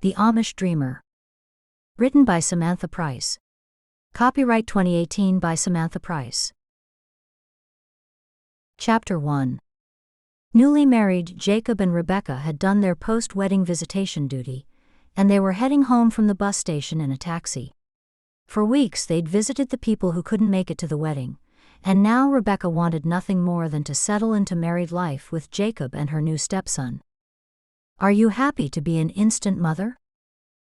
The Amish Dreamer. Written by Samantha Price. Copyright 2018 by Samantha Price. Chapter 1. Newly married Jacob and Rebecca had done their post-wedding visitation duty, and they were heading home from the bus station in a taxi. For weeks they'd visited the people who couldn't make it to the wedding, and now Rebecca wanted nothing more than to settle into married life with Jacob and her new stepson. "Are you happy to be an instant mother?"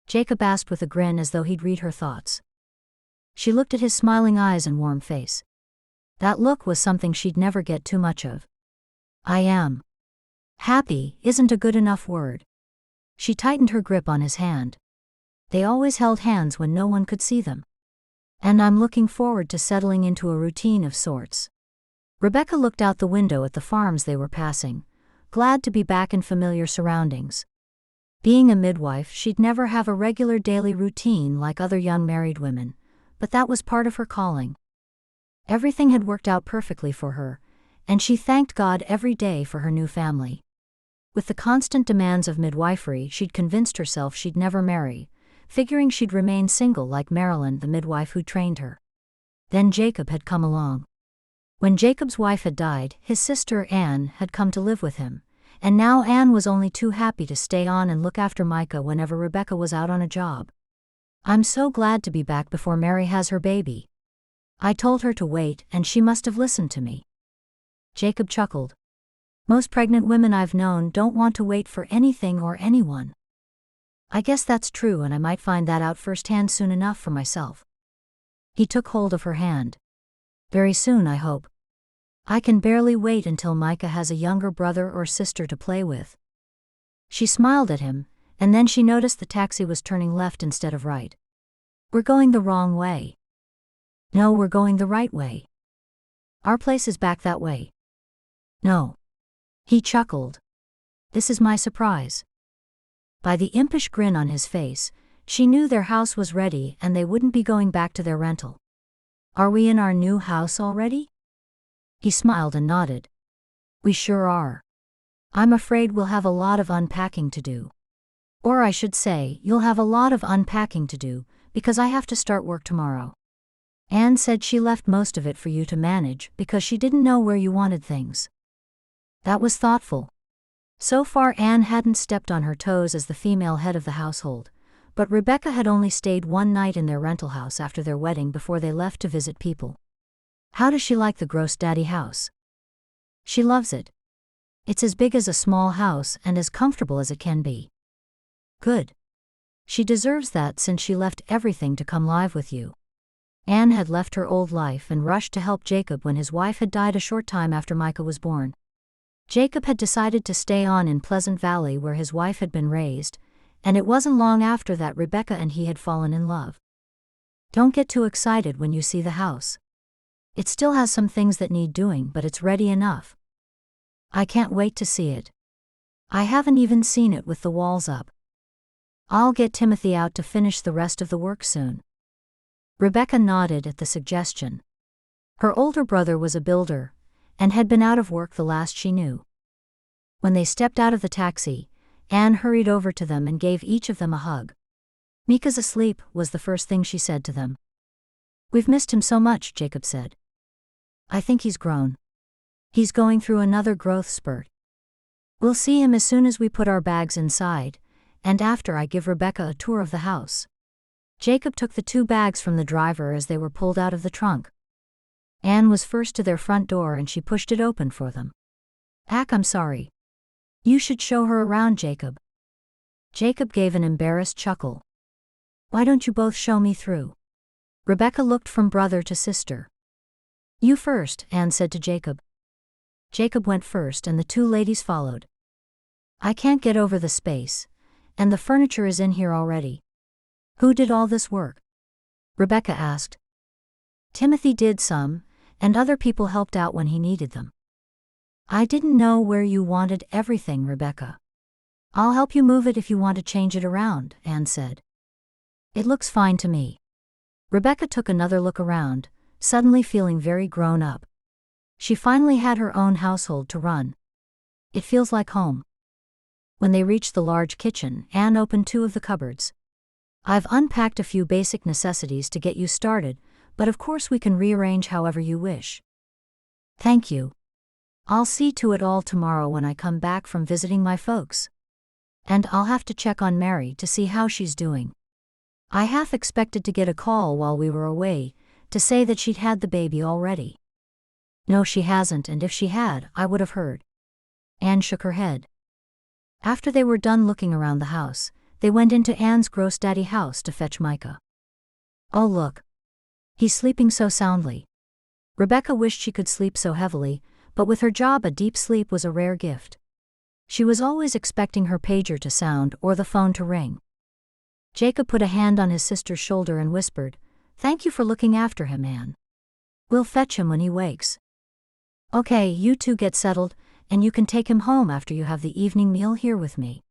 Jacob asked with a grin as though he'd read her thoughts. She looked at his smiling eyes and warm face. That look was something she'd never get too much of. "I am." Happy isn't a good enough word. She tightened her grip on his hand. They always held hands when no one could see them. "And I'm looking forward to settling into a routine of sorts." Rebecca looked out the window at the farms they were passing, glad to be back in familiar surroundings. Being a midwife, she'd never have a regular daily routine like other young married women, but that was part of her calling. Everything had worked out perfectly for her, and she thanked God every day for her new family. With the constant demands of midwifery, she'd convinced herself she'd never marry, figuring she'd remain single like Marilyn, the midwife who trained her. Then Jacob had come along. When Jacob's wife had died, his sister Anne had come to live with him, and now Anne was only too happy to stay on and look after Micah whenever Rebecca was out on a job. "I'm so glad to be back before Mary has her baby. I told her to wait and she must have listened to me." Jacob chuckled. "Most pregnant women I've known don't want to wait for anything or anyone. I guess that's true, and I might find that out firsthand soon enough for myself." He took hold of her hand. "Very soon, I hope. I can barely wait until Micah has a younger brother or sister to play with." She smiled at him, and then she noticed the taxi was turning left instead of right. "We're going the wrong way." "No, we're going the right way. Our place is back that way." "No." He chuckled. "This is my surprise." By the impish grin on his face, she knew their house was ready and they wouldn't be going back to their rental. "Are we in our new house already?" He smiled and nodded. "We sure are. I'm afraid we'll have a lot of unpacking to do. Or I should say, you'll have a lot of unpacking to do, because I have to start work tomorrow. Anne said she left most of it for you to manage because she didn't know where you wanted things." That was thoughtful. So far Anne hadn't stepped on her toes as the female head of the household, but Rebecca had only stayed one night in their rental house after their wedding before they left to visit people. "How does she like the Gross Daddy house?" "She loves it. It's as big as a small house and as comfortable as it can be." "Good. She deserves that since she left everything to come live with you." Anne had left her old life and rushed to help Jacob when his wife had died a short time after Micah was born. Jacob had decided to stay on in Pleasant Valley where his wife had been raised, and it wasn't long after that Rebecca and he had fallen in love. "Don't get too excited when you see the house. It still has some things that need doing, but it's ready enough." "I can't wait to see it. I haven't even seen it with the walls up. I'll get Timothy out to finish the rest of the work soon." Rebecca nodded at the suggestion. Her older brother was a builder, and had been out of work the last she knew. When they stepped out of the taxi, Anne hurried over to them and gave each of them a hug. "Micah's asleep," was the first thing she said to them. "We've missed him so much," Jacob said. "I think he's grown. He's going through another growth spurt. We'll see him as soon as we put our bags inside, and after I give Rebecca a tour of the house." Jacob took the 2 bags from the driver as they were pulled out of the trunk. Anne was first to their front door and she pushed it open for them. "I'm sorry. You should show her around, Jacob." Jacob gave an embarrassed chuckle. "Why don't you both show me through?" Rebecca looked from brother to sister. "You first," Anne said to Jacob. Jacob went first and the 2 ladies followed. "I can't get over the space, and the furniture is in here already." "Who did all this work?" Rebecca asked. "Timothy did some, and other people helped out when he needed them." "I didn't know where you wanted everything, Rebecca." "I'll help you move it if you want to change it around," Anne said. "It looks fine to me." Rebecca took another look around, suddenly feeling very grown up. She finally had her own household to run. "It feels like home." When they reached the large kitchen, Anne opened two of the cupboards. "I've unpacked a few basic necessities to get you started, but of course we can rearrange however you wish." "Thank you. I'll see to it all tomorrow when I come back from visiting my folks. And I'll have to check on Mary to see how she's doing. I half expected to get a call while we were away, to say that she'd had the baby already." "No, she hasn't, and if she had, I would have heard." Anne shook her head. After they were done looking around the house, they went into Anne's gross-daddy house to fetch Micah. "Oh look. He's sleeping so soundly." Rebecca wished she could sleep so heavily, but with her job a deep sleep was a rare gift. She was always expecting her pager to sound or the phone to ring. Jacob put a hand on his sister's shoulder and whispered, "Thank you for looking after him, Anne. We'll fetch him when he wakes." "Okay, you two get settled, and you can take him home after you have the evening meal here with me.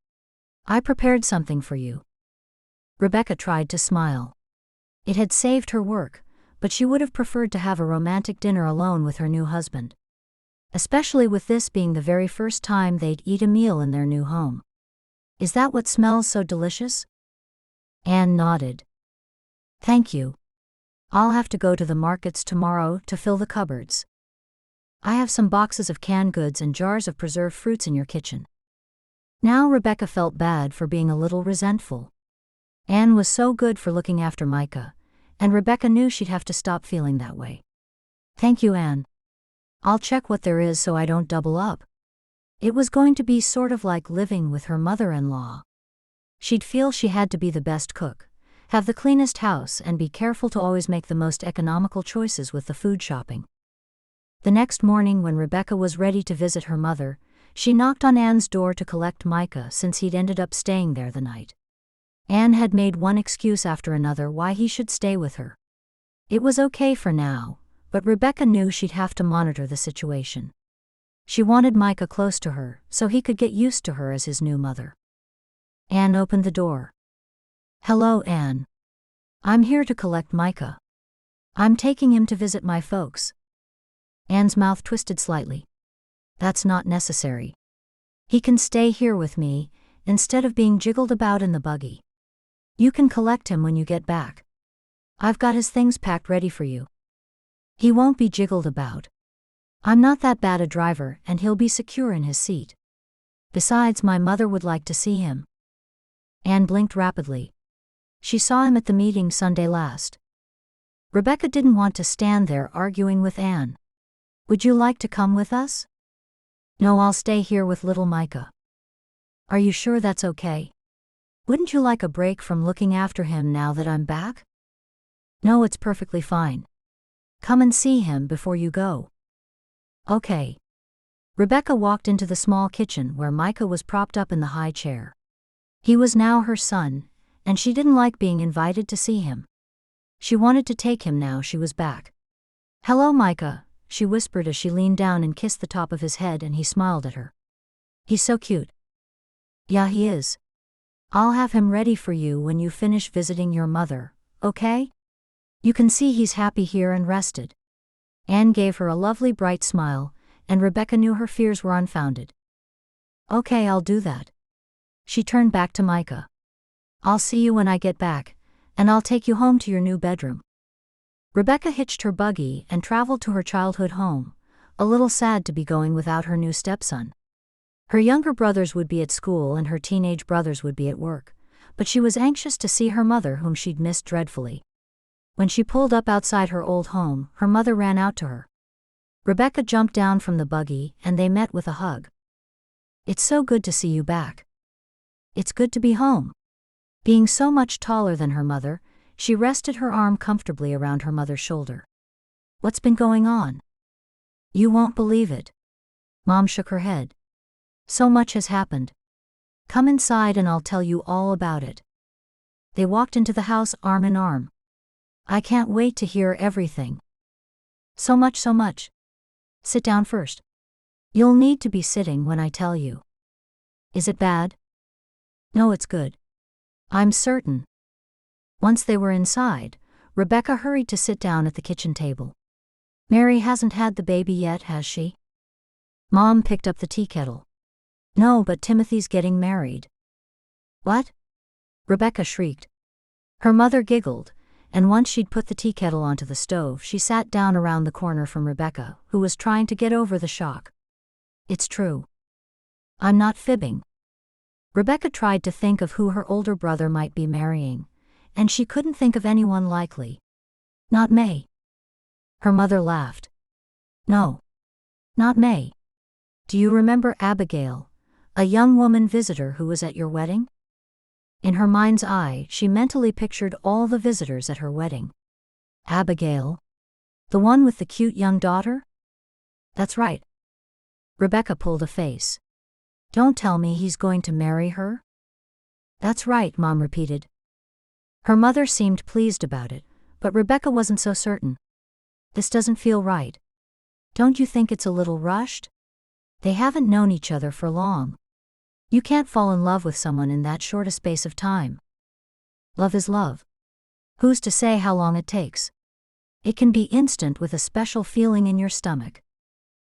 I prepared something for you." Rebecca tried to smile. It had saved her work, but she would have preferred to have a romantic dinner alone with her new husband. Especially with this being the very first time they'd eat a meal in their new home. "Is that what smells so delicious?" Anne nodded. "Thank you. I'll have to go to the markets tomorrow to fill the cupboards. I have some boxes of canned goods and jars of preserved fruits in your kitchen." Now Rebecca felt bad for being a little resentful. Anne was so good for looking after Micah, and Rebecca knew she'd have to stop feeling that way. "Thank you, Anne. I'll check what there is so I don't double up." It was going to be sort of like living with her mother-in-law. She'd feel she had to be the best cook, have the cleanest house, and be careful to always make the most economical choices with the food shopping. The next morning when Rebecca was ready to visit her mother, she knocked on Anne's door to collect Micah since he'd ended up staying there the night. Anne had made one excuse after another why he should stay with her. It was okay for now, but Rebecca knew she'd have to monitor the situation. She wanted Micah close to her so he could get used to her as his new mother. Anne opened the door. "Hello, Anne. I'm here to collect Micah. I'm taking him to visit my folks." Anne's mouth twisted slightly. "That's not necessary. He can stay here with me, instead of being jiggled about in the buggy. You can collect him when you get back. I've got his things packed ready for you. He won't be jiggled about. I'm not that bad a driver and he'll be secure in his seat. Besides, my mother would like to see him." Anne blinked rapidly. She saw him at the meeting Sunday last. Rebecca didn't want to stand there arguing with Anne. "Would you like to come with us?" "No, I'll stay here with little Micah." "Are you sure that's okay? Wouldn't you like a break from looking after him now that I'm back?" "No, it's perfectly fine. Come and see him before you go." "Okay." Rebecca walked into the small kitchen where Micah was propped up in the high chair. He was now her son, and she didn't like being invited to see him. She wanted to take him now she was back. "Hello, Micah," she whispered as she leaned down and kissed the top of his head, and he smiled at her. "He's so cute." "Yeah, he is. I'll have him ready for you when you finish visiting your mother, okay? You can see he's happy here and rested." Anne gave her a lovely bright smile, and Rebecca knew her fears were unfounded. "Okay, I'll do that." She turned back to Micah. "I'll see you when I get back, and I'll take you home to your new bedroom." Rebecca hitched her buggy and traveled to her childhood home, a little sad to be going without her new stepson. Her younger brothers would be at school and her teenage brothers would be at work, but she was anxious to see her mother, whom she'd missed dreadfully. When she pulled up outside her old home, her mother ran out to her. Rebecca jumped down from the buggy and they met with a hug. "It's so good to see you back." "It's good to be home." Being so much taller than her mother, she rested her arm comfortably around her mother's shoulder. "What's been going on?" "You won't believe it." Mom shook her head. "So much has happened. Come inside and I'll tell you all about it." They walked into the house arm in arm. "I can't wait to hear everything." So much. Sit down first. You'll need to be sitting when I tell you." "Is it bad?" "No, it's good. I'm certain." Once they were inside, Rebecca hurried to sit down at the kitchen table. "Mary hasn't had the baby yet, has she?" Mom picked up the tea kettle. No, but Timothy's getting married. What? Rebecca shrieked. Her mother giggled, and once she'd put the tea kettle onto the stove, she sat down around the corner from Rebecca, who was trying to get over the shock. It's true. I'm not fibbing. Rebecca tried to think of who her older brother might be marrying, and she couldn't think of anyone likely. Not May. Her mother laughed. No. Not May. Do you remember Abigail, a young woman visitor who was at your wedding? In her mind's eye, she mentally pictured all the visitors at her wedding. Abigail? The one with the cute young daughter? That's right. Rebecca pulled a face. Don't tell me he's going to marry her? That's right, Mom repeated. Her mother seemed pleased about it, but Rebecca wasn't so certain. This doesn't feel right. Don't you think it's a little rushed? They haven't known each other for long. You can't fall in love with someone in that short a space of time. Love is love. Who's to say how long it takes? It can be instant with a special feeling in your stomach.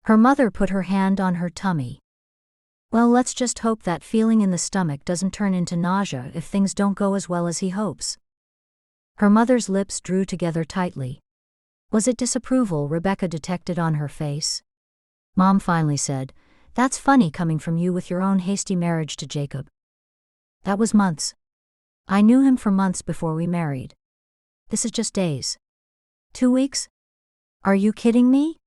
Her mother put her hand on her tummy. Well, let's just hope that feeling in the stomach doesn't turn into nausea if things don't go as well as he hopes. Her mother's lips drew together tightly. Was it disapproval Rebecca detected on her face? Mom finally said, That's funny coming from you with your own hasty marriage to Jacob. That was months. I knew him for months before we married. This is just days. 2 weeks? Are you kidding me?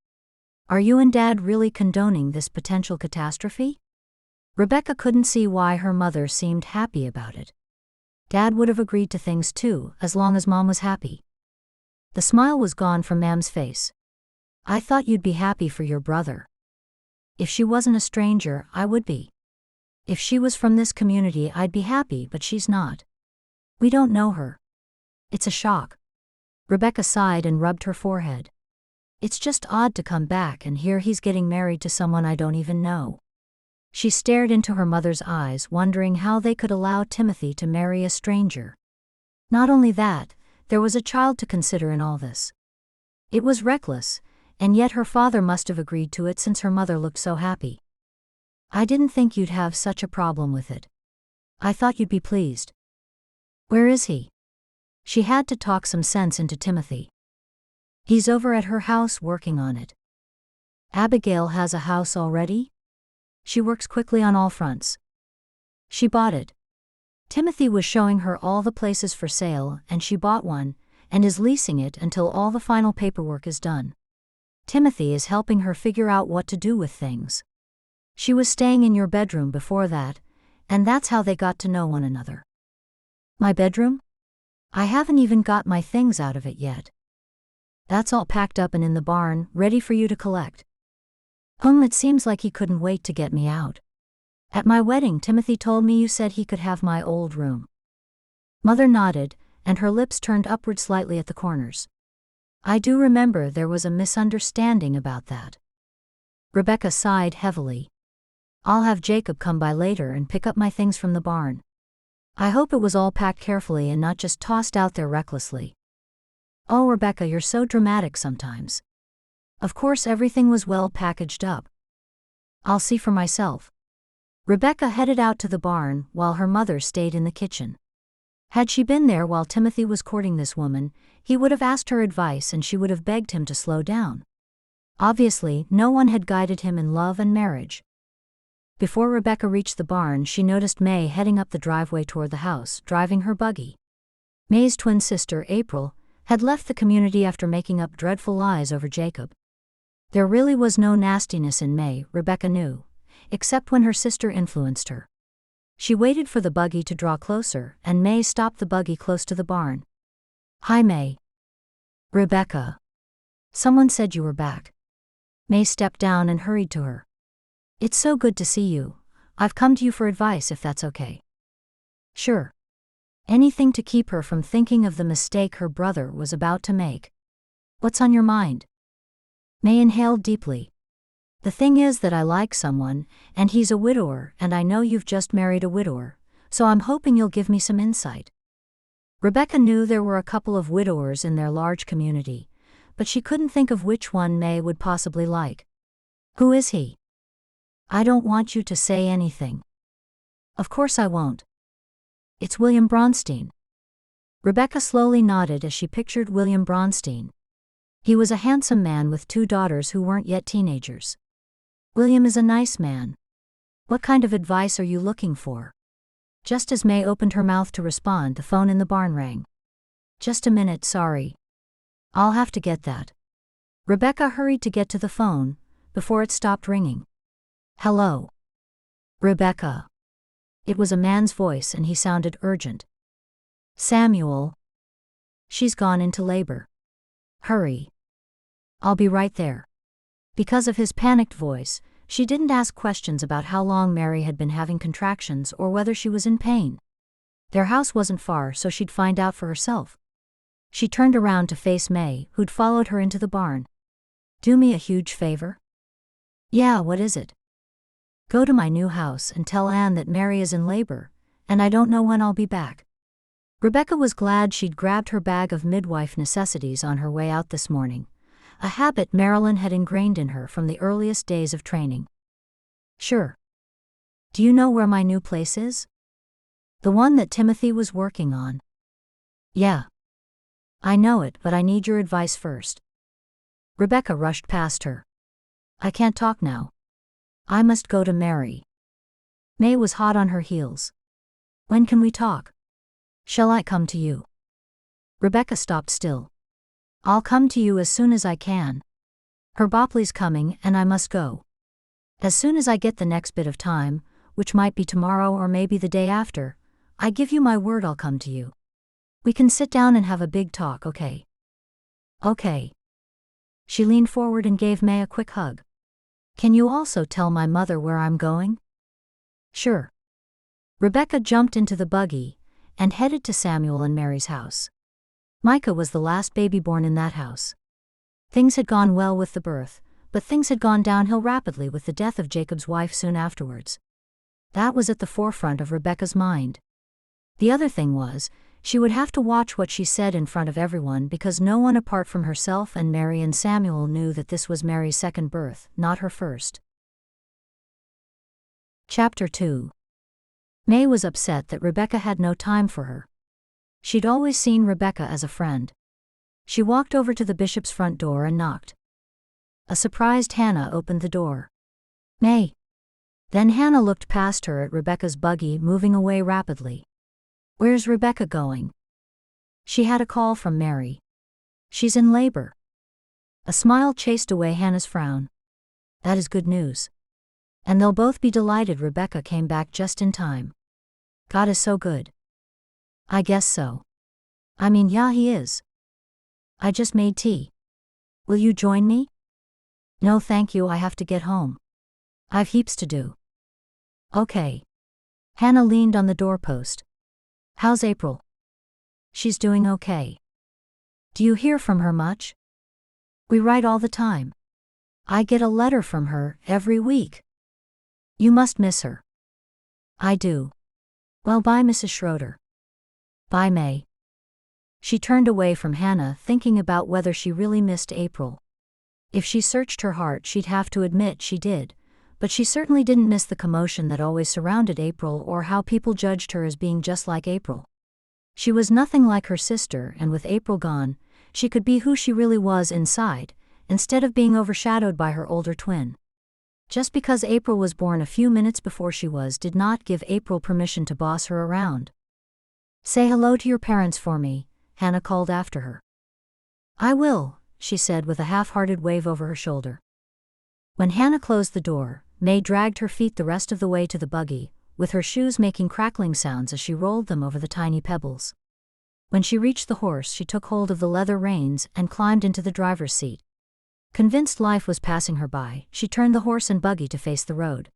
Are you and Dad really condoning this potential catastrophe? Rebecca couldn't see why her mother seemed happy about it. Dad would have agreed to things too, as long as Mom was happy. The smile was gone from Mam's face. I thought you'd be happy for your brother. If she wasn't a stranger, I would be. If she was from this community, I'd be happy, but she's not. We don't know her. It's a shock. Rebecca sighed and rubbed her forehead. It's just odd to come back and hear he's getting married to someone I don't even know. She stared into her mother's eyes, wondering how they could allow Timothy to marry a stranger. Not only that, there was a child to consider in all this. It was reckless, and yet her father must have agreed to it since her mother looked so happy. I didn't think you'd have such a problem with it. I thought you'd be pleased. Where is he? She had to talk some sense into Timothy. He's over at her house working on it. Abigail has a house already? She works quickly on all fronts. She bought it. Timothy was showing her all the places for sale, and she bought one, and is leasing it until all the final paperwork is done. Timothy is helping her figure out what to do with things. She was staying in your bedroom before that, and that's how they got to know one another. My bedroom? I haven't even got my things out of it yet. That's all packed up and in the barn, ready for you to collect. It seems like he couldn't wait to get me out. At my wedding, Timothy told me you said he could have my old room. Mother nodded, and her lips turned upward slightly at the corners. I do remember there was a misunderstanding about that. Rebecca sighed heavily. I'll have Jacob come by later and pick up my things from the barn. I hope it was all packed carefully and not just tossed out there recklessly. Oh, Rebecca, you're so dramatic sometimes. Of course everything was well packaged up. I'll see for myself. Rebecca headed out to the barn while her mother stayed in the kitchen. Had she been there while Timothy was courting this woman, he would have asked her advice and she would have begged him to slow down. Obviously, no one had guided him in love and marriage. Before Rebecca reached the barn, she noticed May heading up the driveway toward the house, driving her buggy. May's twin sister, April, had left the community after making up dreadful lies over Jacob. There really was no nastiness in May, Rebecca knew, except when her sister influenced her. She waited for the buggy to draw closer, and May stopped the buggy close to the barn. Hi, May. Rebecca. Someone said you were back. May stepped down and hurried to her. It's so good to see you. I've come to you for advice if that's okay. Sure. Anything to keep her from thinking of the mistake her brother was about to make. What's on your mind? May inhaled deeply. The thing is that I like someone, and he's a widower, and I know you've just married a widower, so I'm hoping you'll give me some insight. Rebecca knew there were a couple of widowers in their large community, but she couldn't think of which one May would possibly like. Who is he? I don't want you to say anything. Of course I won't. It's William Bronstein. Rebecca slowly nodded as she pictured William Bronstein. He was a handsome man with 2 daughters who weren't yet teenagers. William is a nice man. What kind of advice are you looking for? Just as May opened her mouth to respond, the phone in the barn rang. Just a minute, sorry. I'll have to get that. Rebecca hurried to get to the phone, before it stopped ringing. Hello. Rebecca. It was a man's voice and he sounded urgent. Samuel. She's gone into labor. Hurry. I'll be right there. Because of his panicked voice, she didn't ask questions about how long Mary had been having contractions or whether she was in pain. Their house wasn't far, so she'd find out for herself. She turned around to face May, who'd followed her into the barn. Do me a huge favor? Yeah, what is it? Go to my new house and tell Anne that Mary is in labor, and I don't know when I'll be back. Rebecca was glad she'd grabbed her bag of midwife necessities on her way out this morning, a habit Marilyn had ingrained in her from the earliest days of training. Sure. Do you know where my new place is? The one that Timothy was working on. Yeah. I know it, but I need your advice first. Rebecca rushed past her. I can't talk now. I must go to Mary. May was hot on her heels. When can we talk? Shall I come to you? Rebecca stopped still. I'll come to you as soon as I can. Her Bopley's coming and I must go. As soon as I get the next bit of time, which might be tomorrow or maybe the day after, I give you my word I'll come to you. We can sit down and have a big talk, okay? Okay. She leaned forward and gave May a quick hug. Can you also tell my mother where I'm going? Sure. Rebecca jumped into the buggy and headed to Samuel and Mary's house. Micah was the last baby born in that house. Things had gone well with the birth, but things had gone downhill rapidly with the death of Jacob's wife soon afterwards. That was at the forefront of Rebecca's mind. The other thing was, she would have to watch what she said in front of everyone because no one apart from herself and Mary and Samuel knew that this was Mary's second birth, not her first. Chapter 2. May was upset that Rebecca had no time for her. She'd always seen Rebecca as a friend. She walked over to the bishop's front door and knocked. A surprised Hannah opened the door. May. Then Hannah looked past her at Rebecca's buggy moving away rapidly. Where's Rebecca going? She had a call from Mary. She's in labor. A smile chased away Hannah's frown. That is good news. And they'll both be delighted Rebecca came back just in time. God is so good. I guess so. I mean, yeah, he is. I just made tea. Will you join me? No thank you, I have to get home. I've heaps to do. Okay. Hannah leaned on the doorpost. How's April? She's doing okay. Do you hear from her much? We write all the time. I get a letter from her every week. You must miss her. I do. Well, bye, Mrs. Schroeder. Bye, May. She turned away from Hannah, thinking about whether she really missed April. If she searched her heart, she'd have to admit she did, but she certainly didn't miss the commotion that always surrounded April or how people judged her as being just like April. She was nothing like her sister, and with April gone, she could be who she really was inside, instead of being overshadowed by her older twin. Just because April was born a few minutes before she was did not give April permission to boss her around. Say hello to your parents for me, Hannah called after her. I will, she said with a half-hearted wave over her shoulder. When Hannah closed the door, May dragged her feet the rest of the way to the buggy, with her shoes making crackling sounds as she rolled them over the tiny pebbles. When she reached the horse, she took hold of the leather reins and climbed into the driver's seat. Convinced life was passing her by, she turned the horse and buggy to face the road.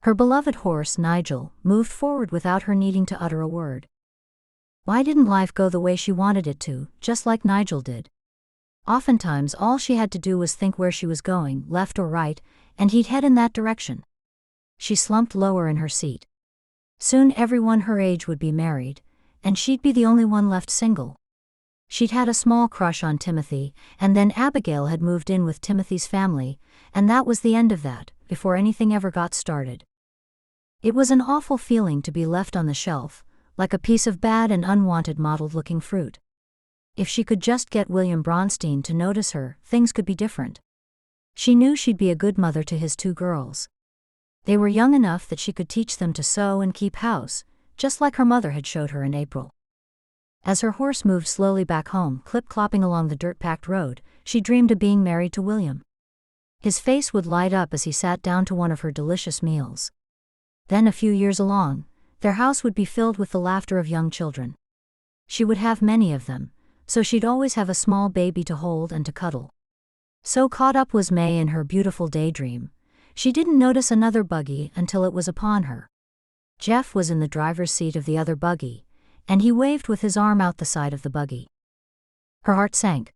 Her beloved horse, Nigel, moved forward without her needing to utter a word. Why didn't life go the way she wanted it to, just like Nigel did? Oftentimes all she had to do was think where she was going, left or right, and he'd head in that direction. She slumped lower in her seat. Soon everyone her age would be married, and she'd be the only one left single. She'd had a small crush on Timothy, and then Abigail had moved in with Timothy's family, and that was the end of that, before anything ever got started. It was an awful feeling to be left on the shelf, like a piece of bad and unwanted mottled-looking fruit. If she could just get William Bronstein to notice her, things could be different. She knew she'd be a good mother to his 2 girls. They were young enough that she could teach them to sew and keep house, just like her mother had showed her in April. As her horse moved slowly back home, clip-clopping along the dirt-packed road, she dreamed of being married to William. His face would light up as he sat down to one of her delicious meals. Then a few years along, their house would be filled with the laughter of young children. She would have many of them, so she'd always have a small baby to hold and to cuddle. So caught up was May in her beautiful daydream, she didn't notice another buggy until it was upon her. Jeff was in the driver's seat of the other buggy, and he waved with his arm out the side of the buggy. Her heart sank.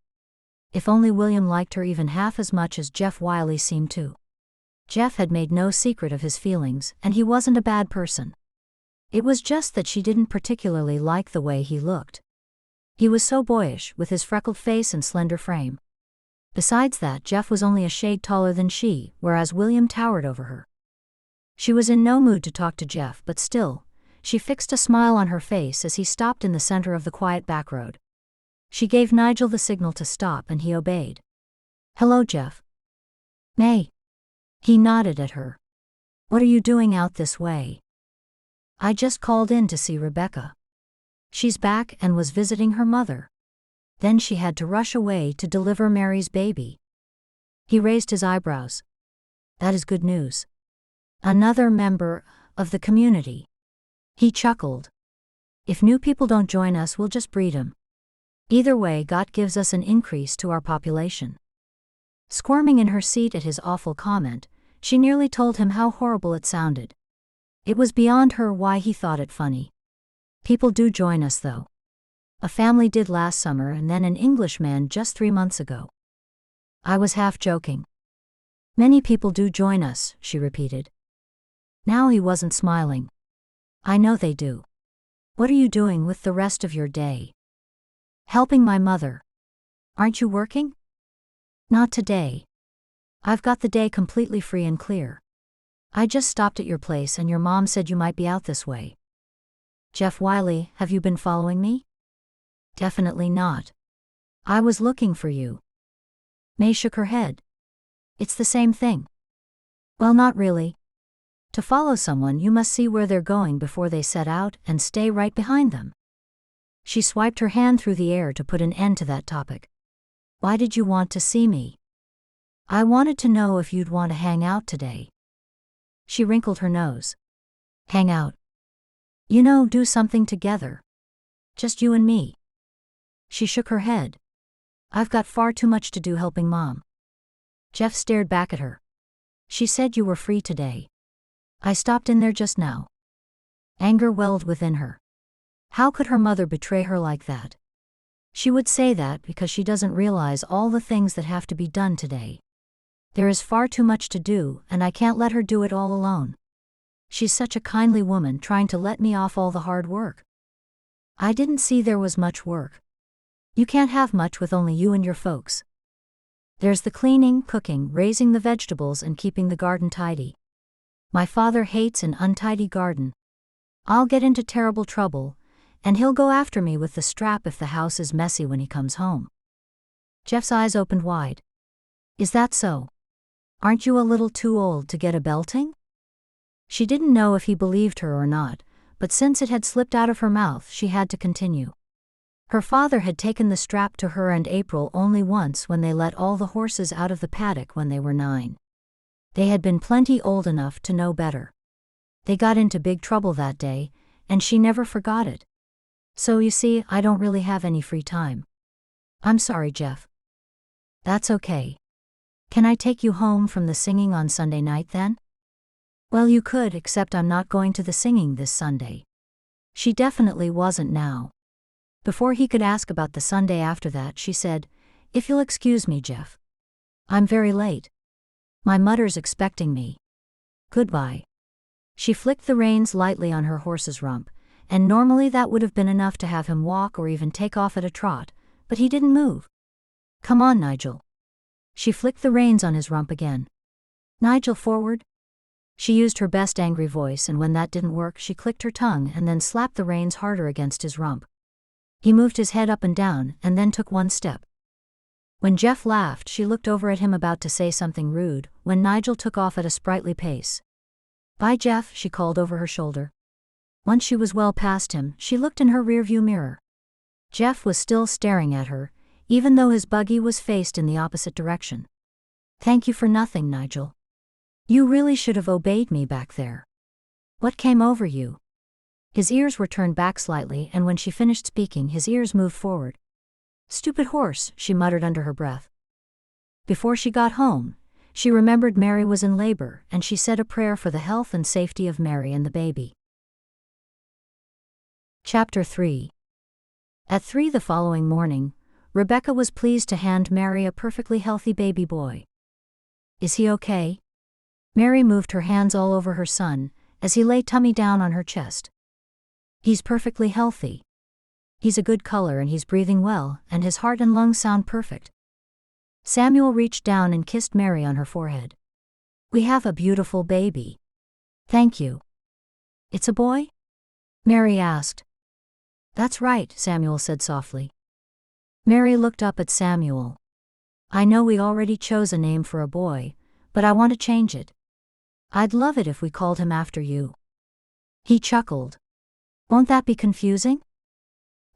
If only William liked her even half as much as Jeff Wiley seemed to. Jeff had made no secret of his feelings, and he wasn't a bad person. It was just that she didn't particularly like the way he looked. He was so boyish, with his freckled face and slender frame. Besides that, Jeff was only a shade taller than she, whereas William towered over her. She was in no mood to talk to Jeff, but still, she fixed a smile on her face as he stopped in the center of the quiet back road. She gave Nigel the signal to stop and he obeyed. "Hello, Jeff." "May." He nodded at her. "What are you doing out this way?" "I just called in to see Rebecca. She's back and was visiting her mother. Then she had to rush away to deliver Mary's baby." He raised his eyebrows. "That is good news. Another member of the community." He chuckled. "If new people don't join us, we'll just breed 'em. Either way, God gives us an increase to our population." Squirming in her seat at his awful comment, she nearly told him how horrible it sounded. It was beyond her why he thought it funny. "People do join us, though. A family did last summer and then an Englishman just 3 months ago." I was half joking. "Many people do join us," she repeated. Now he wasn't smiling. "I know they do. What are you doing with the rest of your day?" "Helping my mother." "Aren't you working?" "Not today. I've got the day completely free and clear. I just stopped at your place and your mom said you might be out this way." "Jeff Wiley, have you been following me?" "Definitely not. I was looking for you." May shook her head. "It's the same thing." "Well, not really. To follow someone, you must see where they're going before they set out and stay right behind them." She swiped her hand through the air to put an end to that topic. "Why did you want to see me?" "I wanted to know if you'd want to hang out today." She wrinkled her nose. "Hang out? You know, do something together. Just you and me." She shook her head. "I've got far too much to do helping Mom." Jeff stared back at her. "She said you were free today. I stopped in there just now." Anger welled within her. How could her mother betray her like that? She would say that because she doesn't realize all the things that have to be done today. There is far too much to do, and I can't let her do it all alone. She's such a kindly woman trying to let me off all the hard work. I didn't see there was much work. You can't have much with only you and your folks. There's the cleaning, cooking, raising the vegetables, and keeping the garden tidy. My father hates an untidy garden. I'll get into terrible trouble, and he'll go after me with the strap if the house is messy when he comes home." Jeff's eyes opened wide. "Is that so? Aren't you a little too old to get a belting?" She didn't know if he believed her or not, but since it had slipped out of her mouth, she had to continue. Her father had taken the strap to her and April only once when they let all the horses out of the paddock when they were 9. They had been plenty old enough to know better. They got into big trouble that day, and she never forgot it. "So you see, I don't really have any free time." "I'm sorry, Jeff." "That's okay. Can I take you home from the singing on Sunday night then?" "Well, you could, except I'm not going to the singing this Sunday." She definitely wasn't now. Before he could ask about the Sunday after that, she said, "If you'll excuse me, Jeff. I'm very late. My mother's expecting me. Goodbye." She flicked the reins lightly on her horse's rump, and normally that would have been enough to have him walk or even take off at a trot, but he didn't move. "Come on, Nigel." She flicked the reins on his rump again. Nigel forward. She used her best angry voice, and when that didn't work she clicked her tongue and then slapped the reins harder against his rump. He moved his head up and down and then took one step. When Jeff laughed, she looked over at him about to say something rude, when Nigel took off at a sprightly pace. "Bye, Jeff," she called over her shoulder. Once she was well past him, she looked in her rearview mirror. Jeff was still staring at her, even though his buggy was faced in the opposite direction. "Thank you for nothing, Nigel. You really should have obeyed me back there. What came over you?" His ears were turned back slightly, and when she finished speaking, his ears moved forward. "Stupid horse," she muttered under her breath. Before she got home, she remembered Mary was in labor, and she said a prayer for the health and safety of Mary and the baby. Chapter 3. At 3 the following morning, Rebecca was pleased to hand Mary a perfectly healthy baby boy. "Is he okay?" Mary moved her hands all over her son, as he lay tummy down on her chest. "He's perfectly healthy. He's a good color and he's breathing well, and his heart and lungs sound perfect." Samuel reached down and kissed Mary on her forehead. "We have a beautiful baby." "Thank you." "It's a boy?" Mary asked. "That's right," Samuel said softly. Mary looked up at Samuel. "I know we already chose a name for a boy, but I want to change it. I'd love it if we called him after you." He chuckled. "Won't that be confusing?"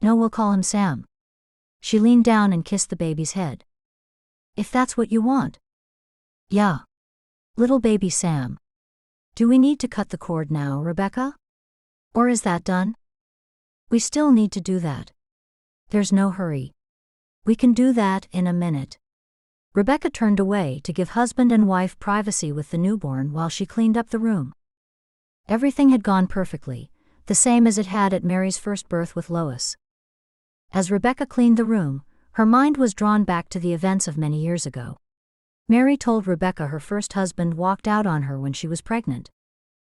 "No, we'll call him Sam." She leaned down and kissed the baby's head. "If that's what you want." "Yeah. Little baby Sam. Do we need to cut the cord now, Rebecca? Or is that done?" "We still need to do that. There's no hurry. We can do that in a minute." Rebecca turned away to give husband and wife privacy with the newborn while she cleaned up the room. Everything had gone perfectly, the same as it had at Mary's first birth with Lois. As Rebecca cleaned the room, her mind was drawn back to the events of many years ago. Mary told Rebecca her first husband walked out on her when she was pregnant.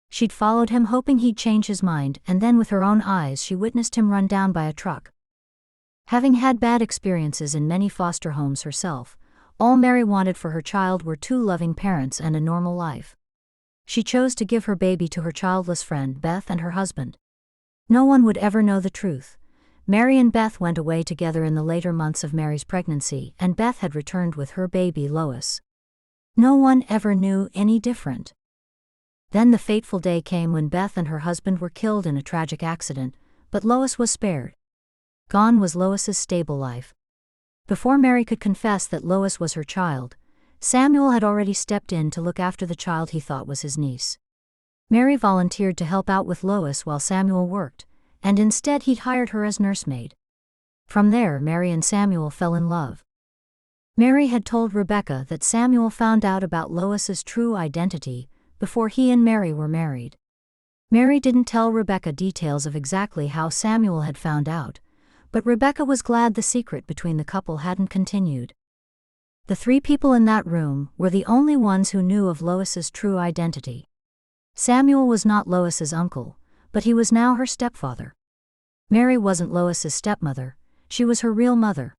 She'd followed him hoping he'd change his mind, and then with her own eyes she witnessed him run down by a truck. Having had bad experiences in many foster homes herself, all Mary wanted for her child were 2 loving parents and a normal life. She chose to give her baby to her childless friend Beth and her husband. No one would ever know the truth. Mary and Beth went away together in the later months of Mary's pregnancy, and Beth had returned with her baby Lois. No one ever knew any different. Then the fateful day came when Beth and her husband were killed in a tragic accident, but Lois was spared. Gone was Lois's stable life. Before Mary could confess that Lois was her child, Samuel had already stepped in to look after the child he thought was his niece. Mary volunteered to help out with Lois while Samuel worked, and instead he'd hired her as nursemaid. From there, Mary and Samuel fell in love. Mary had told Rebecca that Samuel found out about Lois's true identity before he and Mary were married. Mary didn't tell Rebecca details of exactly how Samuel had found out, but Rebecca was glad the secret between the couple hadn't continued. The 3 people in that room were the only ones who knew of Lois's true identity. Samuel was not Lois's uncle, but he was now her stepfather. Mary wasn't Lois's stepmother, she was her real mother.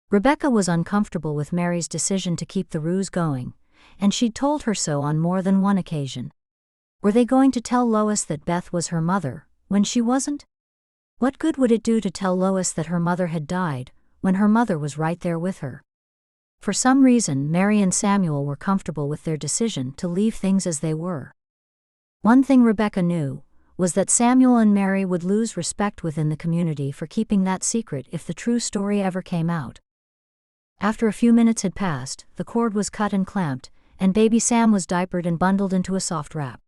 Rebecca was uncomfortable with Mary's decision to keep the ruse going, and she'd told her so on more than one occasion. Were they going to tell Lois that Beth was her mother, when she wasn't? What good would it do to tell Lois that her mother had died, when her mother was right there with her? For some reason, Mary and Samuel were comfortable with their decision to leave things as they were. One thing Rebecca knew was that Samuel and Mary would lose respect within the community for keeping that secret if the true story ever came out. After a few minutes had passed, the cord was cut and clamped, and baby Sam was diapered and bundled into a soft wrap.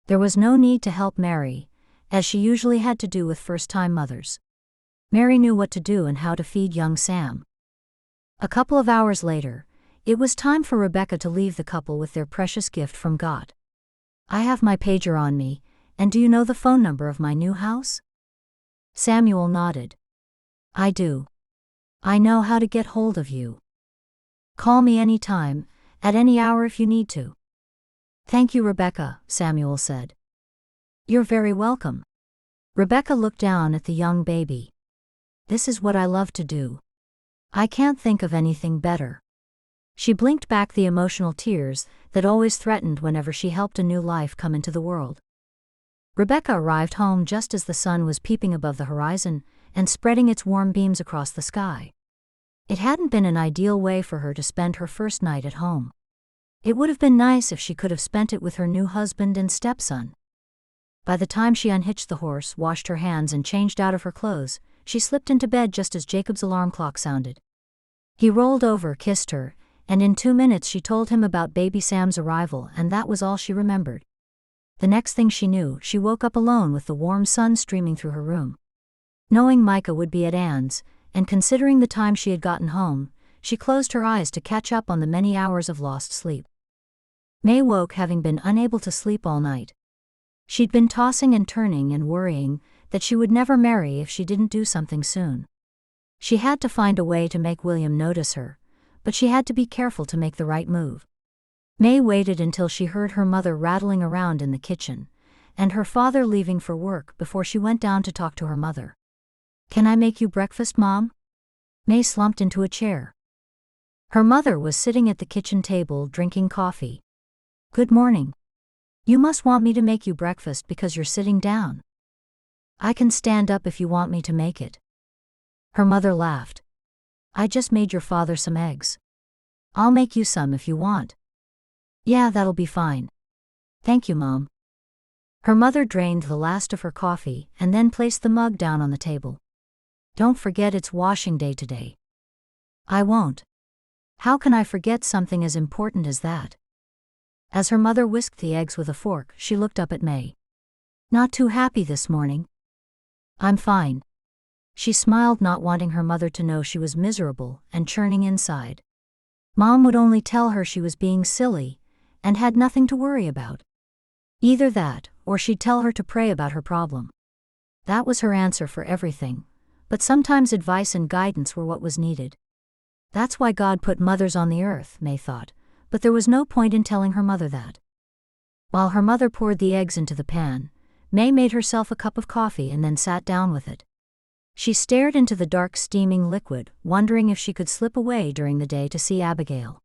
There was no need to help Mary, as she usually had to do with first-time mothers. Mary knew what to do and how to feed young Sam. A couple of hours later, it was time for Rebecca to leave the couple with their precious gift from God. "I have my pager on me, and do you know the phone number of my new house?" Samuel nodded. "I do. I know how to get hold of you. Call me any time, at any hour if you need to." "Thank you, Rebecca," Samuel said. "You're very welcome." Rebecca looked down at the young baby. "This is what I love to do. I can't think of anything better." She blinked back the emotional tears that always threatened whenever she helped a new life come into the world. Rebecca arrived home just as the sun was peeping above the horizon and spreading its warm beams across the sky. It hadn't been an ideal way for her to spend her first night at home. It would have been nice if she could have spent it with her new husband and stepson. By the time she unhitched the horse, washed her hands and changed out of her clothes, she slipped into bed just as Jacob's alarm clock sounded. He rolled over, kissed her, and in 2 minutes she told him about baby Sam's arrival, and that was all she remembered. The next thing she knew, she woke up alone with the warm sun streaming through her room. Knowing Micah would be at Anne's, and considering the time she had gotten home, she closed her eyes to catch up on the many hours of lost sleep. May woke having been unable to sleep all night. She'd been tossing and turning and worrying that she would never marry if she didn't do something soon. She had to find a way to make William notice her, but she had to be careful to make the right move. May waited until she heard her mother rattling around in the kitchen, and her father leaving for work before she went down to talk to her mother. "Can I make you breakfast, Mom?" May slumped into a chair. Her mother was sitting at the kitchen table drinking coffee. "Good morning. You must want me to make you breakfast because you're sitting down." "I can stand up if you want me to make it." Her mother laughed. "I just made your father some eggs. I'll make you some if you want." "Yeah, that'll be fine. Thank you, Mom." Her mother drained the last of her coffee and then placed the mug down on the table. "Don't forget it's washing day today." "I won't. How can I forget something as important as that?" As her mother whisked the eggs with a fork, she looked up at May. "Not too happy this morning?" "I'm fine." She smiled, not wanting her mother to know she was miserable and churning inside. Mom would only tell her she was being silly and had nothing to worry about. Either that, or she'd tell her to pray about her problem. That was her answer for everything, but sometimes advice and guidance were what was needed. That's why God put mothers on the earth, May thought, but there was no point in telling her mother that. While her mother poured the eggs into the pan, May made herself a cup of coffee and then sat down with it. She stared into the dark steaming liquid, wondering if she could slip away during the day to see Abigail.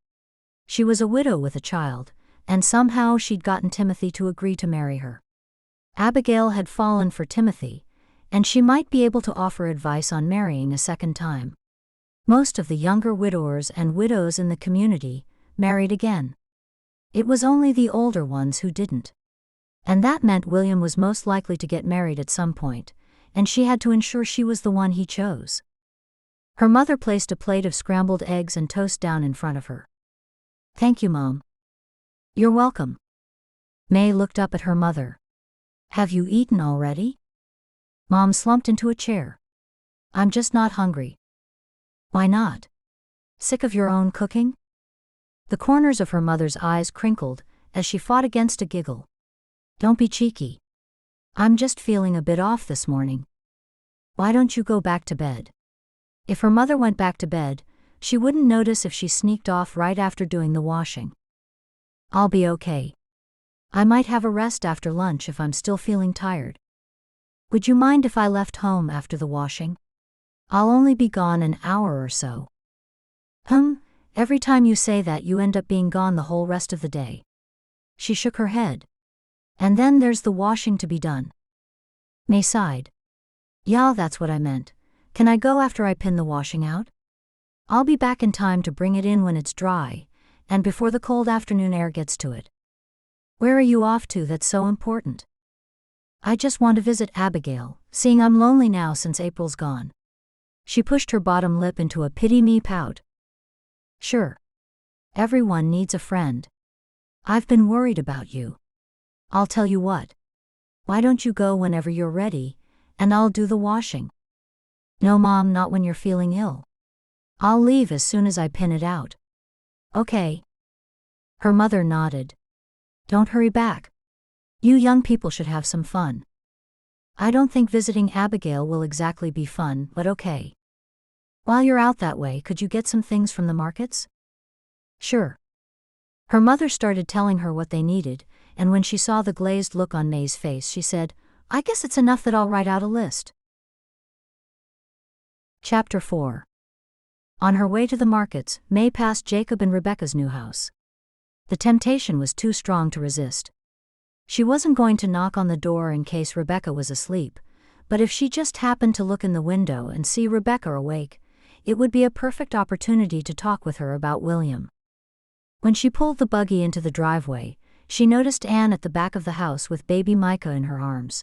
She was a widow with a child, and somehow she'd gotten Timothy to agree to marry her. Abigail had fallen for Timothy, and she might be able to offer advice on marrying a second time. Most of the younger widowers and widows in the community married again. It was only the older ones who didn't. And that meant William was most likely to get married at some point, and she had to ensure she was the one he chose. Her mother placed a plate of scrambled eggs and toast down in front of her. "Thank you, Mom." "You're welcome." May looked up at her mother. "Have you eaten already?" Mom slumped into a chair. "I'm just not hungry." "Why not? Sick of your own cooking?" The corners of her mother's eyes crinkled as she fought against a giggle. "Don't be cheeky. I'm just feeling a bit off this morning. Why don't you go back to bed?" If her mother went back to bed, she wouldn't notice if she sneaked off right after doing the washing. "I'll be okay. I might have a rest after lunch if I'm still feeling tired. Would you mind if I left home after the washing? I'll only be gone an hour or so." Every time you say that you end up being gone the whole rest of the day." She shook her head. "And then there's the washing to be done." May sighed. "Yeah, that's what I meant. Can I go after I pin the washing out? I'll be back in time to bring it in when it's dry, and before the cold afternoon air gets to it." "Where are you off to that's so important?" "I just want to visit Abigail, seeing I'm lonely now since April's gone." She pushed her bottom lip into a pity-me pout. "Sure. Everyone needs a friend. I've been worried about you. I'll tell you what. Why don't you go whenever you're ready, and I'll do the washing?" "No, Mom, not when you're feeling ill. I'll leave as soon as I pin it out." "Okay." Her mother nodded. "Don't hurry back. You young people should have some fun." "I don't think visiting Abigail will exactly be fun, but okay. While you're out that way, could you get some things from the markets?" "Sure." Her mother started telling her what they needed, and when she saw the glazed look on May's face, she said, "I guess it's enough that I'll write out a list." Chapter 4. On her way to the markets, May passed Jacob and Rebecca's new house. The temptation was too strong to resist. She wasn't going to knock on the door in case Rebecca was asleep, but if she just happened to look in the window and see Rebecca awake, it would be a perfect opportunity to talk with her about William. When she pulled the buggy into the driveway, she noticed Anne at the back of the house with baby Micah in her arms.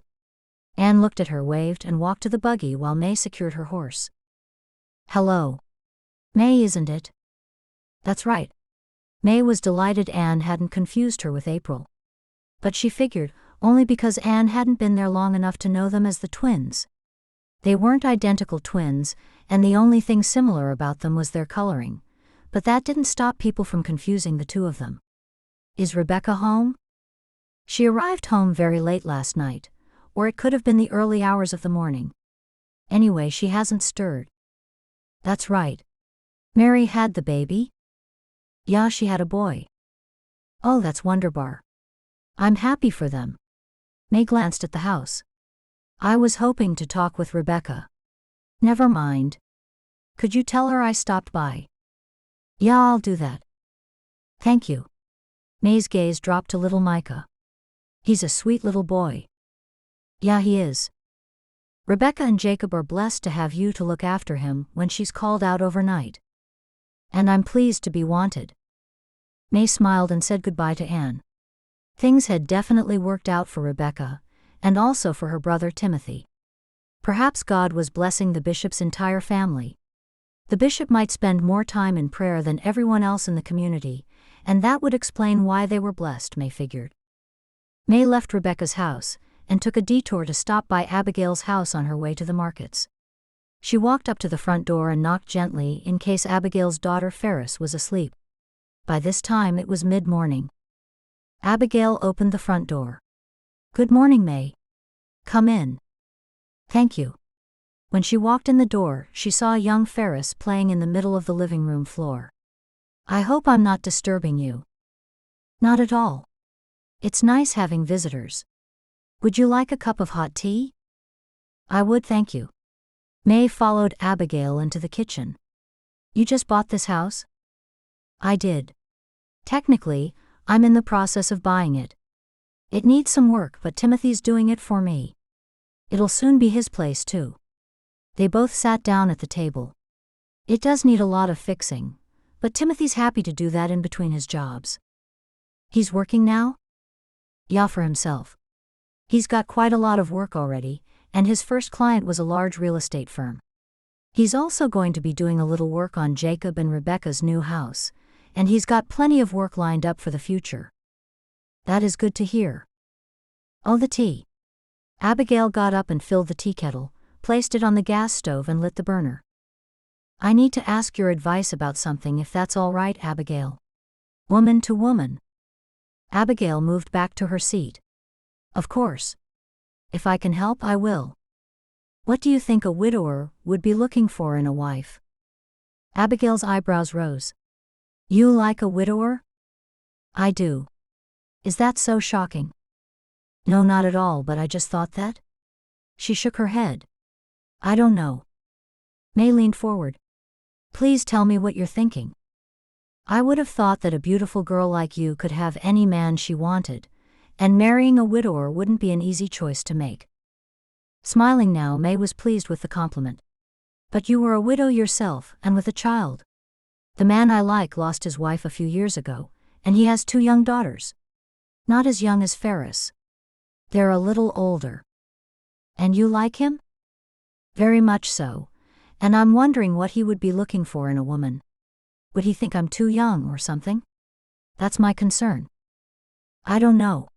Anne looked at her, waved, and walked to the buggy while May secured her horse. "Hello. May, isn't it?" "That's right." May was delighted Anne hadn't confused her with April. But she figured, only because Anne hadn't been there long enough to know them as the twins. They weren't identical twins, and the only thing similar about them was their coloring, but that didn't stop people from confusing the two of them. "Is Rebecca home?" "She arrived home very late last night, or it could have been the early hours of the morning. Anyway, she hasn't stirred." "That's right. Mary had the baby?" "Yeah, she had a boy." "Oh, that's wonderbar. I'm happy for them." May glanced at the house. "I was hoping to talk with Rebecca." "Never mind. Could you tell her I stopped by?" "Yeah, I'll do that." "Thank you." May's gaze dropped to little Micah. "He's a sweet little boy." "Yeah, he is. Rebecca and Jacob are blessed to have you to look after him when she's called out overnight. And I'm pleased to be wanted." May smiled and said goodbye to Anne. Things had definitely worked out for Rebecca, and also for her brother Timothy. Perhaps God was blessing the bishop's entire family. The bishop might spend more time in prayer than everyone else in the community, and that would explain why they were blessed, May figured. May left Rebecca's house, and took a detour to stop by Abigail's house on her way to the markets. She walked up to the front door and knocked gently in case Abigail's daughter Ferris was asleep. By this time it was mid-morning. Abigail opened the front door. "Good morning, May. Come in." "Thank you." When she walked in the door, she saw young Ferris playing in the middle of the living room floor. "I hope I'm not disturbing you." "Not at all. It's nice having visitors. Would you like a cup of hot tea?" "I would, thank you." May followed Abigail into the kitchen. "You just bought this house?" "I did. Technically, I'm in the process of buying it. It needs some work, but Timothy's doing it for me. It'll soon be his place too." They both sat down at the table. "It does need a lot of fixing, but Timothy's happy to do that in between his jobs." "He's working now?" "Yeah, for himself. He's got quite a lot of work already, and his first client was a large real estate firm. He's also going to be doing a little work on Jacob and Rebecca's new house, and he's got plenty of work lined up for the future." "That is good to hear." "Oh, the tea." Abigail got up and filled the tea kettle, placed it on the gas stove and lit the burner. "I need to ask your advice about something, if that's all right, Abigail." "Woman to woman." Abigail moved back to her seat. "Of course. If I can help, I will. What do you think a widower would be looking for in a wife?" Abigail's eyebrows rose. "You like a widower?" "I do." "Is that so shocking?" "No, not at all, but I just thought that." She shook her head. "I don't know." May leaned forward. "Please tell me what you're thinking." "I would have thought that a beautiful girl like you could have any man she wanted, and marrying a widower wouldn't be an easy choice to make." Smiling now, May was pleased with the compliment. "But you were a widow yourself, and with a child. The man I like lost his wife a few years ago, and he has 2 young daughters. Not as young as Ferris. They're a little older." "And you like him?" "Very much so, and I'm wondering what he would be looking for in a woman. Would he think I'm too young or something? That's my concern." "I don't know.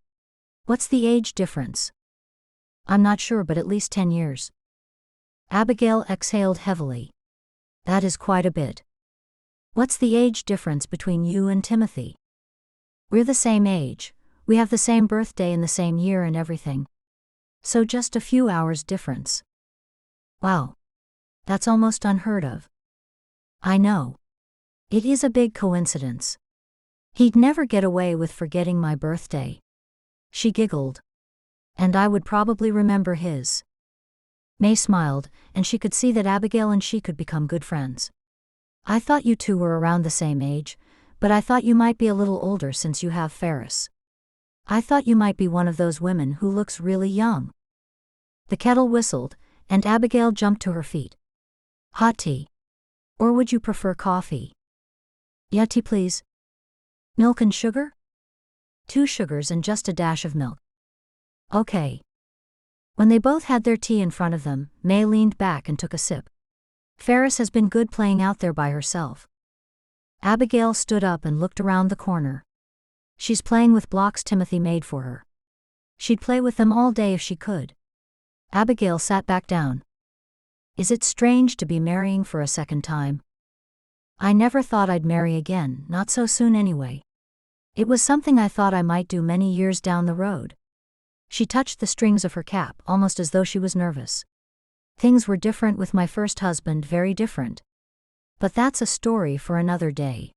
What's the age difference?" "I'm not sure, but at least 10 years. Abigail exhaled heavily. "That is quite a bit." "What's the age difference between you and Timothy?" "We're the same age. We have the same birthday in the same year and everything. So just a few hours difference." "Wow. That's almost unheard of." "I know. It is a big coincidence. He'd never get away with forgetting my birthday." She giggled. "And I would probably remember his." May smiled, and she could see that Abigail and she could become good friends. I thought you two were around the same age, but I thought you might be a little older since you have Ferris. I thought you might be one of those women who looks really young." The kettle whistled, and Abigail jumped to her feet. "Hot tea. Or would you prefer coffee?" "Yeah, tea please." "Milk and sugar?" "2 sugars and just a dash of milk." "Okay." When they both had their tea in front of them, May leaned back and took a sip. "Ferris has been good playing out there by herself." Abigail stood up and looked around the corner. "She's playing with blocks Timothy made for her. She'd play with them all day if she could." Abigail sat back down. "Is it strange to be marrying for a second time?" "I never thought I'd marry again, not so soon anyway. It was something I thought I might do many years down the road." She touched the strings of her cap almost as though she was nervous. "Things were different with my first husband, very different. But that's a story for another day.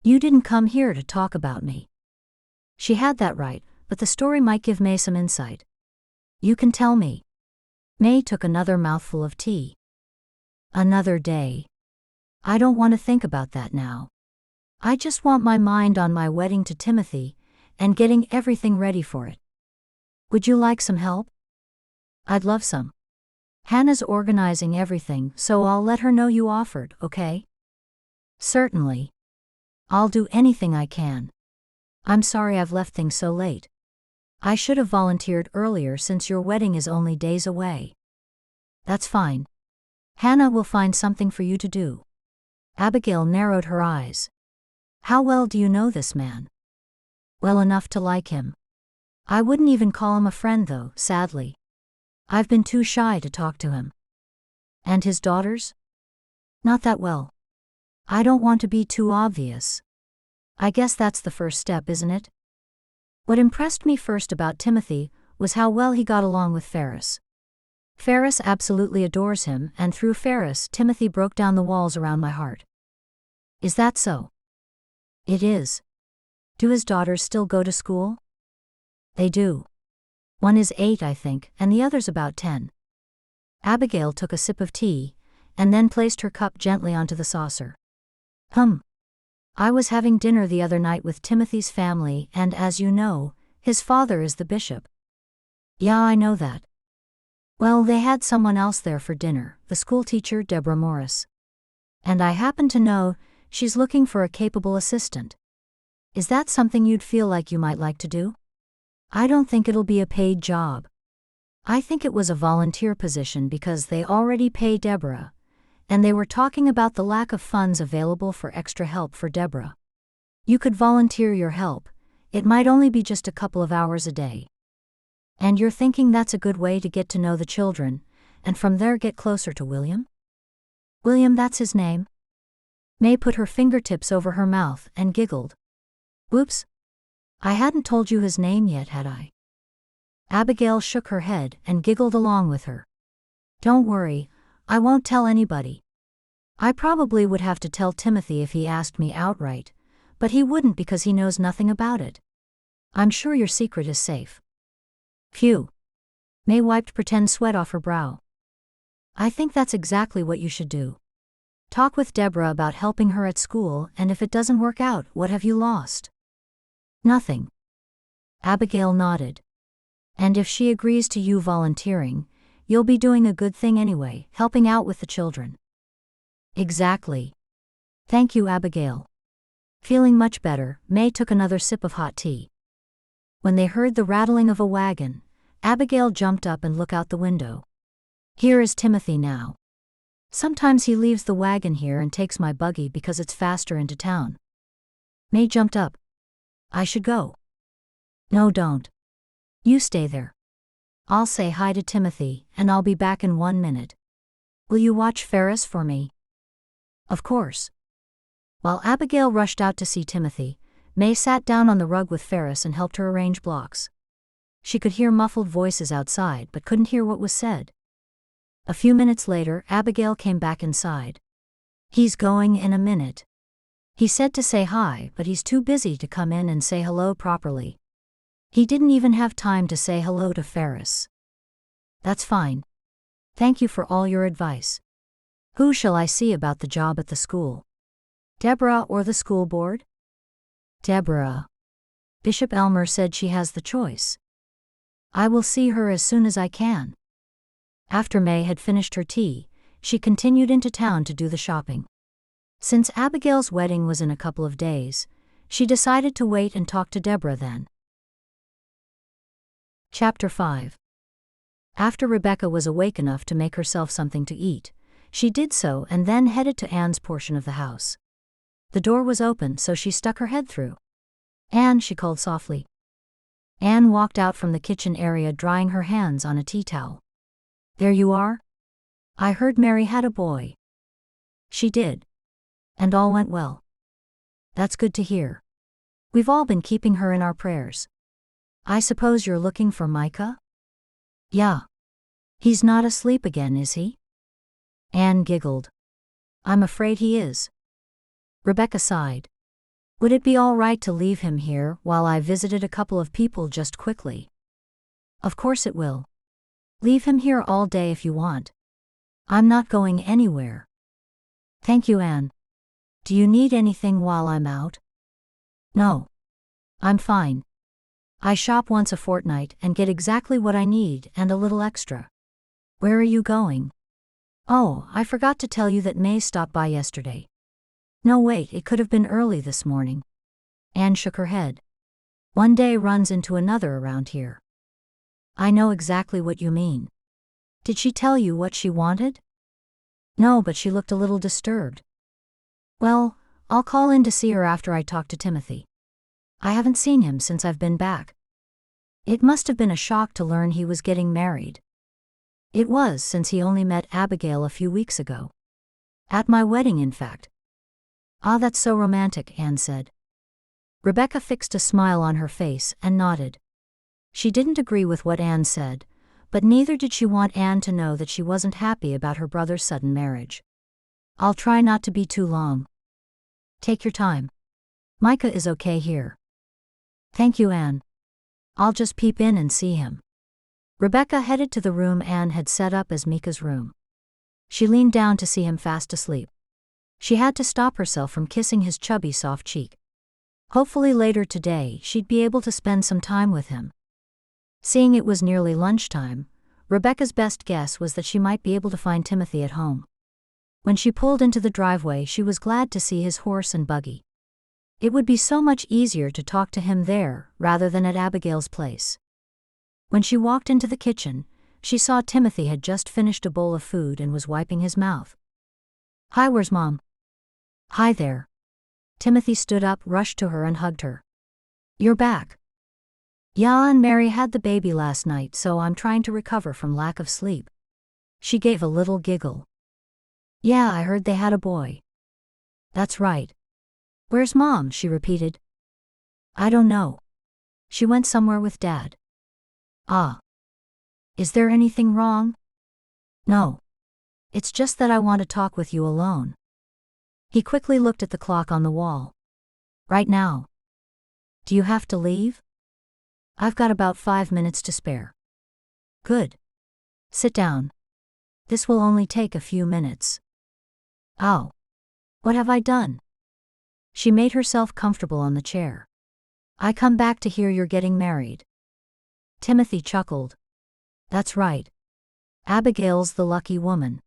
You didn't come here to talk about me." She had that right, but the story might give May some insight. "You can tell me." May took another mouthful of tea. "Another day. I don't want to think about that now. I just want my mind on my wedding to Timothy, and getting everything ready for it. Would you like some help?" "I'd love some. Hannah's organizing everything, so I'll let her know you offered, okay?" "Certainly. I'll do anything I can. I'm sorry I've left things so late. I should have volunteered earlier since your wedding is only days away." "That's fine. Hannah will find something for you to do." Abigail narrowed her eyes. "How well do you know this man?" "Well enough to like him. I wouldn't even call him a friend though, sadly. I've been too shy to talk to him." "And his daughters?" "Not that well. I don't want to be too obvious. I guess that's the first step, isn't it?" What impressed me first about Timothy was how well he got along with Ferris. Ferris absolutely adores him, and through Ferris, Timothy broke down the walls around my heart. "Is that so?" "It is." "Do his daughters still go to school?" "They do. One is 8, I think, and the other's about 10. Abigail took a sip of tea, and then placed her cup gently onto the saucer. I was having dinner the other night with Timothy's family, and as you know, his father is the bishop." "Yeah, I know that." "Well, they had someone else there for dinner, the schoolteacher Deborah Morris. And I happen to know she's looking for a capable assistant. Is that something you'd feel like you might like to do?" "I don't think it'll be a paid job. I think it was a volunteer position because they already pay Deborah, and they were talking about the lack of funds available for extra help for Deborah. You could volunteer your help. It might only be just a couple of hours a day. And you're thinking that's a good way to get to know the children, and from there get closer to William?" "William, that's his name." May put her fingertips over her mouth and giggled. "Whoops. I hadn't told you his name yet, had I?" Abigail shook her head and giggled along with her. "Don't worry, I won't tell anybody. I probably would have to tell Timothy if he asked me outright, but he wouldn't because he knows nothing about it. I'm sure your secret is safe." "Phew." May wiped pretend sweat off her brow. "I think that's exactly what you should do. Talk with Deborah about helping her at school, and if it doesn't work out, what have you lost?" "Nothing." Abigail nodded. "And if she agrees to you volunteering, you'll be doing a good thing anyway, helping out with the children." "Exactly. Thank you, Abigail." Feeling much better, May took another sip of hot tea. When they heard the rattling of a wagon, Abigail jumped up and looked out the window. "Here is Timothy now. Sometimes he leaves the wagon here and takes my buggy because it's faster into town." May jumped up. "I should go." "No, don't. You stay there. I'll say hi to Timothy, and I'll be back in 1 minute. Will you watch Ferris for me?" "Of course." While Abigail rushed out to see Timothy, May sat down on the rug with Ferris and helped her arrange blocks. She could hear muffled voices outside but couldn't hear what was said. A few minutes later, Abigail came back inside. "He's going in a minute. He said to say hi, but he's too busy to come in and say hello properly. He didn't even have time to say hello to Ferris." "That's fine. Thank you for all your advice. Who shall I see about the job at the school?" Deborah or the school board? Deborah. Bishop Elmer said she has the choice. I will see her as soon as I can. After May had finished her tea, she continued into town to do the shopping. Since Abigail's wedding was in a couple of days, she decided to wait and talk to Deborah then. Chapter 5. After Rebecca was awake enough to make herself something to eat, she did so and then headed to Anne's portion of the house. The door was open, so she stuck her head through. "Anne," she called softly. Anne walked out from the kitchen area drying her hands on a tea towel. "There you are? I heard Mary had a boy." "She did. And all went well." "That's good to hear. We've all been keeping her in our prayers. I suppose you're looking for Micah?" "Yeah. He's not asleep again, is he?" Anne giggled. "I'm afraid he is." Rebecca sighed. "Would it be all right to leave him here while I visited a couple of people just quickly?" "Of course it will. Leave him here all day if you want. I'm not going anywhere." "Thank you, Anne. Do you need anything while I'm out?" "No. I'm fine. I shop once a fortnight and get exactly what I need and a little extra." "Where are you going?" "Oh, I forgot to tell you that May stopped by yesterday." "No, wait, it could have been early this morning." Anne shook her head. "One day runs into another around here." "I know exactly what you mean. Did she tell you what she wanted?" "No, but she looked a little disturbed." "Well, I'll call in to see her after I talk to Timothy. I haven't seen him since I've been back." It must have been a shock to learn he was getting married. It was, since he only met Abigail a few weeks ago. "At my wedding, in fact." "Ah, that's so romantic," Anne said. Rebecca fixed a smile on her face and nodded. She didn't agree with what Anne said, but neither did she want Anne to know that she wasn't happy about her brother's sudden marriage. "I'll try not to be too long." "Take your time. Micah is okay here." "Thank you, Anne. I'll just peep in and see him." Rebecca headed to the room Anne had set up as Micah's room. She leaned down to see him fast asleep. She had to stop herself from kissing his chubby soft cheek. Hopefully later today she'd be able to spend some time with him. Seeing it was nearly lunchtime, Rebecca's best guess was that she might be able to find Timothy at home. When she pulled into the driveway, she was glad to see his horse and buggy. It would be so much easier to talk to him there rather than at Abigail's place. When she walked into the kitchen, she saw Timothy had just finished a bowl of food and was wiping his mouth. "Hi, where's Mom?" "Hi there." Timothy stood up, rushed to her and hugged her. "You're back." "Yeah, and Mary had the baby last night, so I'm trying to recover from lack of sleep." She gave a little giggle. "Yeah, I heard they had a boy." "That's right." "Where's Mom?" she repeated. "I don't know. She went somewhere with Dad." "Ah. Is there anything wrong?" "No. It's just that I want to talk with you alone." He quickly looked at the clock on the wall. "Right now?" "Do you have to leave?" "I've got about 5 minutes to spare." "Good. Sit down. This will only take a few minutes." "Oh. What have I done?" She made herself comfortable on the chair. "I come back to hear you're getting married." Timothy chuckled. "That's right. Abigail's the lucky woman.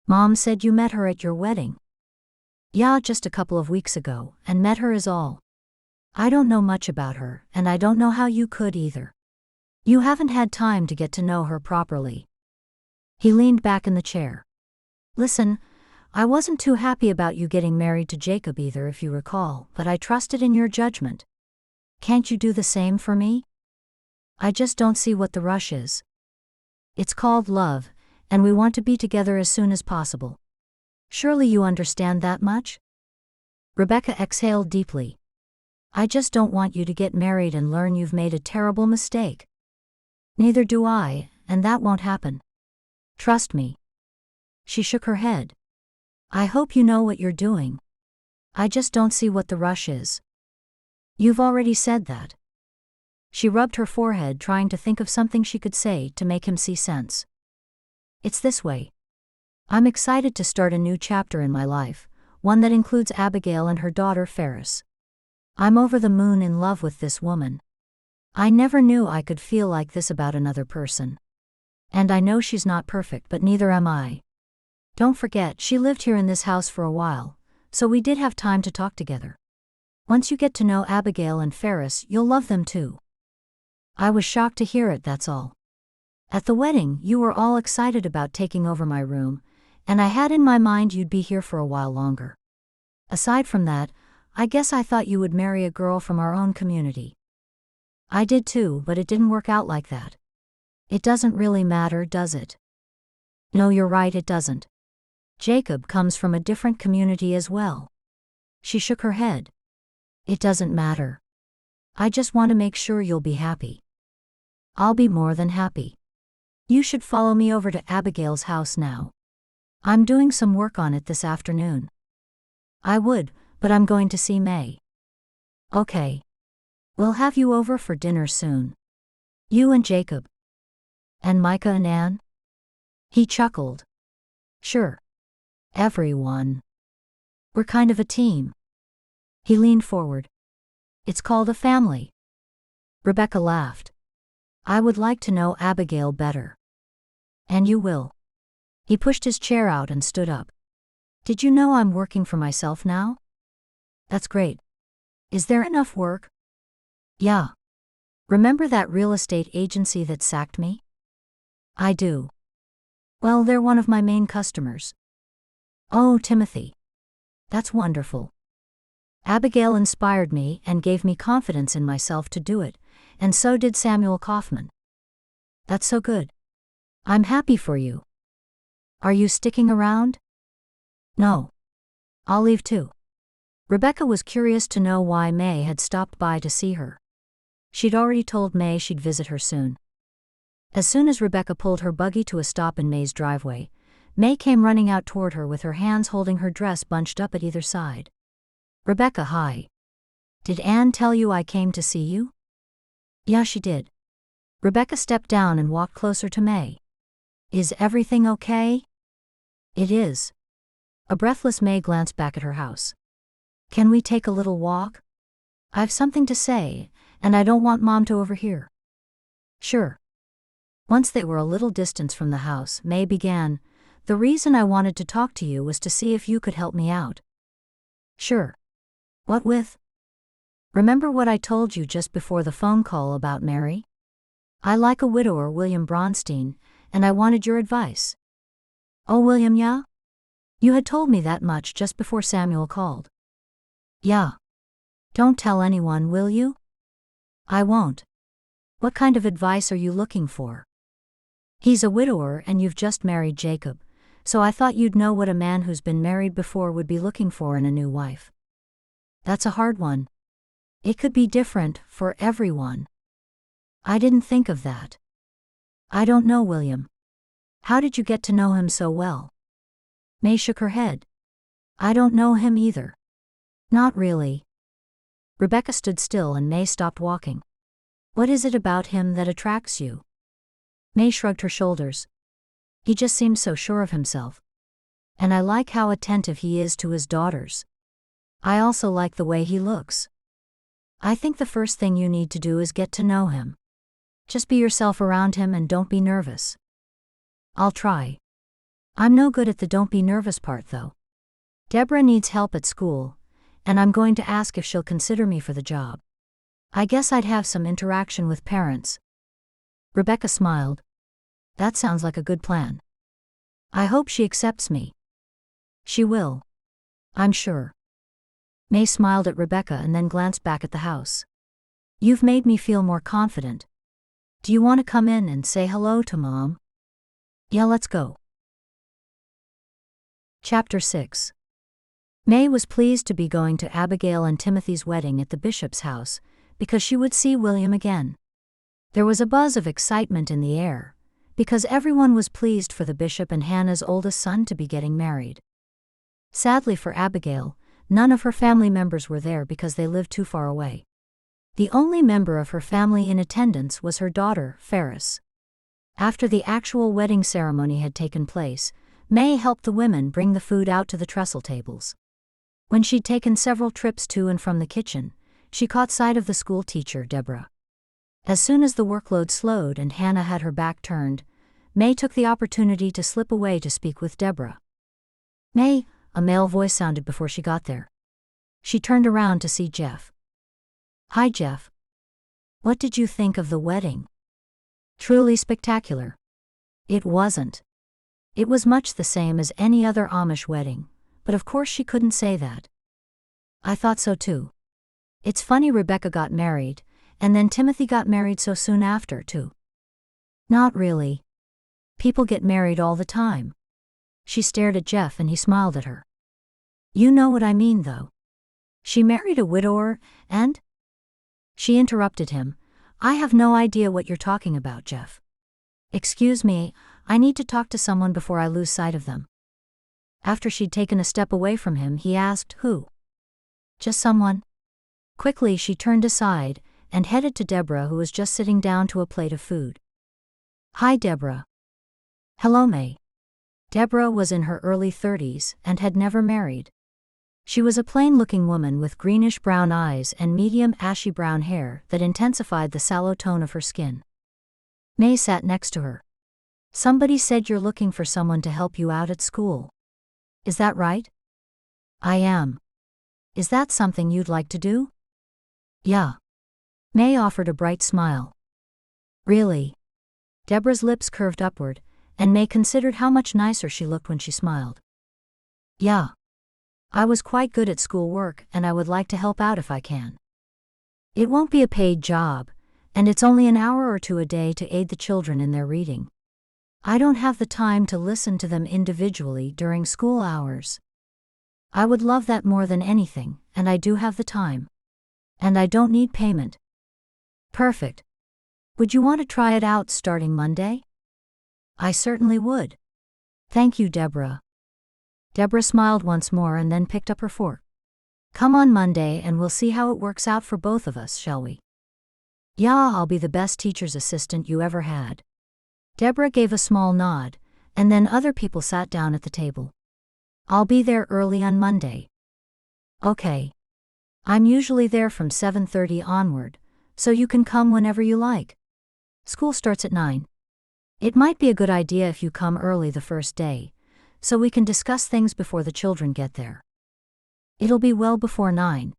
Mom said you met her at your wedding." "Yeah, just a couple of weeks ago, and met her is all. I don't know much about her, and I don't know how you could either. You haven't had time to get to know her properly." He leaned back in the chair. "Listen, I wasn't too happy about you getting married to Jacob either, if you recall, but I trusted in your judgment. Can't you do the same for me? I just don't see what the rush is. It's called love, and we want to be together as soon as possible. Surely you understand that much?" Rebecca exhaled deeply. "I just don't want you to get married and learn you've made a terrible mistake." "Neither do I, and that won't happen. Trust me." She shook her head. "I hope you know what you're doing. I just don't see what the rush is." "You've already said that." She rubbed her forehead, trying to think of something she could say to make him see sense. "It's this way. I'm excited to start a new chapter in my life, one that includes Abigail and her daughter Ferris. I'm over the moon in love with this woman. I never knew I could feel like this about another person. And I know she's not perfect, but neither am I. Don't forget, she lived here in this house for a while, so we did have time to talk together. Once you get to know Abigail and Ferris, you'll love them too. I was shocked to hear it, that's all. At the wedding, you were all excited about taking over my room, and I had in my mind you'd be here for a while longer. Aside from that, I guess I thought you would marry a girl from our own community. I did too, but it didn't work out like that. It doesn't really matter, does it? No, you're right, it doesn't. Jacob comes from a different community as well. She shook her head. It doesn't matter. I just want to make sure you'll be happy. I'll be more than happy. You should follow me over to Abigail's house now. I'm doing some work on it this afternoon. I would, but I'm going to see May. Okay. We'll have you over for dinner soon. You and Jacob. And Micah and Anne? He chuckled. Sure. Everyone. We're kind of a team. He leaned forward. It's called a family. Rebecca laughed. I would like to know Abigail better. And you will. He pushed his chair out and stood up. Did you know I'm working for myself now? That's great. Is there enough work? Yeah. Remember that real estate agency that sacked me? I do. Well, they're one of my main customers. Oh, Timothy. That's wonderful. Abigail inspired me and gave me confidence in myself to do it, and so did Samuel Kaufman. That's so good. I'm happy for you. Are you sticking around? No. I'll leave too. Rebecca was curious to know why May had stopped by to see her. She'd already told May she'd visit her soon. As soon as Rebecca pulled her buggy to a stop in May's driveway, May came running out toward her with her hands holding her dress bunched up at either side. Rebecca, hi. Did Anne tell you I came to see you? Yeah, she did. Rebecca stepped down and walked closer to May. Is everything okay? It is. A breathless May glanced back at her house. Can we take a little walk? I've something to say, and I don't want Mom to overhear. Sure. Once they were a little distance from the house, May began, The reason I wanted to talk to you was to see if you could help me out. Sure. What with? Remember what I told you just before the phone call about Mary? I like a widower, William Bronstein, and I wanted your advice. Oh, William, yeah? You had told me that much just before Samuel called. Yeah. Don't tell anyone, will you? I won't. What kind of advice are you looking for? He's a widower and you've just married Jacob, so I thought you'd know what a man who's been married before would be looking for in a new wife. That's a hard one. It could be different for everyone. I didn't think of that. I don't know, William. How did you get to know him so well? May shook her head. I don't know him either. Not really. Rebecca stood still and May stopped walking. What is it about him that attracts you? May shrugged her shoulders. He just seems so sure of himself. And I like how attentive he is to his daughters. I also like the way he looks. I think the first thing you need to do is get to know him. Just be yourself around him and don't be nervous. I'll try. I'm no good at the don't be nervous part though. Deborah needs help at school, and I'm going to ask if she'll consider me for the job. I guess I'd have some interaction with parents. Rebecca smiled. That sounds like a good plan. I hope she accepts me. She will. I'm sure. May smiled at Rebecca and then glanced back at the house. You've made me feel more confident. Do you want to come in and say hello to Mom? Yeah, let's go. Chapter 6. May was pleased to be going to Abigail and Timothy's wedding at the bishop's house, because she would see William again. There was a buzz of excitement in the air, because everyone was pleased for the bishop and Hannah's oldest son to be getting married. Sadly for Abigail, none of her family members were there because they lived too far away. The only member of her family in attendance was her daughter, Ferris. After the actual wedding ceremony had taken place, May helped the women bring the food out to the trestle tables. When she'd taken several trips to and from the kitchen, she caught sight of the school teacher, Deborah. As soon as the workload slowed and Hannah had her back turned, May took the opportunity to slip away to speak with Deborah. "May," a male voice sounded before she got there. She turned around to see Jeff. "Hi, Jeff. What did you think of the wedding?" "Truly spectacular." It wasn't. It was much the same as any other Amish wedding, but of course she couldn't say that. "I thought so too. It's funny Rebecca got married, and then Timothy got married so soon after, too." "Not really. People get married all the time." She stared at Jeff and he smiled at her. "You know what I mean, though. She married a widower, and—" She interrupted him. "I have no idea what you're talking about, Jeff. Excuse me, I need to talk to someone before I lose sight of them." After she'd taken a step away from him, he asked, "Who?" "Just someone." Quickly she turned aside and headed to Deborah, who was just sitting down to a plate of food. "Hi, Deborah." "Hello, May." Deborah was in her early 30s and had never married. She was a plain-looking woman with greenish-brown eyes and medium ashy-brown hair that intensified the sallow tone of her skin. May sat next to her. "Somebody said you're looking for someone to help you out at school. Is that right?" "I am. Is that something you'd like to do?" "Yeah." May offered a bright smile. "Really?" Deborah's lips curved upward, and May considered how much nicer she looked when she smiled. "Yeah. I was quite good at schoolwork and I would like to help out if I can. It won't be a paid job, and it's only an hour or two a day to aid the children in their reading. I don't have the time to listen to them individually during school hours. I would love that more than anything, and I do have the time. And I don't need payment." "Perfect. Would you want to try it out starting Monday?" "I certainly would. Thank you, Deborah." Deborah smiled once more and then picked up her fork. "Come on Monday and we'll see how it works out for both of us, shall we?" "Yeah, I'll be the best teacher's assistant you ever had." Deborah gave a small nod, and then other people sat down at the table. "I'll be there early on Monday." "Okay. I'm usually there from 7:30 onward, so you can come whenever you like. School starts at 9. It might be a good idea if you come early the first day, so we can discuss things before the children get there. It'll be well before 9.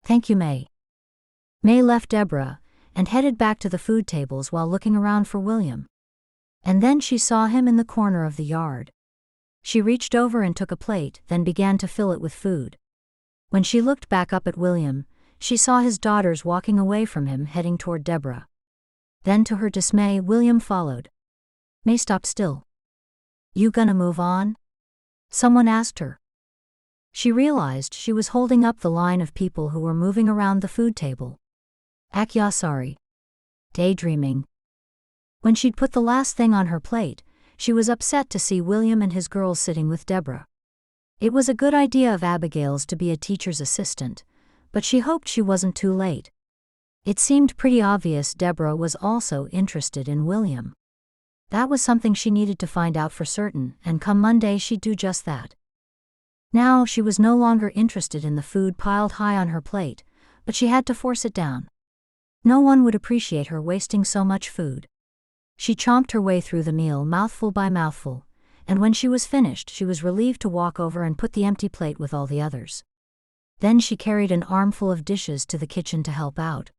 "Thank you, May." May left Deborah and headed back to the food tables while looking around for William. And then she saw him in the corner of the yard. She reached over and took a plate, then began to fill it with food. When she looked back up at William, she saw his daughters walking away from him heading toward Deborah. Then to her dismay, William followed. May stopped still. "You gonna move on?" someone asked her. She realized she was holding up the line of people who were moving around the food table. "Yeah, sorry. Daydreaming." When she'd put the last thing on her plate, she was upset to see William and his girls sitting with Deborah. It was a good idea of Abigail's to be a teacher's assistant, but she hoped she wasn't too late. It seemed pretty obvious Deborah was also interested in William. That was something she needed to find out for certain, and come Monday she'd do just that. Now she was no longer interested in the food piled high on her plate, but she had to force it down. No one would appreciate her wasting so much food. She chomped her way through the meal mouthful by mouthful, and when she was finished she was relieved to walk over and put the empty plate with all the others. Then she carried an armful of dishes to the kitchen to help out.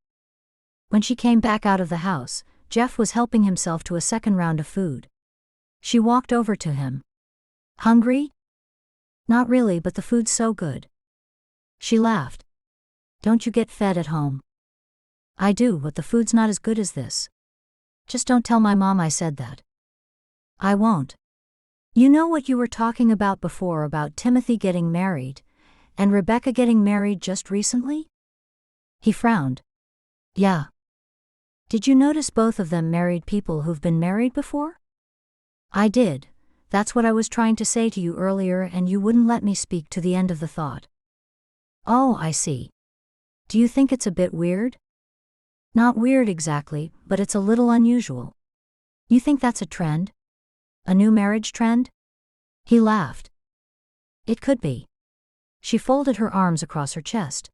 When she came back out of the house, Jeff was helping himself to a second round of food. She walked over to him. "Hungry?" "Not really, but the food's so good." She laughed. "Don't you get fed at home?" "I do, but the food's not as good as this. Just don't tell my mom I said that." "I won't. You know what you were talking about before about Timothy getting married, and Rebecca getting married just recently?" He frowned. "Yeah. Did you notice both of them married people who've been married before?" "I did. That's what I was trying to say to you earlier and you wouldn't let me speak to the end of the thought." "Oh, I see. Do you think it's a bit weird?" "Not weird exactly, but it's a little unusual." "You think that's a trend? A new marriage trend?" He laughed. "It could be. She folded her arms across her chest.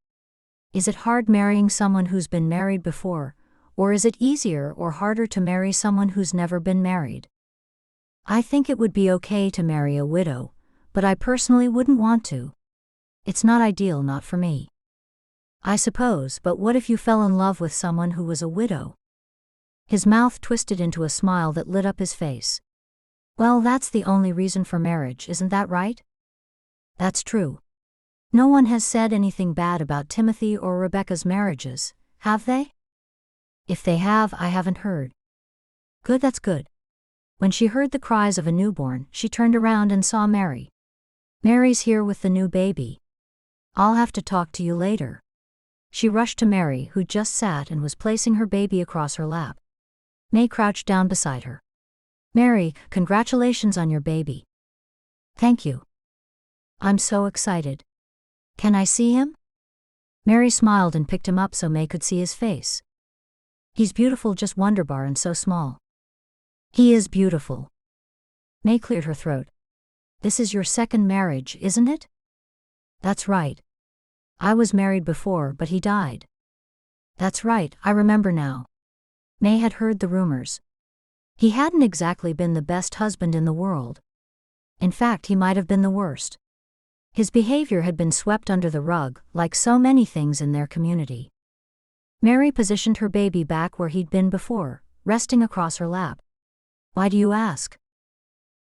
Is it hard marrying someone who's been married before, or is it easier or harder to marry someone who's never been married? I think it would be okay to marry a widow, but I personally wouldn't want to. It's not ideal, not for me. I suppose, but what if you fell in love with someone who was a widow? His mouth twisted into a smile that lit up his face. Well, that's the only reason for marriage, isn't that right? That's true. No one has said anything bad about Timothy or Rebecca's marriages, have they? If they have, I haven't heard. Good, that's good. When she heard the cries of a newborn, she turned around and saw Mary. Mary's here with the new baby. I'll have to talk to you later. She rushed to Mary, who just sat and was placing her baby across her lap. May crouched down beside her. Mary, congratulations on your baby. Thank you. I'm so excited. Can I see him? Mary smiled and picked him up so May could see his face. He's beautiful, just wonderbar and so small. He is beautiful. May cleared her throat. This is your second marriage, isn't it? That's right. I was married before, but he died. That's right, I remember now. May had heard the rumors. He hadn't exactly been the best husband in the world. In fact, he might have been the worst. His behavior had been swept under the rug, like so many things in their community. Mary positioned her baby back where he'd been before, resting across her lap. Why do you ask?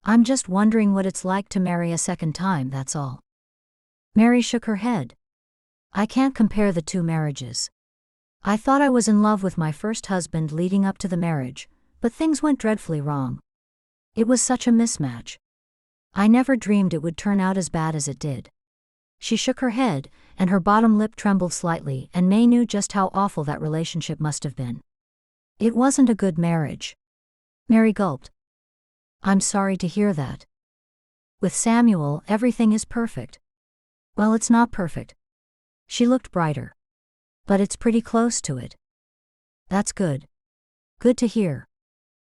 I'm just wondering what it's like to marry a second time, that's all. Mary shook her head. I can't compare the two marriages. I thought I was in love with my first husband leading up to the marriage, but things went dreadfully wrong. It was such a mismatch. I never dreamed it would turn out as bad as it did. She shook her head, and her bottom lip trembled slightly, and May knew just how awful that relationship must have been. It wasn't a good marriage. Mary gulped. I'm sorry to hear that. With Samuel, everything is perfect. Well, it's not perfect. She looked brighter. But it's pretty close to it. That's good. Good to hear.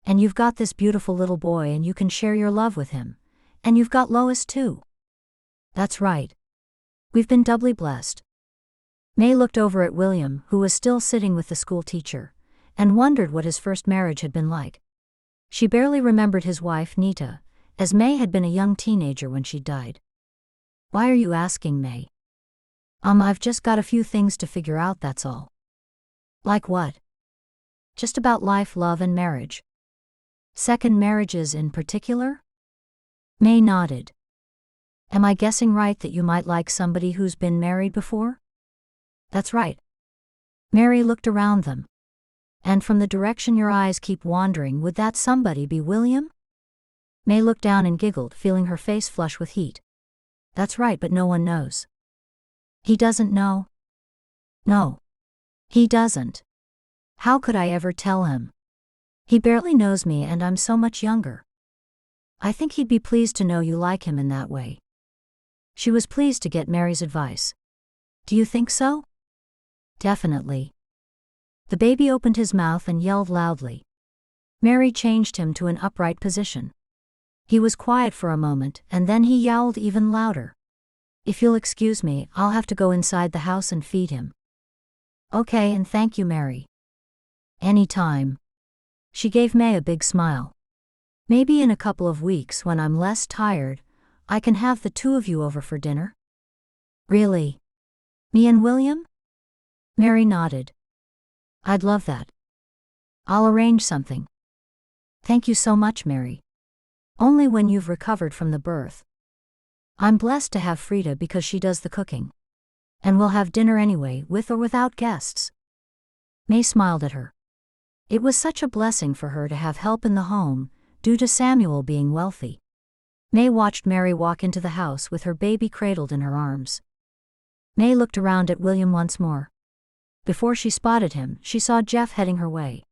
And you've got this beautiful little boy and you can share your love with him. And you've got Lois too. That's right. We've been doubly blessed. May looked over at William, who was still sitting with the school teacher, and wondered what his first marriage had been like. She barely remembered his wife, Nita, as May had been a young teenager when she died. Why are you asking, May? I've just got a few things to figure out, that's all. Like what? Just about life, love, and marriage. Second marriages in particular? May nodded. Am I guessing right that you might like somebody who's been married before? That's right. Mary looked around them. And from the direction your eyes keep wandering, would that somebody be William? May looked down and giggled, feeling her face flush with heat. That's right, but no one knows. He doesn't know? No. He doesn't. How could I ever tell him? He barely knows me and I'm so much younger. I think he'd be pleased to know you like him in that way. She was pleased to get Mary's advice. Do you think so? Definitely. The baby opened his mouth and yelled loudly. Mary changed him to an upright position. He was quiet for a moment and then he yowled even louder. If you'll excuse me, I'll have to go inside the house and feed him. Okay, and thank you, Mary. Any time. She gave May a big smile. Maybe in a couple of weeks when I'm less tired, I can have the two of you over for dinner? Really? Me and William? Mary nodded. I'd love that. I'll arrange something. Thank you so much, Mary. Only when you've recovered from the birth. I'm blessed to have Frida because she does the cooking. And we'll have dinner anyway, with or without guests. May smiled at her. It was such a blessing for her to have help in the home, due to Samuel being wealthy. May watched Mary walk into the house with her baby cradled in her arms. May looked around at William once more. Before she spotted him, she saw Jeff heading her way.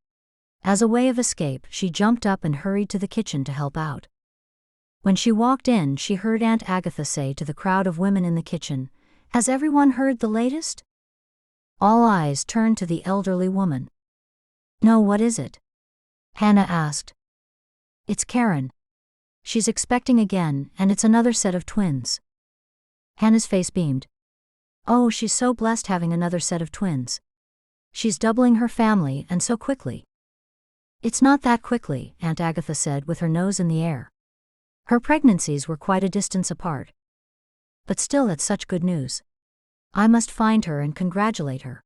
As a way of escape, she jumped up and hurried to the kitchen to help out. When she walked in, she heard Aunt Agatha say to the crowd of women in the kitchen, "Has everyone heard the latest?" All eyes turned to the elderly woman. "No, what is it?" Hannah asked. "It's Karen. She's expecting again, and it's another set of twins." Hannah's face beamed. Oh, she's so blessed having another set of twins. She's doubling her family, and so quickly. It's not that quickly, Aunt Agatha said with her nose in the air. Her pregnancies were quite a distance apart. But still, it's such good news. I must find her and congratulate her.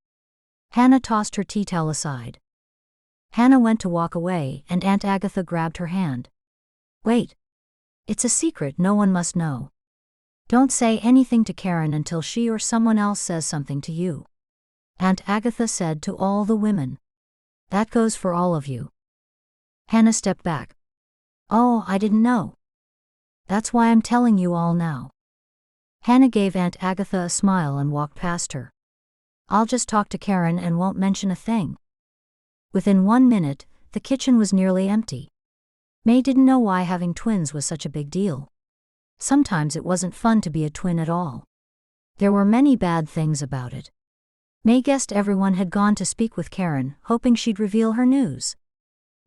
Hannah tossed her tea towel aside. Hannah went to walk away, and Aunt Agatha grabbed her hand. Wait. It's a secret no one must know. Don't say anything to Karen until she or someone else says something to you. Aunt Agatha said to all the women. That goes for all of you. Hannah stepped back. Oh, I didn't know. That's why I'm telling you all now. Hannah gave Aunt Agatha a smile and walked past her. I'll just talk to Karen and won't mention a thing. Within 1 minute, the kitchen was nearly empty. May didn't know why having twins was such a big deal. Sometimes it wasn't fun to be a twin at all. There were many bad things about it. May guessed everyone had gone to speak with Karen, hoping she'd reveal her news.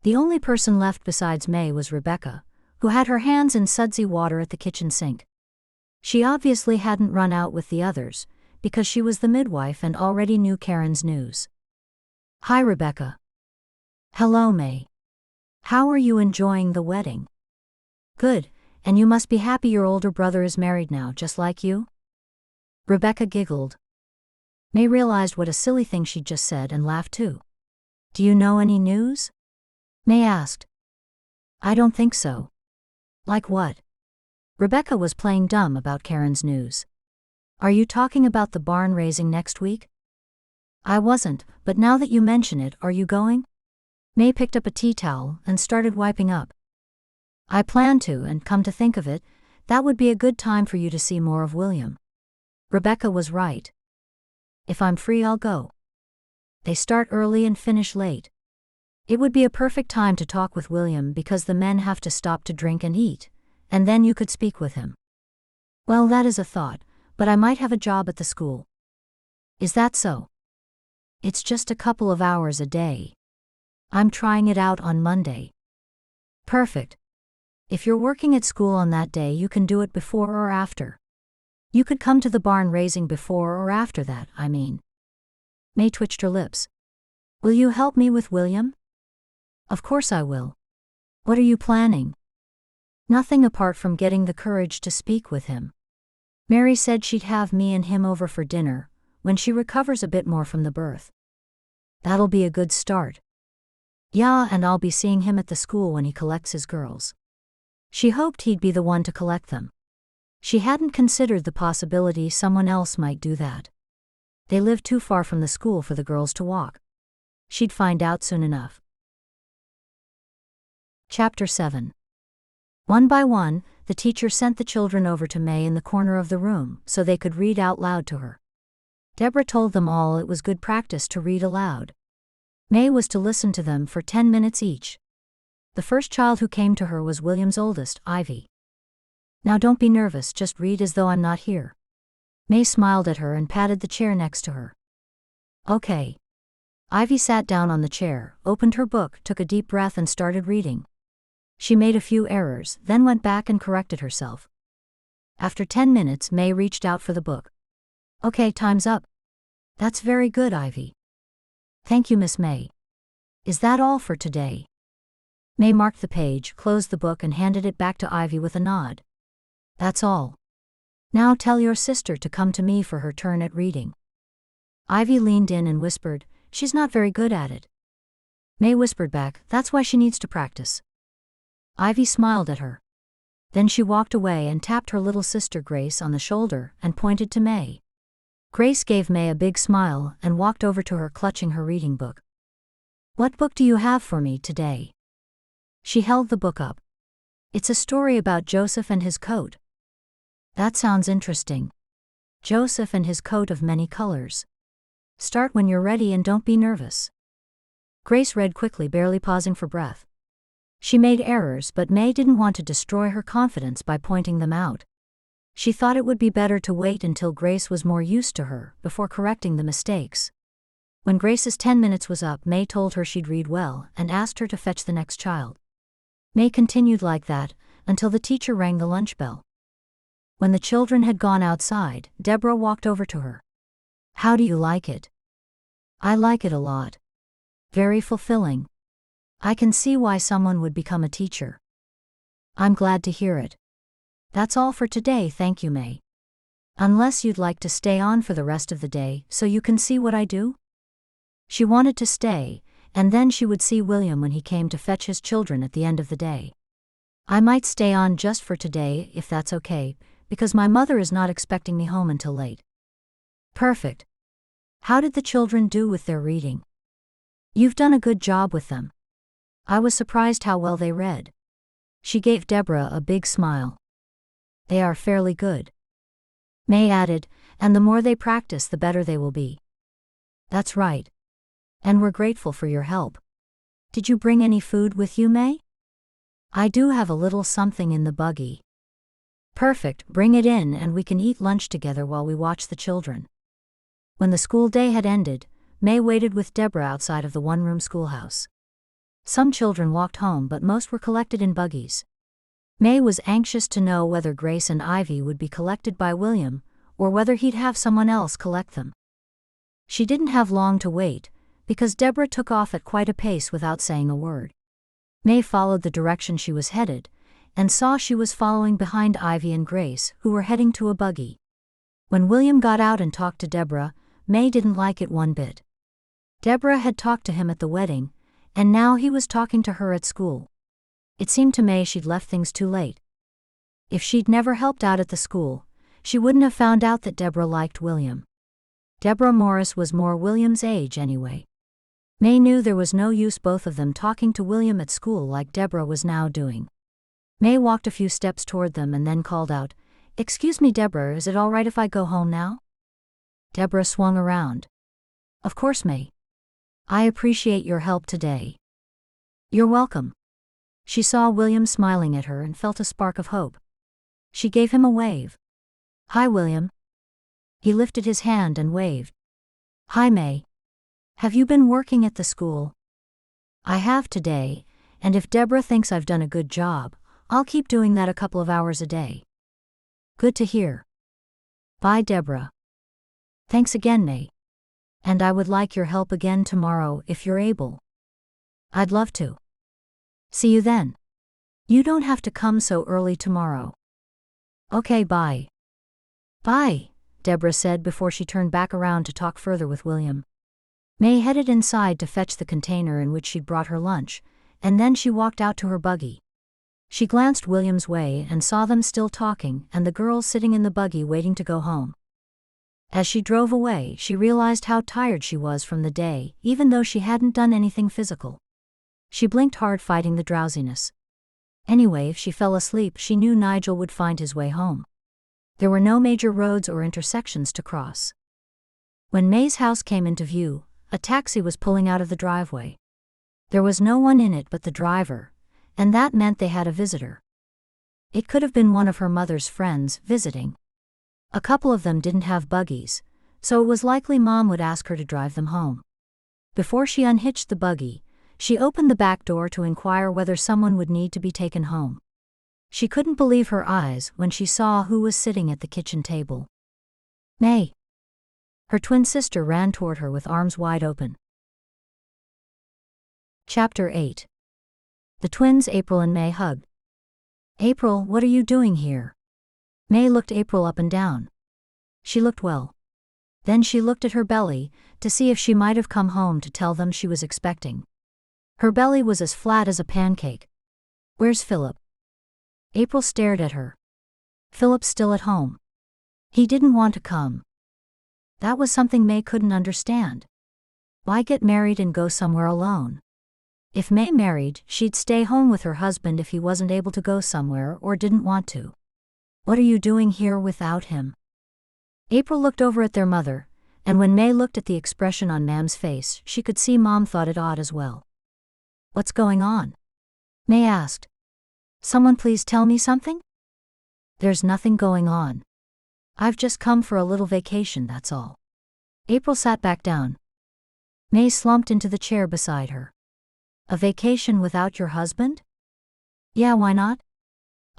The only person left besides May was Rebecca, who had her hands in sudsy water at the kitchen sink. She obviously hadn't run out with the others, because she was the midwife and already knew Karen's news. Hi, Rebecca. Hello, May. How are you enjoying the wedding? Good, and you must be happy your older brother is married now, just like you? Rebecca giggled. May realized what a silly thing she'd just said and laughed too. Do you know any news? May asked. I don't think so. Like what? Rebecca was playing dumb about Karen's news. Are you talking about the barn raising next week? I wasn't, but now that you mention it, are you going? May picked up a tea towel and started wiping up. I plan to, and come to think of it, that would be a good time for you to see more of William. Rebecca was right. If I'm free, I'll go. They start early and finish late. It would be a perfect time to talk with William because the men have to stop to drink and eat, and then you could speak with him. Well, that is a thought, but I might have a job at the school. Is that so? It's just a couple of hours a day. I'm trying it out on Monday. Perfect. If you're working at school on that day, you can do it before or after. You could come to the barn raising before or after that, I mean. May twitched her lips. Will you help me with William? Of course I will. What are you planning? Nothing apart from getting the courage to speak with him. Mary said she'd have me and him over for dinner, when she recovers a bit more from the birth. That'll be a good start. Yeah, and I'll be seeing him at the school when he collects his girls. She hoped he'd be the one to collect them. She hadn't considered the possibility someone else might do that. They lived too far from the school for the girls to walk. She'd find out soon enough. Chapter 7. One by one, the teacher sent the children over to May in the corner of the room so they could read out loud to her. Deborah told them all it was good practice to read aloud. May was to listen to them for 10 minutes each. The first child who came to her was William's oldest, Ivy. Now don't be nervous, just read as though I'm not here. May smiled at her and patted the chair next to her. Okay. Ivy sat down on the chair, opened her book, took a deep breath and started reading. She made a few errors, then went back and corrected herself. After 10 minutes, May reached out for the book. Okay, time's up. That's very good, Ivy. Thank you, Miss May. Is that all for today? May marked the page, closed the book and handed it back to Ivy with a nod. That's all. Now tell your sister to come to me for her turn at reading. Ivy leaned in and whispered, she's not very good at it. May whispered back, that's why she needs to practice. Ivy smiled at her. Then she walked away and tapped her little sister Grace on the shoulder and pointed to May. Grace gave May a big smile and walked over to her, clutching her reading book. What book do you have for me today? She held the book up. It's a story about Joseph and his coat. That sounds interesting. Joseph and his coat of many colors. Start when you're ready and don't be nervous. Grace read quickly, barely pausing for breath. She made errors, but May didn't want to destroy her confidence by pointing them out. She thought it would be better to wait until Grace was more used to her before correcting the mistakes. When Grace's 10 minutes was up, May told her she'd read well and asked her to fetch the next child. May continued like that until the teacher rang the lunch bell. When the children had gone outside, Deborah walked over to her. "How do you like it?" "I like it a lot. Very fulfilling. I can see why someone would become a teacher." "I'm glad to hear it. That's all for today, thank you, May. Unless you'd like to stay on for the rest of the day so you can see what I do?" She wanted to stay, and then she would see William when he came to fetch his children at the end of the day. "I might stay on just for today if that's okay, because my mother is not expecting me home until late." "Perfect. How did the children do with their reading?" "You've done a good job with them. I was surprised how well they read." She gave Deborah a big smile. "They are fairly good," May added, "and the more they practice the better they will be." "That's right. And we're grateful for your help. Did you bring any food with you, May?" "I do have a little something in the buggy." "Perfect, bring it in and we can eat lunch together while we watch the children." When the school day had ended, May waited with Deborah outside of the one-room schoolhouse. Some children walked home but most were collected in buggies. May was anxious to know whether Grace and Ivy would be collected by William, or whether he'd have someone else collect them. She didn't have long to wait, because Deborah took off at quite a pace without saying a word. May followed the direction she was headed, and saw she was following behind Ivy and Grace, who were heading to a buggy. When William got out and talked to Deborah, May didn't like it one bit. Deborah had talked to him at the wedding, and now he was talking to her at school. It seemed to May she'd left things too late. If she'd never helped out at the school, she wouldn't have found out that Deborah liked William. Deborah Morris was more William's age anyway. May knew there was no use both of them talking to William at school like Deborah was now doing. May walked a few steps toward them and then called out, "Excuse me, Deborah, is it all right if I go home now?" Deborah swung around. "Of course, May. I appreciate your help today." "You're welcome." She saw William smiling at her and felt a spark of hope. She gave him a wave. "Hi, William." He lifted his hand and waved. "Hi, May. Have you been working at the school?" "I have today, and if Deborah thinks I've done a good job, I'll keep doing that a couple of hours a day." "Good to hear. Bye, Deborah." "Thanks again, May. And I would like your help again tomorrow if you're able." "I'd love to. See you then. You don't have to come so early tomorrow." "Okay, bye." "Bye," Deborah said before she turned back around to talk further with William. May headed inside to fetch the container in which she'd brought her lunch, and then she walked out to her buggy. She glanced William's way and saw them still talking and the girls sitting in the buggy waiting to go home. As she drove away, she realized how tired she was from the day, even though she hadn't done anything physical. She blinked hard fighting the drowsiness. Anyway, if she fell asleep, she knew Nigel would find his way home. There were no major roads or intersections to cross. When May's house came into view, a taxi was pulling out of the driveway. There was no one in it but the driver, and that meant they had a visitor. It could have been one of her mother's friends visiting. A couple of them didn't have buggies, so it was likely Mom would ask her to drive them home. Before she unhitched the buggy, she opened the back door to inquire whether someone would need to be taken home. She couldn't believe her eyes when she saw who was sitting at the kitchen table. May. Her twin sister ran toward her with arms wide open. Chapter 8. The twins April and May hugged. "April, what are you doing here?" May looked April up and down. She looked well. Then she looked at her belly, to see if she might have come home to tell them she was expecting. Her belly was as flat as a pancake. "Where's Philip?" April stared at her. "Philip's still at home. He didn't want to come." That was something May couldn't understand. Why get married and go somewhere alone? If May married, she'd stay home with her husband if he wasn't able to go somewhere or didn't want to. "What are you doing here without him?" April looked over at their mother, and when May looked at the expression on Mam's face, she could see Mom thought it odd as well. "What's going on?" May asked. "Someone please tell me something?" "There's nothing going on. I've just come for a little vacation, that's all." April sat back down. May slumped into the chair beside her. "A vacation without your husband?" "Yeah, why not?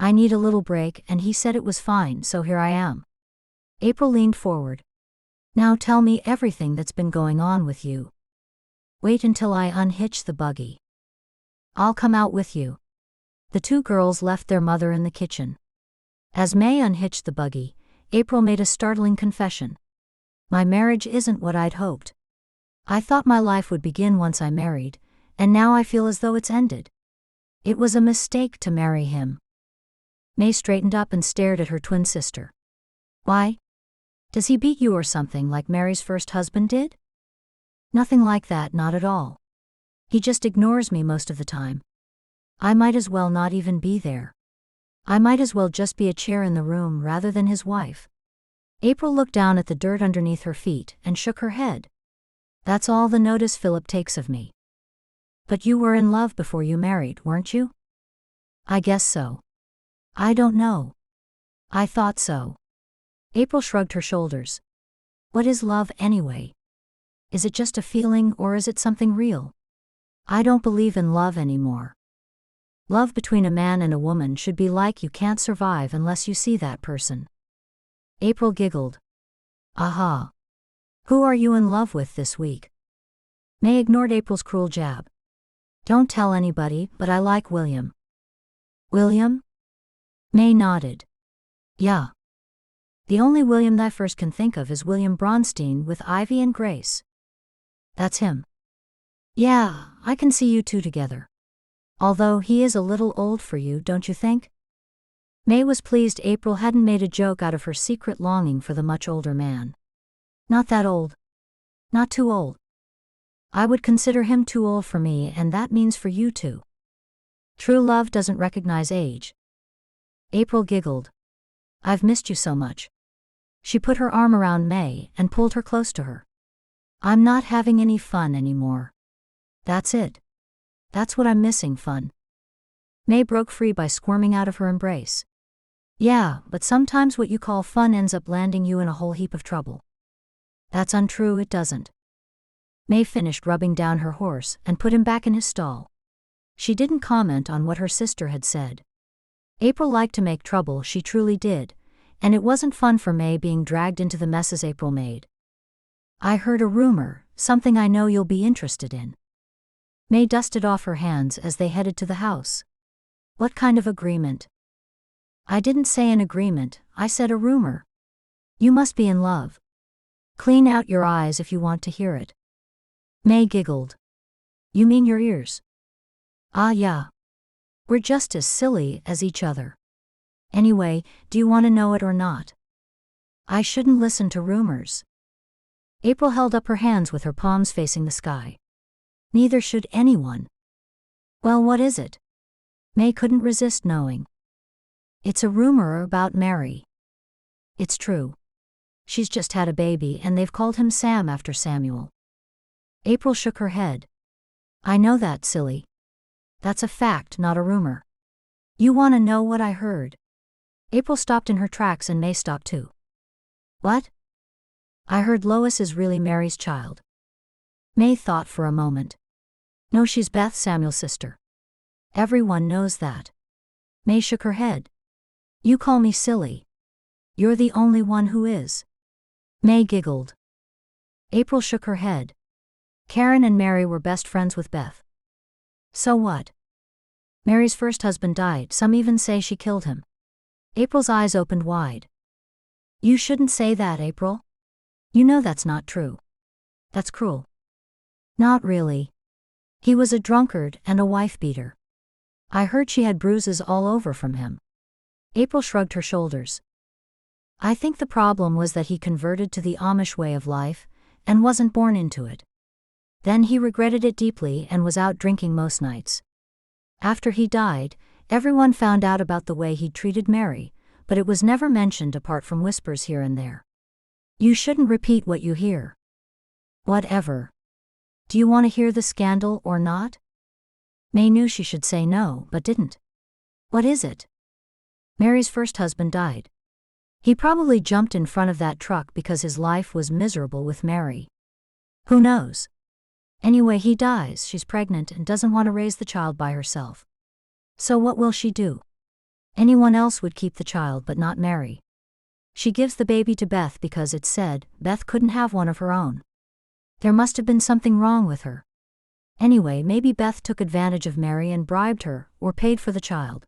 I need a little break and he said it was fine, so here I am. April leaned forward. Now tell me everything that's been going on with you. Wait until I unhitch the buggy. I'll come out with you. The two girls left their mother in the kitchen. As May unhitched the buggy, April made a startling confession. My marriage isn't what I'd hoped. I thought my life would begin once I married, and now I feel as though it's ended. It was a mistake to marry him. May straightened up and stared at her twin sister. Why? Does he beat you or something like Mary's first husband did? Nothing like that, not at all. He just ignores me most of the time. I might as well not even be there. I might as well just be a chair in the room rather than his wife. April looked down at the dirt underneath her feet and shook her head. That's all the notice Philip takes of me. But you were in love before you married, weren't you? I guess so. I don't know. I thought so. April shrugged her shoulders. What is love anyway? Is it just a feeling or is it something real? I don't believe in love anymore. Love between a man and a woman should be like you can't survive unless you see that person. April giggled. Aha. Who are you in love with this week? May ignored April's cruel jab. Don't tell anybody, but I like William. William? May nodded. Yeah. The only William that I first can think of is William Bronstein with Ivy and Grace. That's him. Yeah, I can see you two together. Although he is a little old for you, don't you think? May was pleased April hadn't made a joke out of her secret longing for the much older man. Not that old. Not too old. I would consider him too old for me, and that means for you too. True love doesn't recognize age. April giggled. I've missed you so much. She put her arm around May and pulled her close to her. I'm not having any fun anymore. That's it. That's what I'm missing, fun. May broke free by squirming out of her embrace. Yeah, but sometimes what you call fun ends up landing you in a whole heap of trouble. That's untrue, it doesn't. May finished rubbing down her horse and put him back in his stall. She didn't comment on what her sister had said. April liked to make trouble, she truly did, and it wasn't fun for May being dragged into the messes April made. I heard a rumor, something I know you'll be interested in. May dusted off her hands as they headed to the house. What kind of agreement? I didn't say an agreement, I said a rumor. You must be in love. Clean out your eyes if you want to hear it. May giggled. You mean your ears? Ah yeah. We're just as silly as each other. Anyway, do you want to know it or not? I shouldn't listen to rumors. April held up her hands with her palms facing the sky. Neither should anyone. Well, what is it? May couldn't resist knowing. It's a rumor about Mary. It's true. She's just had a baby and they've called him Sam after Samuel. April shook her head. I know that, silly. That's a fact, not a rumor. You want to know what I heard? April stopped in her tracks and May stopped too. What? I heard Lois is really Mary's child. May thought for a moment. No, she's Beth, Samuel's sister. Everyone knows that. May shook her head. You call me silly. You're the only one who is. May giggled. April shook her head. Karen and Mary were best friends with Beth. So what? Mary's first husband died, some even say she killed him. April's eyes opened wide. You shouldn't say that, April. You know that's not true. That's cruel. Not really. He was a drunkard and a wife-beater. I heard she had bruises all over from him. April shrugged her shoulders. I think the problem was that he converted to the Amish way of life and wasn't born into it. Then he regretted it deeply and was out drinking most nights. After he died, everyone found out about the way he'd treated Mary, but it was never mentioned apart from whispers here and there. You shouldn't repeat what you hear. Whatever. Do you want to hear the scandal or not? May knew she should say no, but didn't. What is it? Mary's first husband died. He probably jumped in front of that truck because his life was miserable with Mary. Who knows? Anyway, he dies, she's pregnant and doesn't want to raise the child by herself. So what will she do? Anyone else would keep the child but not Mary. She gives the baby to Beth because it's said Beth couldn't have one of her own. There must have been something wrong with her. Anyway, maybe Beth took advantage of Mary and bribed her, or paid for the child.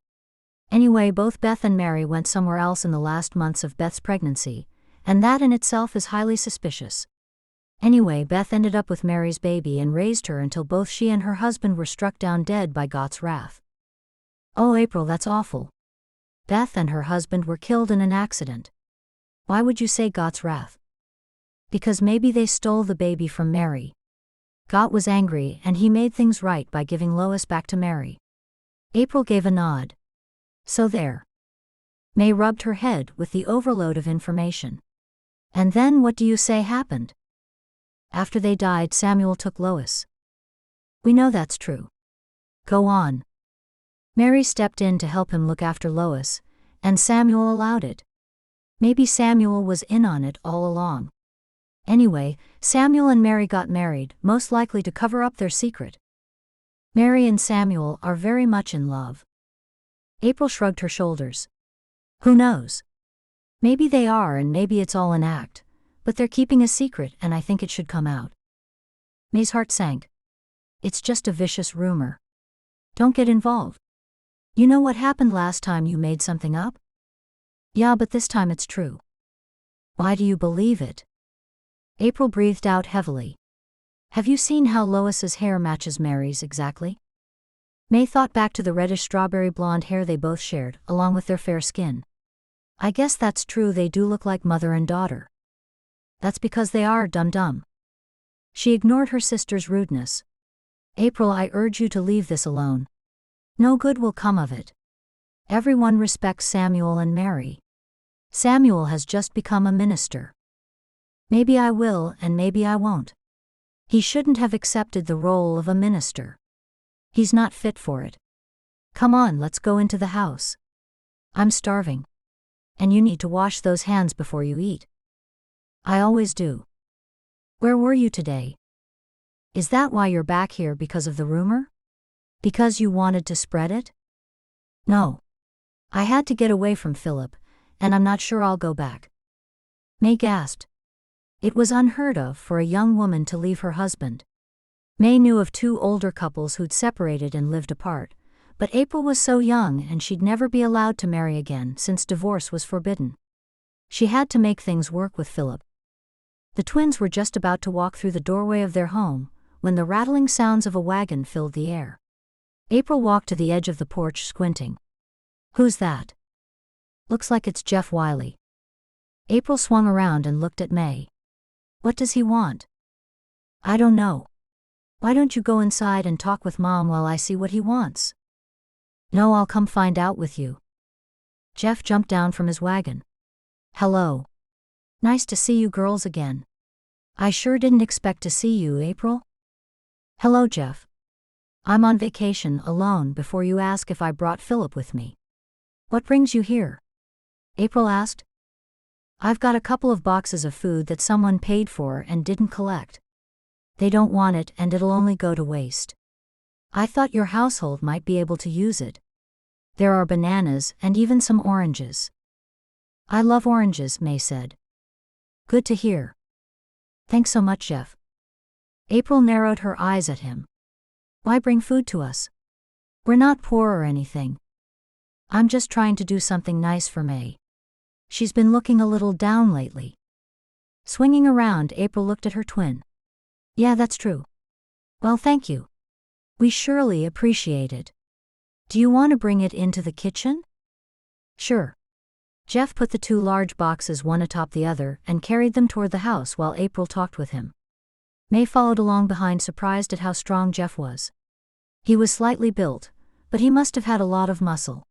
Anyway, both Beth and Mary went somewhere else in the last months of Beth's pregnancy, and that in itself is highly suspicious. Anyway, Beth ended up with Mary's baby and raised her until both she and her husband were struck down dead by God's wrath. Oh, April, that's awful. Beth and her husband were killed in an accident. Why would you say God's wrath? Because maybe they stole the baby from Mary. God was angry and he made things right by giving Lois back to Mary. April gave a nod. So there. May rubbed her head with the overload of information. And then what do you say happened? After they died, Samuel took Lois. We know that's true. Go on. Mary stepped in to help him look after Lois, and Samuel allowed it. Maybe Samuel was in on it all along. Anyway, Samuel and Mary got married, most likely to cover up their secret. Mary and Samuel are very much in love. April shrugged her shoulders. Who knows? Maybe they are and maybe it's all an act, but they're keeping a secret and I think it should come out. May's heart sank. It's just a vicious rumor. Don't get involved. You know what happened last time you made something up? Yeah, but this time it's true. Why do you believe it? April breathed out heavily. Have you seen how Lois's hair matches Mary's exactly? May thought back to the reddish strawberry blonde hair they both shared, along with their fair skin. I guess that's true, they do look like mother and daughter. That's because they are dum-dum. She ignored her sister's rudeness. April, I urge you to leave this alone. No good will come of it. Everyone respects Samuel and Mary. Samuel has just become a minister. Maybe I will and maybe I won't. He shouldn't have accepted the role of a minister. He's not fit for it. Come on, let's go into the house. I'm starving. And you need to wash those hands before you eat. I always do. Where were you today? Is that why you're back here, because of the rumor? Because you wanted to spread it? No. I had to get away from Philip, and I'm not sure I'll go back. May gasped. It was unheard of for a young woman to leave her husband. May knew of 2 older couples who'd separated and lived apart, but April was so young and she'd never be allowed to marry again since divorce was forbidden. She had to make things work with Philip. The twins were just about to walk through the doorway of their home when the rattling sounds of a wagon filled the air. April walked to the edge of the porch, squinting. Who's that? Looks like it's Jeff Wiley. April swung around and looked at May. What does he want? I don't know. Why don't you go inside and talk with Mom while I see what he wants? No, I'll come find out with you. Jeff jumped down from his wagon. Hello. Nice to see you girls again. I sure didn't expect to see you, April. Hello, Jeff. I'm on vacation alone before you ask if I brought Philip with me. What brings you here? April asked. I've got a couple of boxes of food that someone paid for and didn't collect. They don't want it and it'll only go to waste. I thought your household might be able to use it. There are bananas and even some oranges. I love oranges, May said. Good to hear. Thanks so much, Jeff. April narrowed her eyes at him. Why bring food to us? We're not poor or anything. I'm just trying to do something nice for May. She's been looking a little down lately. Swinging around, April looked at her twin. Yeah, that's true. Well, thank you. We surely appreciate it. Do you want to bring it into the kitchen? Sure. Jeff put the 2 large boxes one atop the other and carried them toward the house while April talked with him. May followed along behind, surprised at how strong Jeff was. He was slightly built, but he must have had a lot of muscle.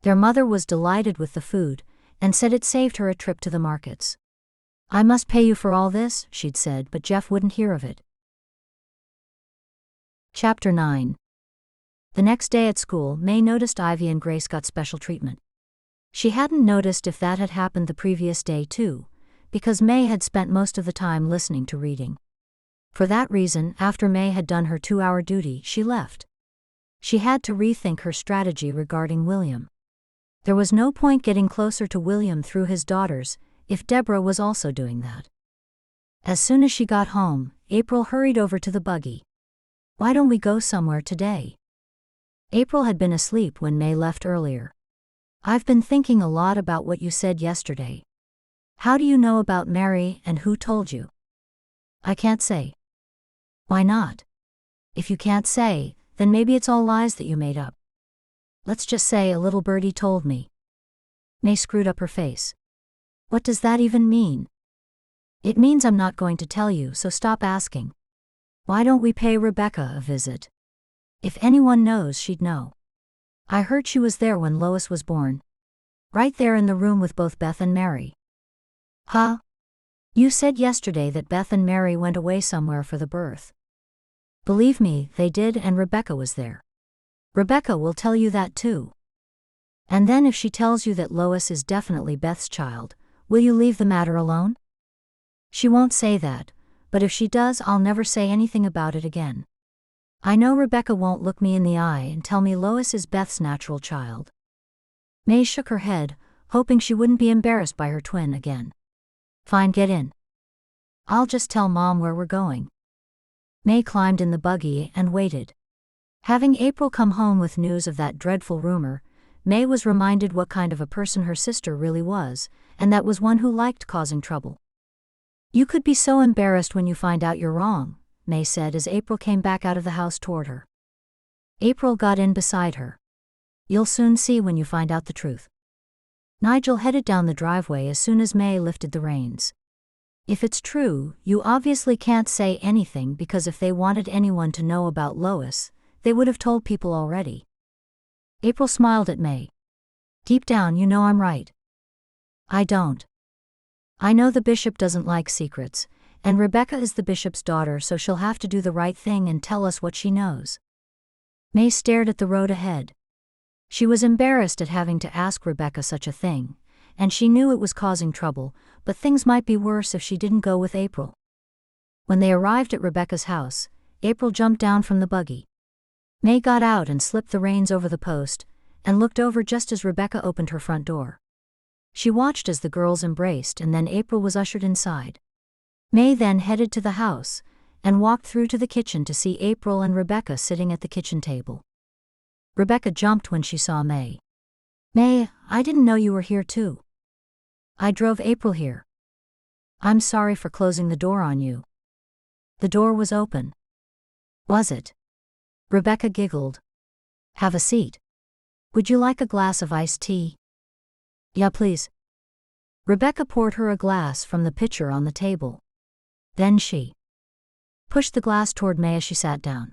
Their mother was delighted with the food and said it saved her a trip to the markets. I must pay you for all this, she'd said, but Jeff wouldn't hear of it. Chapter 9. The next day at school, May noticed Ivy and Grace got special treatment. She hadn't noticed if that had happened the previous day too, because May had spent most of the time listening to reading. For that reason, after May had done her 2-hour duty, she left. She had to rethink her strategy regarding William. There was no point getting closer to William through his daughters, if Deborah was also doing that. As soon as she got home, April hurried over to the buggy. "Why don't we go somewhere today?" April had been asleep when May left earlier. "I've been thinking a lot about what you said yesterday. How do you know about Mary and who told you?" "I can't say." "Why not? If you can't say, then maybe it's all lies that you made up." "Let's just say a little birdie told me." May screwed up her face. "What does that even mean?" "It means I'm not going to tell you, so stop asking. Why don't we pay Rebecca a visit? If anyone knows, she'd know. I heard she was there when Lois was born. Right there in the room with both Beth and Mary." "Huh? You said yesterday that Beth and Mary went away somewhere for the birth." "Believe me, they did, and Rebecca was there. Rebecca will tell you that too. And then if she tells you that Lois is definitely Beth's child, will you leave the matter alone?" "She won't say that, but if she does, I'll never say anything about it again. I know Rebecca won't look me in the eye and tell me Lois is Beth's natural child." May shook her head, hoping she wouldn't be embarrassed by her twin again. "Fine, get in. I'll just tell Mom where we're going." May climbed in the buggy and waited. Having April come home with news of that dreadful rumor, May was reminded what kind of a person her sister really was, and that was one who liked causing trouble. "You could be so embarrassed when you find out you're wrong," May said as April came back out of the house toward her. April got in beside her. "You'll soon see when you find out the truth." Nigel headed down the driveway as soon as May lifted the reins. "If it's true, you obviously can't say anything because if they wanted anyone to know about Lois, they would have told people already." April smiled at May. "Deep down you know I'm right." "I don't. I know the bishop doesn't like secrets, and Rebecca is the bishop's daughter, so she'll have to do the right thing and tell us what she knows." May stared at the road ahead. She was embarrassed at having to ask Rebecca such a thing, and she knew it was causing trouble, but things might be worse if she didn't go with April. When they arrived at Rebecca's house, April jumped down from the buggy. May got out and slipped the reins over the post, and looked over just as Rebecca opened her front door. She watched as the girls embraced, and then April was ushered inside. May then headed to the house, and walked through to the kitchen to see April and Rebecca sitting at the kitchen table. Rebecca jumped when she saw May. "May, I didn't know you were here too." "I drove April here." "I'm sorry for closing the door on you." "The door was open." "Was it?" Rebecca giggled. "Have a seat. Would you like a glass of iced tea?" "Yeah, please." Rebecca poured her a glass from the pitcher on the table. Then she pushed the glass toward May as she sat down.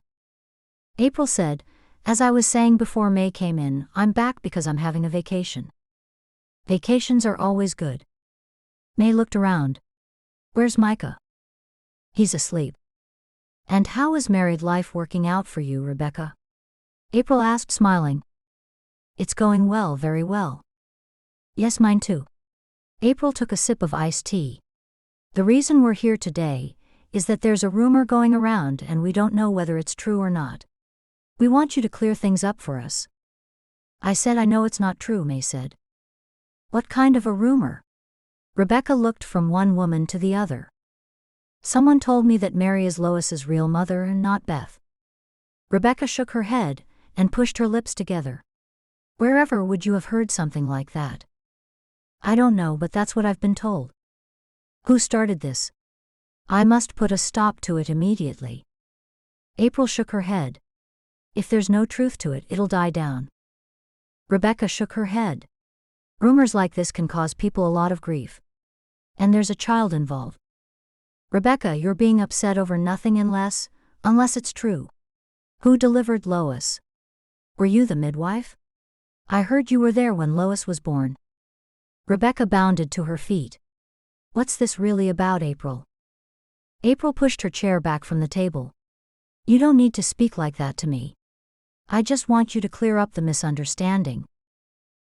April said, "As I was saying before May came in, I'm back because I'm having a vacation." "Vacations are always good." May looked around. "Where's Micah?" "He's asleep." "And how is married life working out for you, Rebecca?" April asked, smiling. "It's going well, very well." "Yes, mine too." April took a sip of iced tea. "The reason we're here today is that there's a rumor going around and we don't know whether it's true or not. We want you to clear things up for us." "I said I know it's not true," May said. "What kind of a rumor?" Rebecca looked from one woman to the other. "Someone told me that Mary is Lois's real mother and not Beth." Rebecca shook her head and pushed her lips together. "Wherever would you have heard something like that?" "I don't know, but that's what I've been told." "Who started this?" "I must put a stop to it immediately." April shook her head. "If there's no truth to it, it'll die down." Rebecca shook her head. "Rumors like this can cause people a lot of grief. And there's a child involved." "Rebecca, you're being upset over nothing unless it's true. Who delivered Lois? Were you the midwife? I heard you were there when Lois was born." Rebecca bounded to her feet. "What's this really about, April?" April pushed her chair back from the table. "You don't need to speak like that to me. I just want you to clear up the misunderstanding.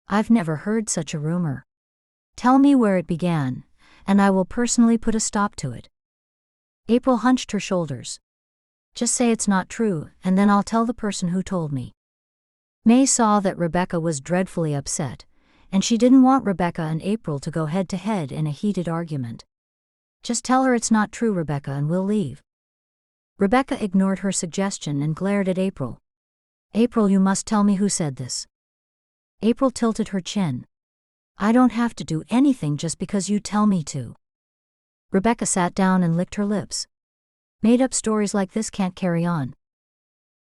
I've never heard such a rumor. Tell me where it began, and I will personally put a stop to it." April hunched her shoulders. "Just say it's not true, and then I'll tell the person who told me." May saw that Rebecca was dreadfully upset, and she didn't want Rebecca and April to go head-to-head in a heated argument. "Just tell her it's not true, Rebecca, and we'll leave." Rebecca ignored her suggestion and glared at April. "April, you must tell me who said this." April tilted her chin. "I don't have to do anything just because you tell me to." Rebecca sat down and licked her lips. "Made-up stories like this can't carry on.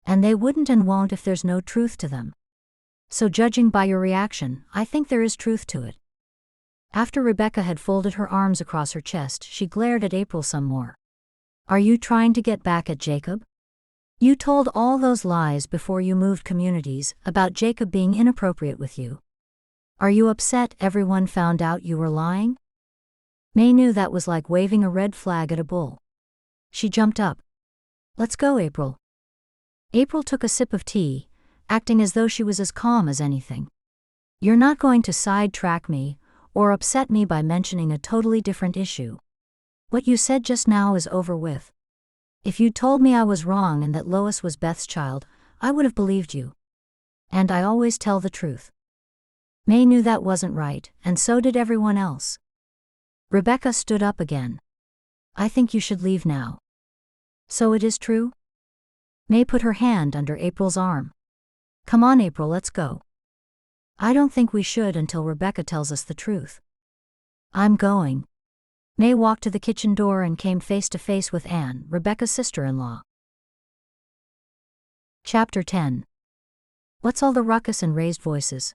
And they wouldn't and won't if there's no truth to them. So judging by your reaction, I think there is truth to it." After Rebecca had folded her arms across her chest, she glared at April some more. "Are you trying to get back at Jacob? You told all those lies before you moved communities about Jacob being inappropriate with you. Are you upset everyone found out you were lying?" May knew that was like waving a red flag at a bull. She jumped up. "Let's go, April." April took a sip of tea, acting as though she was as calm as anything. "You're not going to sidetrack me or upset me by mentioning a totally different issue. What you said just now is over with. If you'd told me I was wrong and that Lois was Beth's child, I would have believed you. And I always tell the truth." May knew that wasn't right, and so did everyone else. Rebecca stood up again. "I think you should leave now." "So it is true?" May put her hand under April's arm. "Come on, April, let's go." "I don't think we should until Rebecca tells us the truth." "I'm going." May walked to the kitchen door and came face to face with Anne, Rebecca's sister-in-law. Chapter 10. What's all the ruckus and raised voices?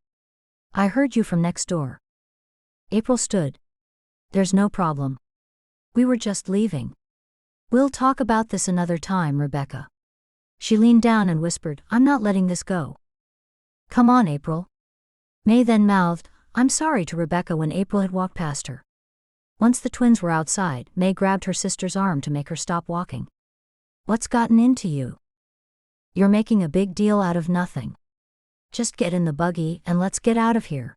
I heard you from next door. April stood. "There's no problem. We were just leaving. We'll talk about this another time, Rebecca." She leaned down and whispered, "I'm not letting this go." "Come on, April." May then mouthed, "I'm sorry," to Rebecca when April had walked past her. Once the twins were outside, May grabbed her sister's arm to make her stop walking. "What's gotten into you? You're making a big deal out of nothing. Just get in the buggy and let's get out of here."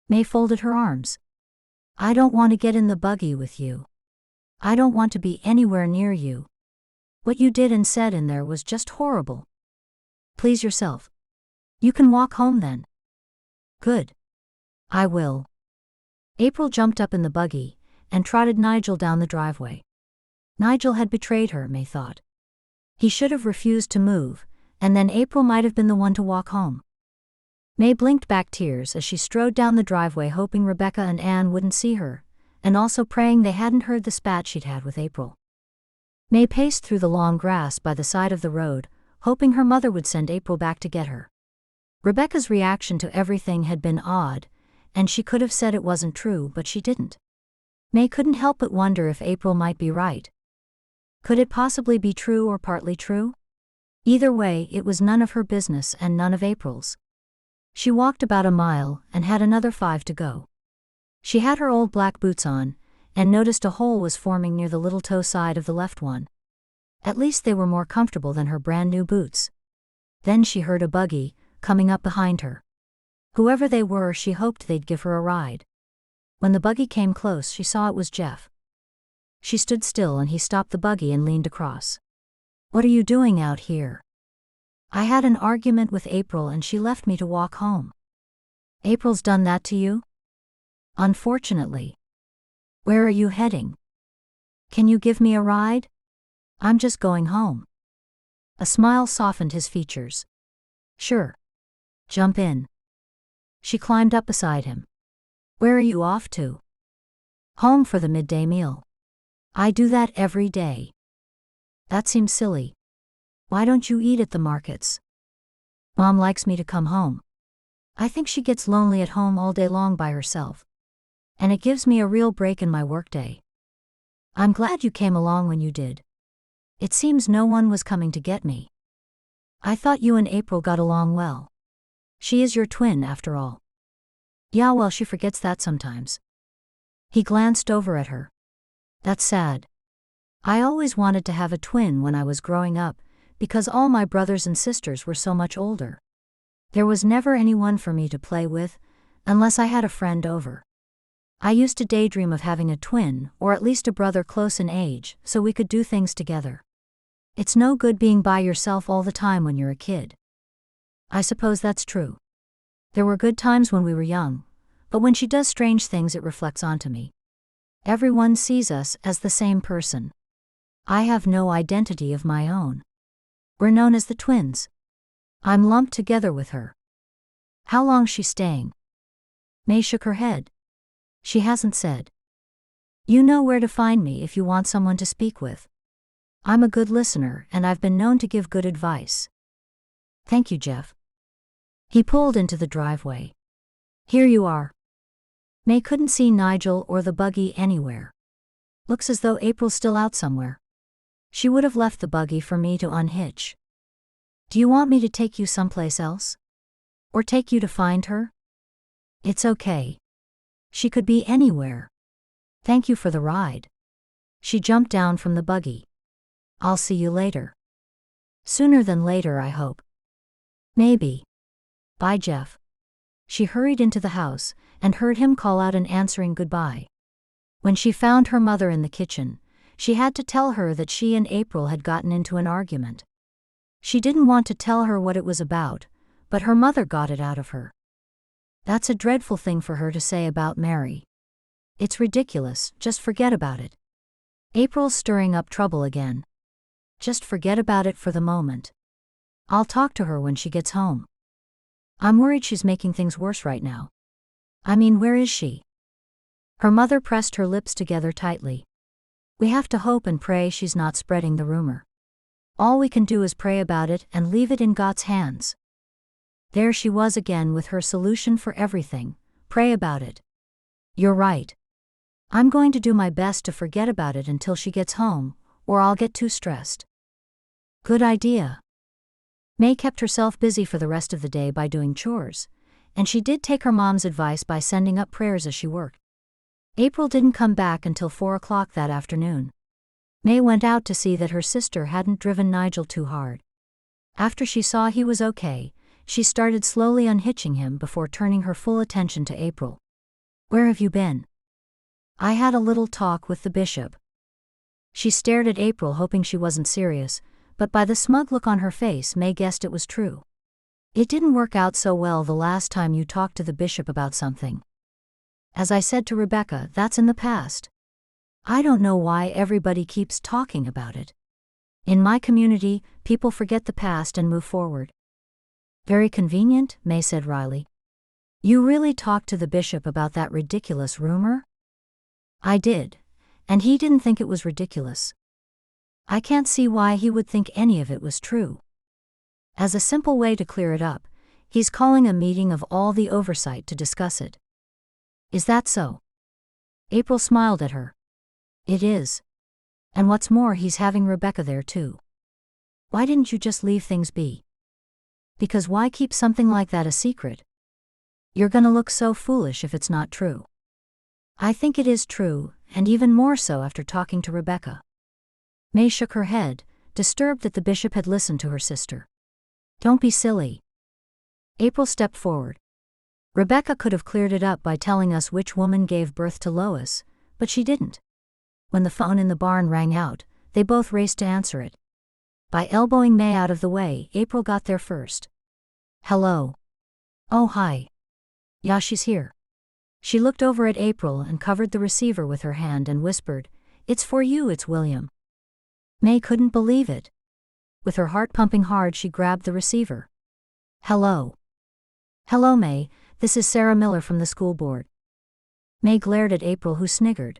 May folded her arms. "I don't want to get in the buggy with you. I don't want to be anywhere near you. What you did and said in there was just horrible. Please yourself. You can walk home then." "Good. I will." April jumped up in the buggy and trotted Nigel down the driveway. Nigel had betrayed her, May thought. He should have refused to move, and then April might have been the one to walk home. May blinked back tears as she strode down the driveway, hoping Rebecca and Anne wouldn't see her, and also praying they hadn't heard the spat she'd had with April. May paced through the long grass by the side of the road, hoping her mother would send April back to get her. Rebecca's reaction to everything had been odd, and she could have said it wasn't true, but she didn't. May couldn't help but wonder if April might be right. Could it possibly be true or partly true? Either way, it was none of her business and none of April's. She walked about a mile and had another 5 to go. She had her old black boots on, and noticed a hole was forming near the little toe side of the left one. At least they were more comfortable than her brand new boots. Then she heard a buggy coming up behind her. Whoever they were, she hoped they'd give her a ride. When the buggy came close, she saw it was Jeff. She stood still and he stopped the buggy and leaned across. "What are you doing out here?" "I had an argument with April and she left me to walk home." "April's done that to you?" "Unfortunately." "Where are you heading?" "Can you give me a ride?" "I'm just going home." A smile softened his features. "Sure. Jump in." She climbed up beside him. "Where are you off to?" "Home for the midday meal. I do that every day." "That seems silly. Why don't you eat at the markets?" "Mom likes me to come home. I think she gets lonely at home all day long by herself. And it gives me a real break in my workday." "I'm glad you came along when you did. It seems no one was coming to get me." "I thought you and April got along well. She is your twin, after all." "Yeah, well, she forgets that sometimes." He glanced over at her. "That's sad. I always wanted to have a twin when I was growing up, because all my brothers and sisters were so much older. There was never anyone for me to play with, unless I had a friend over. I used to daydream of having a twin, or at least a brother close in age, so we could do things together. It's no good being by yourself all the time when you're a kid." "I suppose that's true. There were good times when we were young, but when she does strange things it reflects onto me. Everyone sees us as the same person. I have no identity of my own. We're known as the twins. I'm lumped together with her. How long's she staying? May shook her head. She hasn't said. You know where to find me if you want someone to speak with. I'm a good listener and I've been known to give good advice. Thank you, Jeff. He pulled into the driveway. Here you are. May couldn't see Nigel or the buggy anywhere. Looks as though April's still out somewhere. She would have left the buggy for me to unhitch. Do you want me to take you someplace else? Or take you to find her? It's okay. She could be anywhere. Thank you for the ride. She jumped down from the buggy. I'll see you later. Sooner than later, I hope. Maybe. Bye, Jeff. She hurried into the house and heard him call out an answering goodbye. When she found her mother in the kitchen, she had to tell her that she and April had gotten into an argument. She didn't want to tell her what it was about, but her mother got it out of her. That's a dreadful thing for her to say about Mary. It's ridiculous, just forget about it. April's stirring up trouble again. Just forget about it for the moment. I'll talk to her when she gets home. I'm worried she's making things worse right now. I mean, where is she? Her mother pressed her lips together tightly. We have to hope and pray she's not spreading the rumor. All we can do is pray about it and leave it in God's hands. There she was again with her solution for everything. Pray about it. You're right. I'm going to do my best to forget about it until she gets home, or I'll get too stressed. Good idea. May kept herself busy for the rest of the day by doing chores, and she did take her mom's advice by sending up prayers as she worked. April didn't come back until 4 o'clock that afternoon. May went out to see that her sister hadn't driven Nigel too hard. After she saw he was okay, she started slowly unhitching him before turning her full attention to April. Where have you been? I had a little talk with the bishop. She stared at April hoping she wasn't serious, but by the smug look on her face May guessed it was true. It didn't work out so well the last time you talked to the bishop about something. As I said to Rebecca, that's in the past. I don't know why everybody keeps talking about it. In my community, people forget the past and move forward. Very convenient, May said wryly. You really talked to the bishop about that ridiculous rumor? I did, and he didn't think it was ridiculous. I can't see why he would think any of it was true. As a simple way to clear it up, he's calling a meeting of all the oversight to discuss it. Is that so? April smiled at her. It is. And what's more, he's having Rebecca there too. Why didn't you just leave things be? Because why keep something like that a secret? You're gonna look so foolish if it's not true. I think it is true, and even more so after talking to Rebecca. May shook her head, disturbed that the bishop had listened to her sister. Don't be silly. April stepped forward. Rebecca could have cleared it up by telling us which woman gave birth to Lois, but she didn't. When the phone in the barn rang out, they both raced to answer it. By elbowing May out of the way, April got there first. Hello. Oh, hi. Yeah, she's here. She looked over at April and covered the receiver with her hand and whispered, It's for you, it's William. May couldn't believe it. With her heart pumping hard, she grabbed the receiver. Hello. Hello, May, this is Sarah Miller from the school board. May glared at April, who sniggered.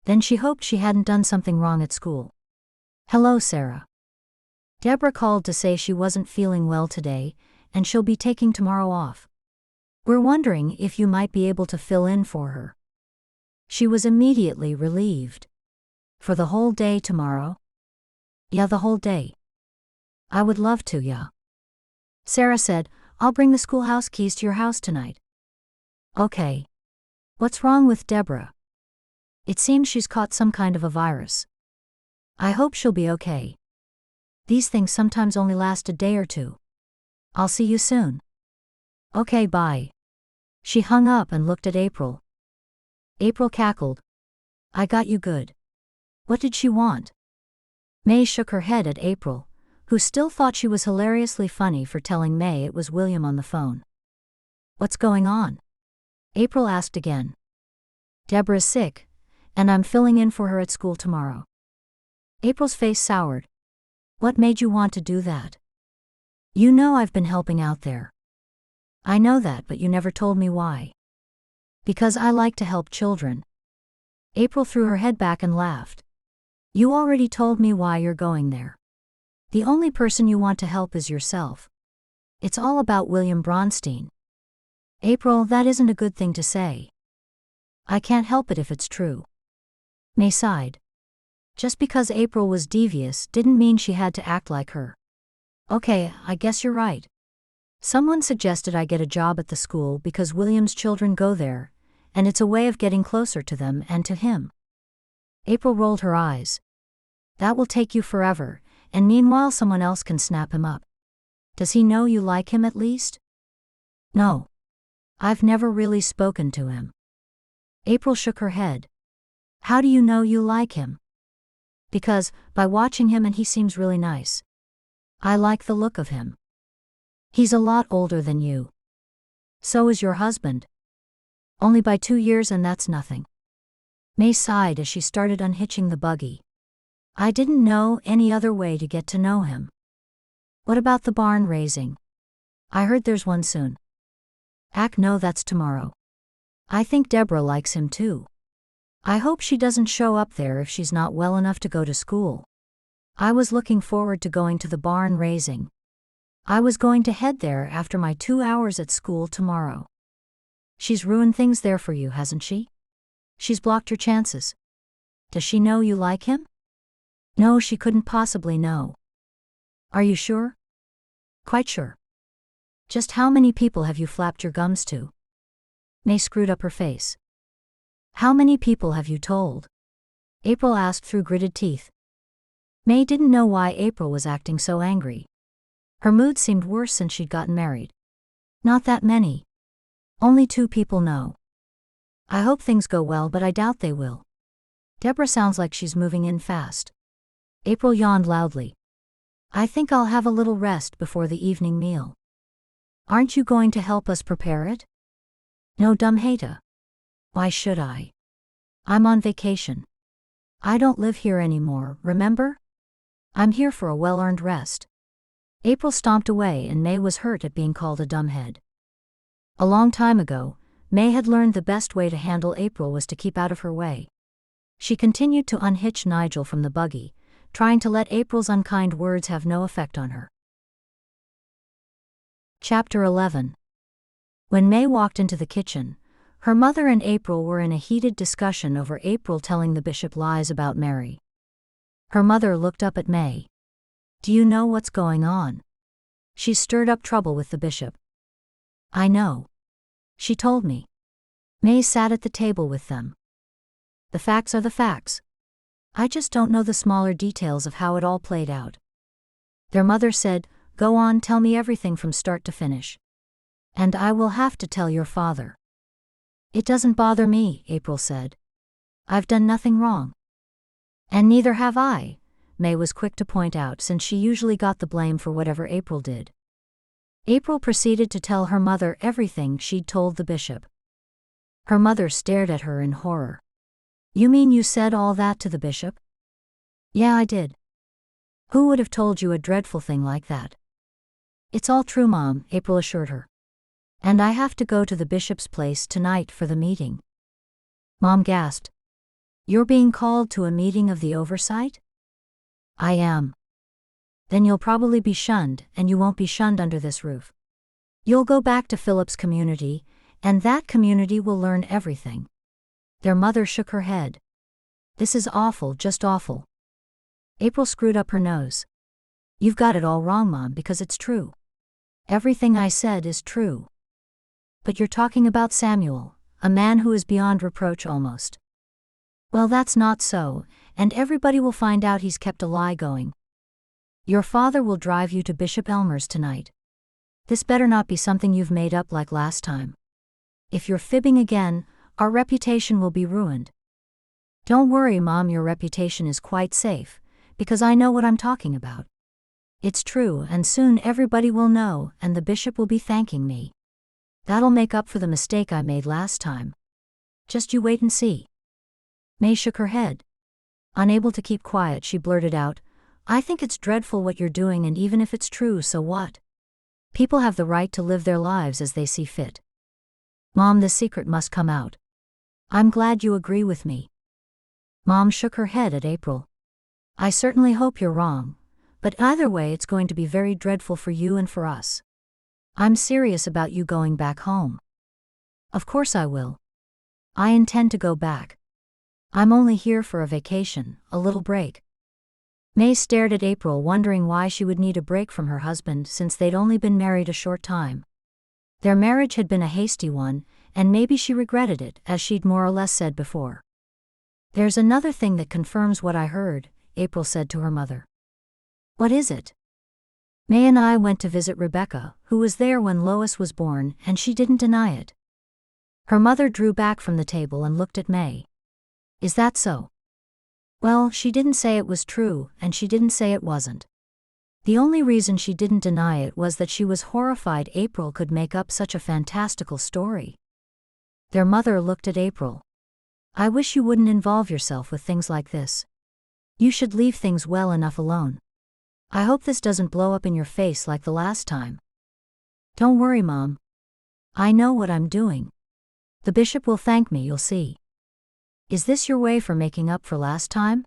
Then she hoped she hadn't done something wrong at school. Hello, Sarah. Deborah called to say she wasn't feeling well today, and she'll be taking tomorrow off. We're wondering if you might be able to fill in for her. She was immediately relieved. For the whole day tomorrow? Yeah, the whole day. I would love to, yeah. Sarah said, I'll bring the schoolhouse keys to your house tonight. Okay. What's wrong with Deborah? It seems she's caught some kind of a virus. I hope she'll be okay. These things sometimes only last a day or two. I'll see you soon. Okay, bye. She hung up and looked at April. April cackled. I got you good. What did she want? May shook her head at April, who still thought she was hilariously funny for telling May it was William on the phone. What's going on? April asked again. Deborah's sick, and I'm filling in for her at school tomorrow. April's face soured. What made you want to do that? You know I've been helping out there. I know that, but you never told me why. Because I like to help children. April threw her head back and laughed. You already told me why you're going there. The only person you want to help is yourself. It's all about William Bronstein. April, that isn't a good thing to say. I can't help it if it's true. May sighed. Just because April was devious didn't mean she had to act like her. Okay, I guess you're right. Someone suggested I get a job at the school because William's children go there, and it's a way of getting closer to them and to him. April rolled her eyes. That will take you forever, and meanwhile someone else can snap him up. Does he know you like him at least? No. I've never really spoken to him. April shook her head. How do you know you like him? Because, by watching him, and he seems really nice. I like the look of him. He's a lot older than you. So is your husband. Only by 2 years, and that's nothing. May sighed as she started unhitching the buggy. I didn't know any other way to get to know him. What about the barn raising? I heard there's one soon. No, that's tomorrow. I think Deborah likes him too. I hope she doesn't show up there if she's not well enough to go to school. I was looking forward to going to the barn raising. I was going to head there after my 2 hours at school tomorrow. She's ruined things there for you, hasn't she? She's blocked your chances. Does she know you like him? No, she couldn't possibly know. Are you sure? Quite sure. Just how many people have you flapped your gums to? May screwed up her face. How many people have you told? April asked through gritted teeth. May didn't know why April was acting so angry. Her mood seemed worse since she'd gotten married. Not that many. Only 2 people know. I hope things go well, but I doubt they will. Deborah sounds like she's moving in fast. April yawned loudly. I think I'll have a little rest before the evening meal. Aren't you going to help us prepare it? No, dumbhata. Why should I? I'm on vacation. I don't live here anymore, remember? I'm here for a well-earned rest. April stomped away, and May was hurt at being called a dumbhead. A long time ago, May had learned the best way to handle April was to keep out of her way. She continued to unhitch Nigel from the buggy, trying to let April's unkind words have no effect on her. Chapter 11. When May walked into the kitchen, her mother and April were in a heated discussion over April telling the bishop lies about Mary. Her mother looked up at May. Do you know what's going on? She's stirred up trouble with the bishop. I know. She told me. May sat at the table with them. The facts are the facts. I just don't know the smaller details of how it all played out. Their mother said, go on, tell me everything from start to finish. And I will have to tell your father. It doesn't bother me, April said. I've done nothing wrong. And neither have I, May was quick to point out, since she usually got the blame for whatever April did. April proceeded to tell her mother everything she'd told the bishop. Her mother stared at her in horror. You mean you said all that to the bishop? Yeah, I did. Who would have told you a dreadful thing like that? It's all true, Mom, April assured her. And I have to go to the bishop's place tonight for the meeting. Mom gasped. You're being called to a meeting of the oversight? I am. Then you'll probably be shunned, and you won't be shunned under this roof. You'll go back to Philip's community, and that community will learn everything. Their mother shook her head. This is awful, just awful. April screwed up her nose. You've got it all wrong, Mom, because it's true. Everything I said is true. But you're talking about Samuel, a man who is beyond reproach almost. Well, that's not so, and everybody will find out he's kept a lie going. Your father will drive you to Bishop Elmer's tonight. This better not be something you've made up like last time. If you're fibbing again, our reputation will be ruined. Don't worry, Mom, your reputation is quite safe, because I know what I'm talking about. It's true, and soon everybody will know, and the bishop will be thanking me. That'll make up for the mistake I made last time. Just you wait and see. May shook her head. Unable to keep quiet, she blurted out, I think it's dreadful what you're doing, and even if it's true, so what? People have the right to live their lives as they see fit. Mom, the secret must come out. I'm glad you agree with me. Mom shook her head at April. I certainly hope you're wrong, but either way it's going to be very dreadful for you and for us. I'm serious about you going back home. Of course I will. I intend to go back. I'm only here for a vacation, a little break. May stared at April, wondering why she would need a break from her husband since they'd only been married a short time. Their marriage had been a hasty one, and maybe she regretted it, as she'd more or less said before. There's another thing that confirms what I heard, April said to her mother. What is it? May and I went to visit Rebecca, who was there when Lois was born, and she didn't deny it. Her mother drew back from the table and looked at May. Is that so? Well, she didn't say it was true, and she didn't say it wasn't. The only reason she didn't deny it was that she was horrified April could make up such a fantastical story. Their mother looked at April. I wish you wouldn't involve yourself with things like this. You should leave things well enough alone. I hope this doesn't blow up in your face like the last time. Don't worry, Mom. I know what I'm doing. The bishop will thank me, you'll see. Is this your way for making up for last time?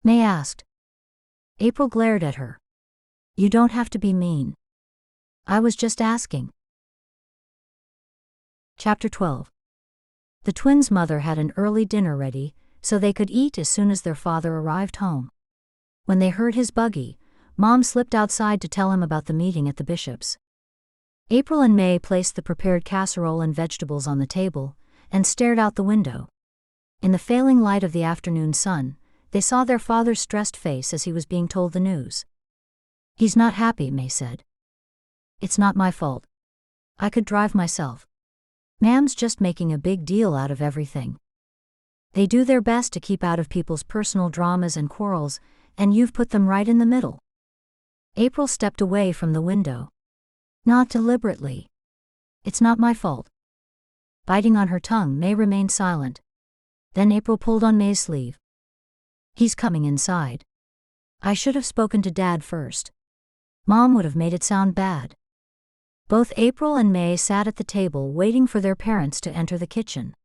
May asked. April glared at her. You don't have to be mean. I was just asking. Chapter 12. The twins' mother had an early dinner ready, so they could eat as soon as their father arrived home. When they heard his buggy, Mom slipped outside to tell him about the meeting at the bishop's. April and May placed the prepared casserole and vegetables on the table, and stared out the window. In the failing light of the afternoon sun, they saw their father's stressed face as he was being told the news. He's not happy, May said. It's not my fault. I could drive myself. Mam's just making a big deal out of everything. They do their best to keep out of people's personal dramas and quarrels, and you've put them right in the middle. April stepped away from the window. Not deliberately. It's not my fault. Biting on her tongue, May remained silent. Then April pulled on May's sleeve. He's coming inside. I should have spoken to Dad first. Mom would have made it sound bad. Both April and May sat at the table waiting for their parents to enter the kitchen.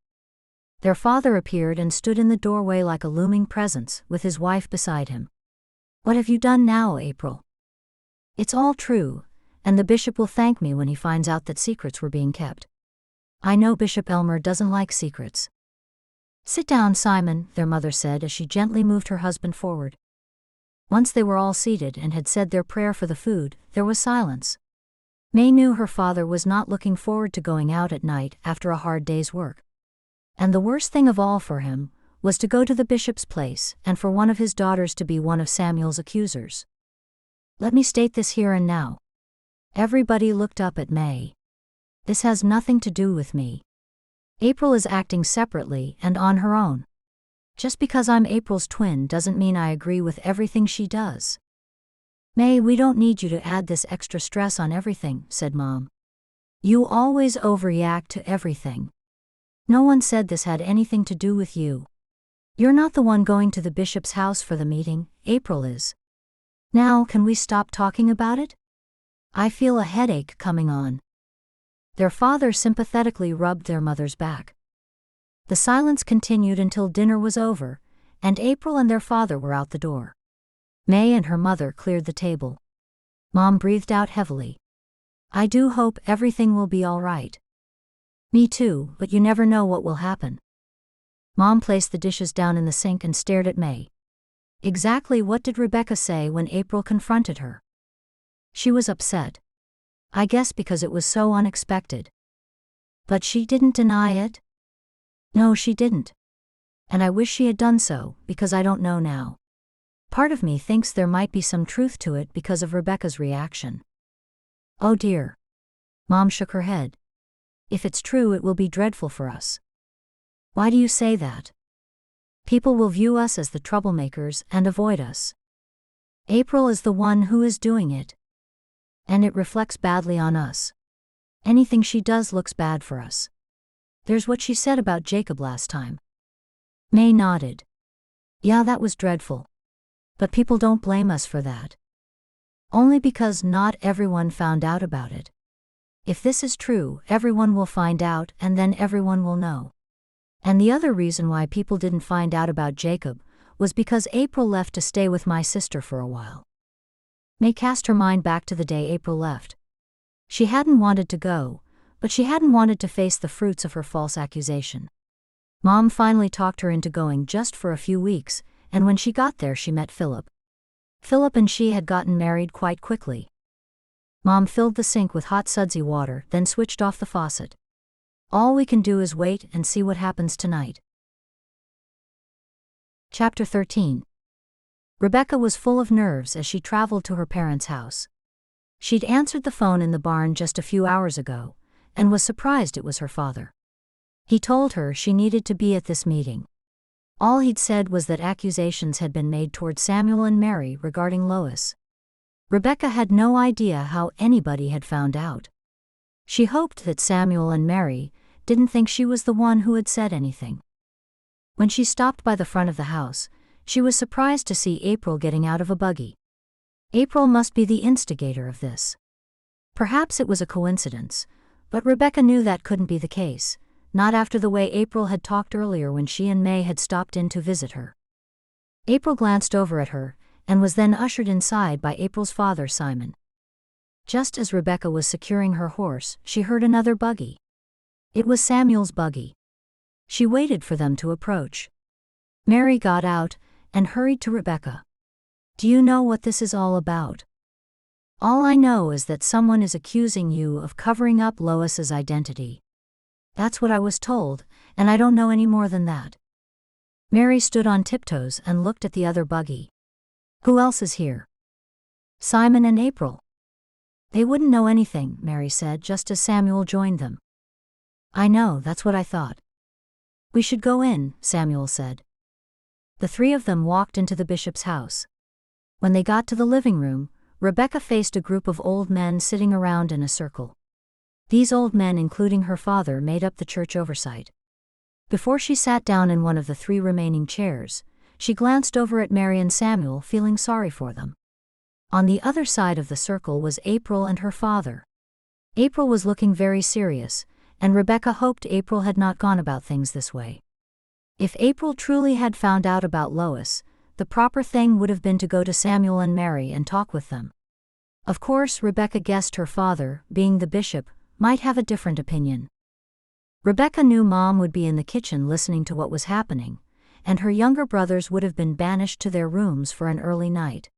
Their father appeared and stood in the doorway like a looming presence, with his wife beside him. What have you done now, April? It's all true, and the bishop will thank me when he finds out that secrets were being kept. I know Bishop Elmer doesn't like secrets. Sit down, Simon, their mother said as she gently moved her husband forward. Once they were all seated and had said their prayer for the food, there was silence. May knew her father was not looking forward to going out at night after a hard day's work. And the worst thing of all for him was to go to the bishop's place and for one of his daughters to be one of Samuel's accusers. Let me state this here and now. Everybody looked up at May. This has nothing to do with me. April is acting separately and on her own. Just because I'm April's twin doesn't mean I agree with everything she does. May, we don't need you to add this extra stress on everything, said Mom. You always overreact to everything. No one said this had anything to do with you. You're not the one going to the bishop's house for the meeting, April is. Now, can we stop talking about it? I feel a headache coming on. Their father sympathetically rubbed their mother's back. The silence continued until dinner was over, and April and their father were out the door. May and her mother cleared the table. Mom breathed out heavily. I do hope everything will be all right. Me too, but you never know what will happen. Mom placed the dishes down in the sink and stared at May. Exactly what did Rebecca say when April confronted her? She was upset. I guess because it was so unexpected. But she didn't deny it? No, she didn't. And I wish she had done so, because I don't know now. Part of me thinks there might be some truth to it because of Rebecca's reaction. Oh dear. Mom shook her head. If it's true, it will be dreadful for us. Why do you say that? People will view us as the troublemakers and avoid us. April is the one who is doing it. And it reflects badly on us. Anything she does looks bad for us. There's what she said about Jacob last time. May nodded. Yeah, that was dreadful. But people don't blame us for that. Only because not everyone found out about it. If this is true, everyone will find out and then everyone will know. And the other reason why people didn't find out about Jacob was because April left to stay with my sister for a while. May cast her mind back to the day April left. She hadn't wanted to go, but she hadn't wanted to face the fruits of her false accusation. Mom finally talked her into going just for a few weeks, and when she got there she met Philip. Philip and she had gotten married quite quickly. Mom filled the sink with hot sudsy water, then switched off the faucet. All we can do is wait and see what happens tonight. Chapter 13. Rebecca was full of nerves as she traveled to her parents' house. She'd answered the phone in the barn just a few hours ago, and was surprised it was her father. He told her she needed to be at this meeting. All he'd said was that accusations had been made toward Samuel and Mary regarding Lois. Rebecca had no idea how anybody had found out. She hoped that Samuel and Mary didn't think she was the one who had said anything. When she stopped by the front of the house, she was surprised to see April getting out of a buggy. April must be the instigator of this. Perhaps it was a coincidence, but Rebecca knew that couldn't be the case, not after the way April had talked earlier when she and May had stopped in to visit her. April glanced over at her, and was then ushered inside by April's father, Simon. Just as Rebecca was securing her horse, she heard another buggy. It was Samuel's buggy. She waited for them to approach. Mary got out and hurried to Rebecca. Do you know what this is all about? All I know is that someone is accusing you of covering up Lois's identity. That's what I was told, and I don't know any more than that. Mary stood on tiptoes and looked at the other buggy. Who else is here? Simon and April. They wouldn't know anything, Mary said just as Samuel joined them. I know, that's what I thought. We should go in, Samuel said. The three of them walked into the bishop's house. When they got to the living room, Rebecca faced a group of old men sitting around in a circle. These old men, including her father, made up the church oversight. Before she sat down in one of the three remaining chairs, she glanced over at Mary and Samuel, feeling sorry for them. On the other side of the circle was April and her father. April was looking very serious, and Rebecca hoped April had not gone about things this way. If April truly had found out about Lois, the proper thing would have been to go to Samuel and Mary and talk with them. Of course, Rebecca guessed her father, being the bishop, might have a different opinion. Rebecca knew Mom would be in the kitchen listening to what was happening, and her younger brothers would have been banished to their rooms for an early night.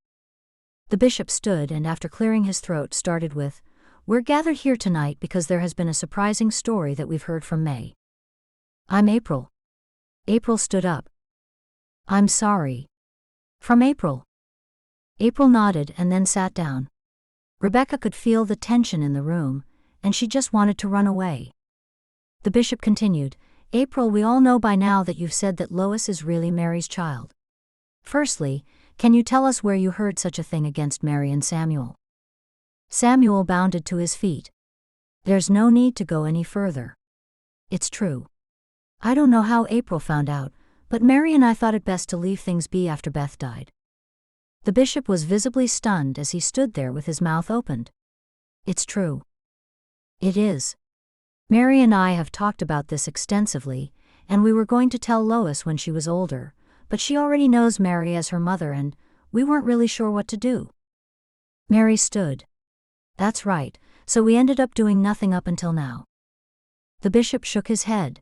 The bishop stood and, after clearing his throat, started with, "We're gathered here tonight because there has been a surprising story that we've heard from May." "I'm April." April stood up. "I'm sorry." "From April." April nodded and then sat down. Rebecca could feel the tension in the room, and she just wanted to run away. The bishop continued, "April, we all know by now that you've said that Lois is really Mary's child. Firstly, can you tell us where you heard such a thing against Mary and Samuel?" Samuel bounded to his feet. "There's no need to go any further. It's true. I don't know how April found out, but Mary and I thought it best to leave things be after Beth died." The bishop was visibly stunned as he stood there with his mouth opened. "It's true." "It is. Mary and I have talked about this extensively, and we were going to tell Lois when she was older, but she already knows Mary as her mother and we weren't really sure what to do." Mary stood. "That's right, so we ended up doing nothing up until now." The bishop shook his head.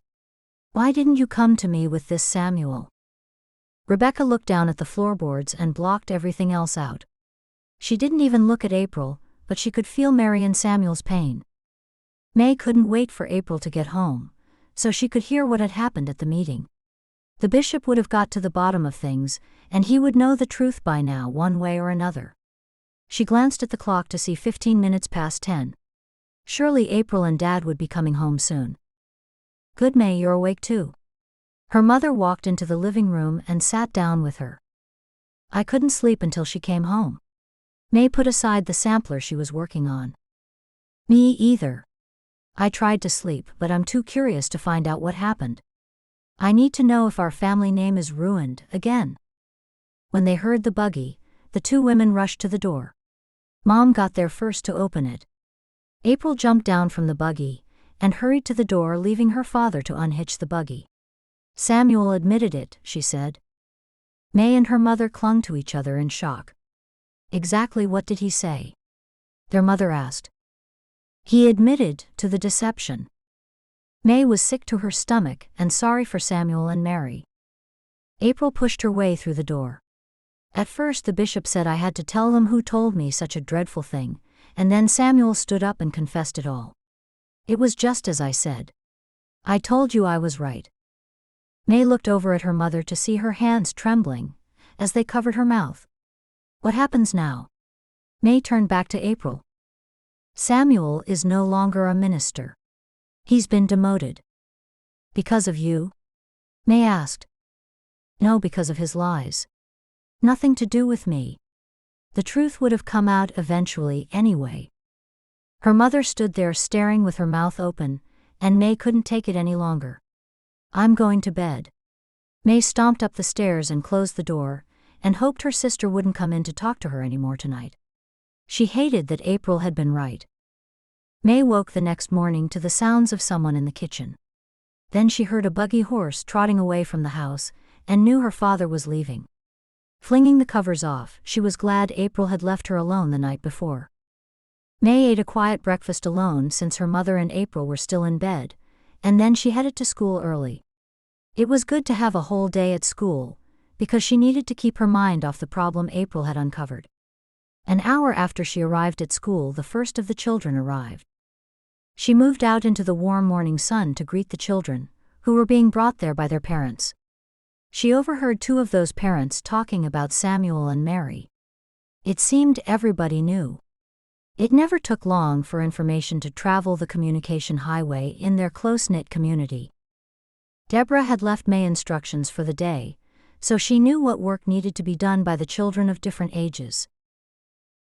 "Why didn't you come to me with this, Samuel?" Rebecca looked down at the floorboards and blocked everything else out. She didn't even look at April, but she could feel Mary and Samuel's pain. May couldn't wait for April to get home, so she could hear what had happened at the meeting. The bishop would have got to the bottom of things, and he would know the truth by now, one way or another. She glanced at the clock to see 15 minutes past 10. Surely April and Dad would be coming home soon. "Good, May, you're awake too." Her mother walked into the living room and sat down with her. "I couldn't sleep until she came home." May put aside the sampler she was working on. "Me either. I tried to sleep, but I'm too curious to find out what happened. I need to know if our family name is ruined again. When they heard the buggy, the two women rushed to the door. Mom got there first to open it. April jumped down from the buggy and hurried to the door, leaving her father to unhitch the buggy. Samuel admitted it, she said. May and her mother clung to each other in shock. Exactly what did he say? Their mother asked. He admitted to the deception. May was sick to her stomach and sorry for Samuel and Mary. April pushed her way through the door. At first the bishop said I had to tell them who told me such a dreadful thing, and then Samuel stood up and confessed it all. It was just as I said. I told you I was right. May looked over at her mother to see her hands trembling as they covered her mouth. What happens now? May turned back to April. Samuel is no longer a minister. He's been demoted. Because of you? May asked. No, because of his lies. Nothing to do with me. The truth would have come out eventually anyway. Her mother stood there staring with her mouth open, and May couldn't take it any longer. I'm going to bed. May stomped up the stairs and closed the door, and hoped her sister wouldn't come in to talk to her anymore tonight. She hated that April had been right. May woke the next morning to the sounds of someone in the kitchen. Then she heard a buggy horse trotting away from the house, and knew her father was leaving. Flinging the covers off, she was glad April had left her alone the night before. May ate a quiet breakfast alone since her mother and April were still in bed, and then she headed to school early. It was good to have a whole day at school, because she needed to keep her mind off the problem April had uncovered. An hour after she arrived at school, the first of the children arrived. She moved out into the warm morning sun to greet the children, who were being brought there by their parents. She overheard two of those parents talking about Samuel and Mary. It seemed everybody knew. It never took long for information to travel the communication highway in their close-knit community. Deborah had left May instructions for the day, so she knew what work needed to be done by the children of different ages.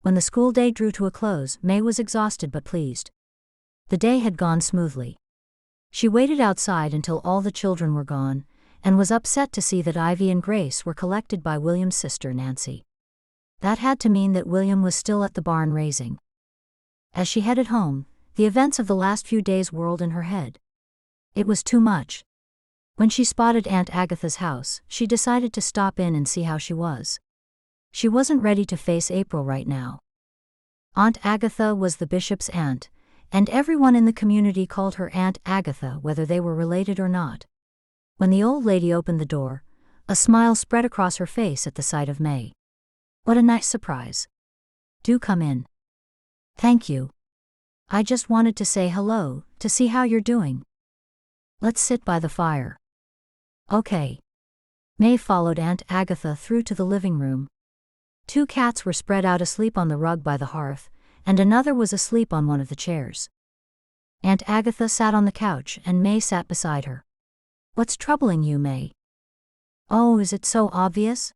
When the school day drew to a close, May was exhausted but pleased. The day had gone smoothly. She waited outside until all the children were gone, and was upset to see that Ivy and Grace were collected by William's sister Nancy. That had to mean that William was still at the barn raising. As she headed home, the events of the last few days whirled in her head. It was too much. When she spotted Aunt Agatha's house, she decided to stop in and see how she was. She wasn't ready to face April right now. Aunt Agatha was the bishop's aunt, and everyone in the community called her Aunt Agatha whether they were related or not. When the old lady opened the door, a smile spread across her face at the sight of May. What a nice surprise. Do come in. Thank you. I just wanted to say hello, to see how you're doing. Let's sit by the fire. Okay. May followed Aunt Agatha through to the living room. Two cats were spread out asleep on the rug by the hearth, and another was asleep on one of the chairs. Aunt Agatha sat on the couch and May sat beside her. What's troubling you, May? Oh, is it so obvious?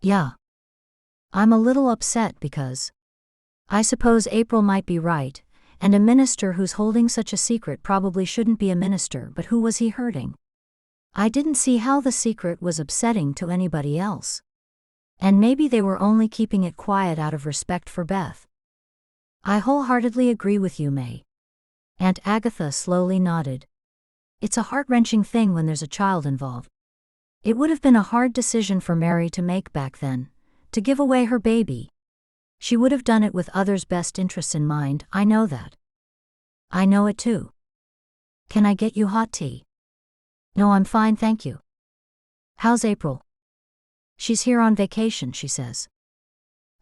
Yeah. I'm a little upset because I suppose April might be right, and a minister who's holding such a secret probably shouldn't be a minister, but who was he hurting? I didn't see how the secret was upsetting to anybody else. And maybe they were only keeping it quiet out of respect for Beth. I wholeheartedly agree with you, May. Aunt Agatha slowly nodded. It's a heart-wrenching thing when there's a child involved. It would have been a hard decision for Mary to make back then, to give away her baby. She would have done it with others' best interests in mind, I know that. I know it too. Can I get you hot tea? No, I'm fine, thank you. How's April? She's here on vacation, she says.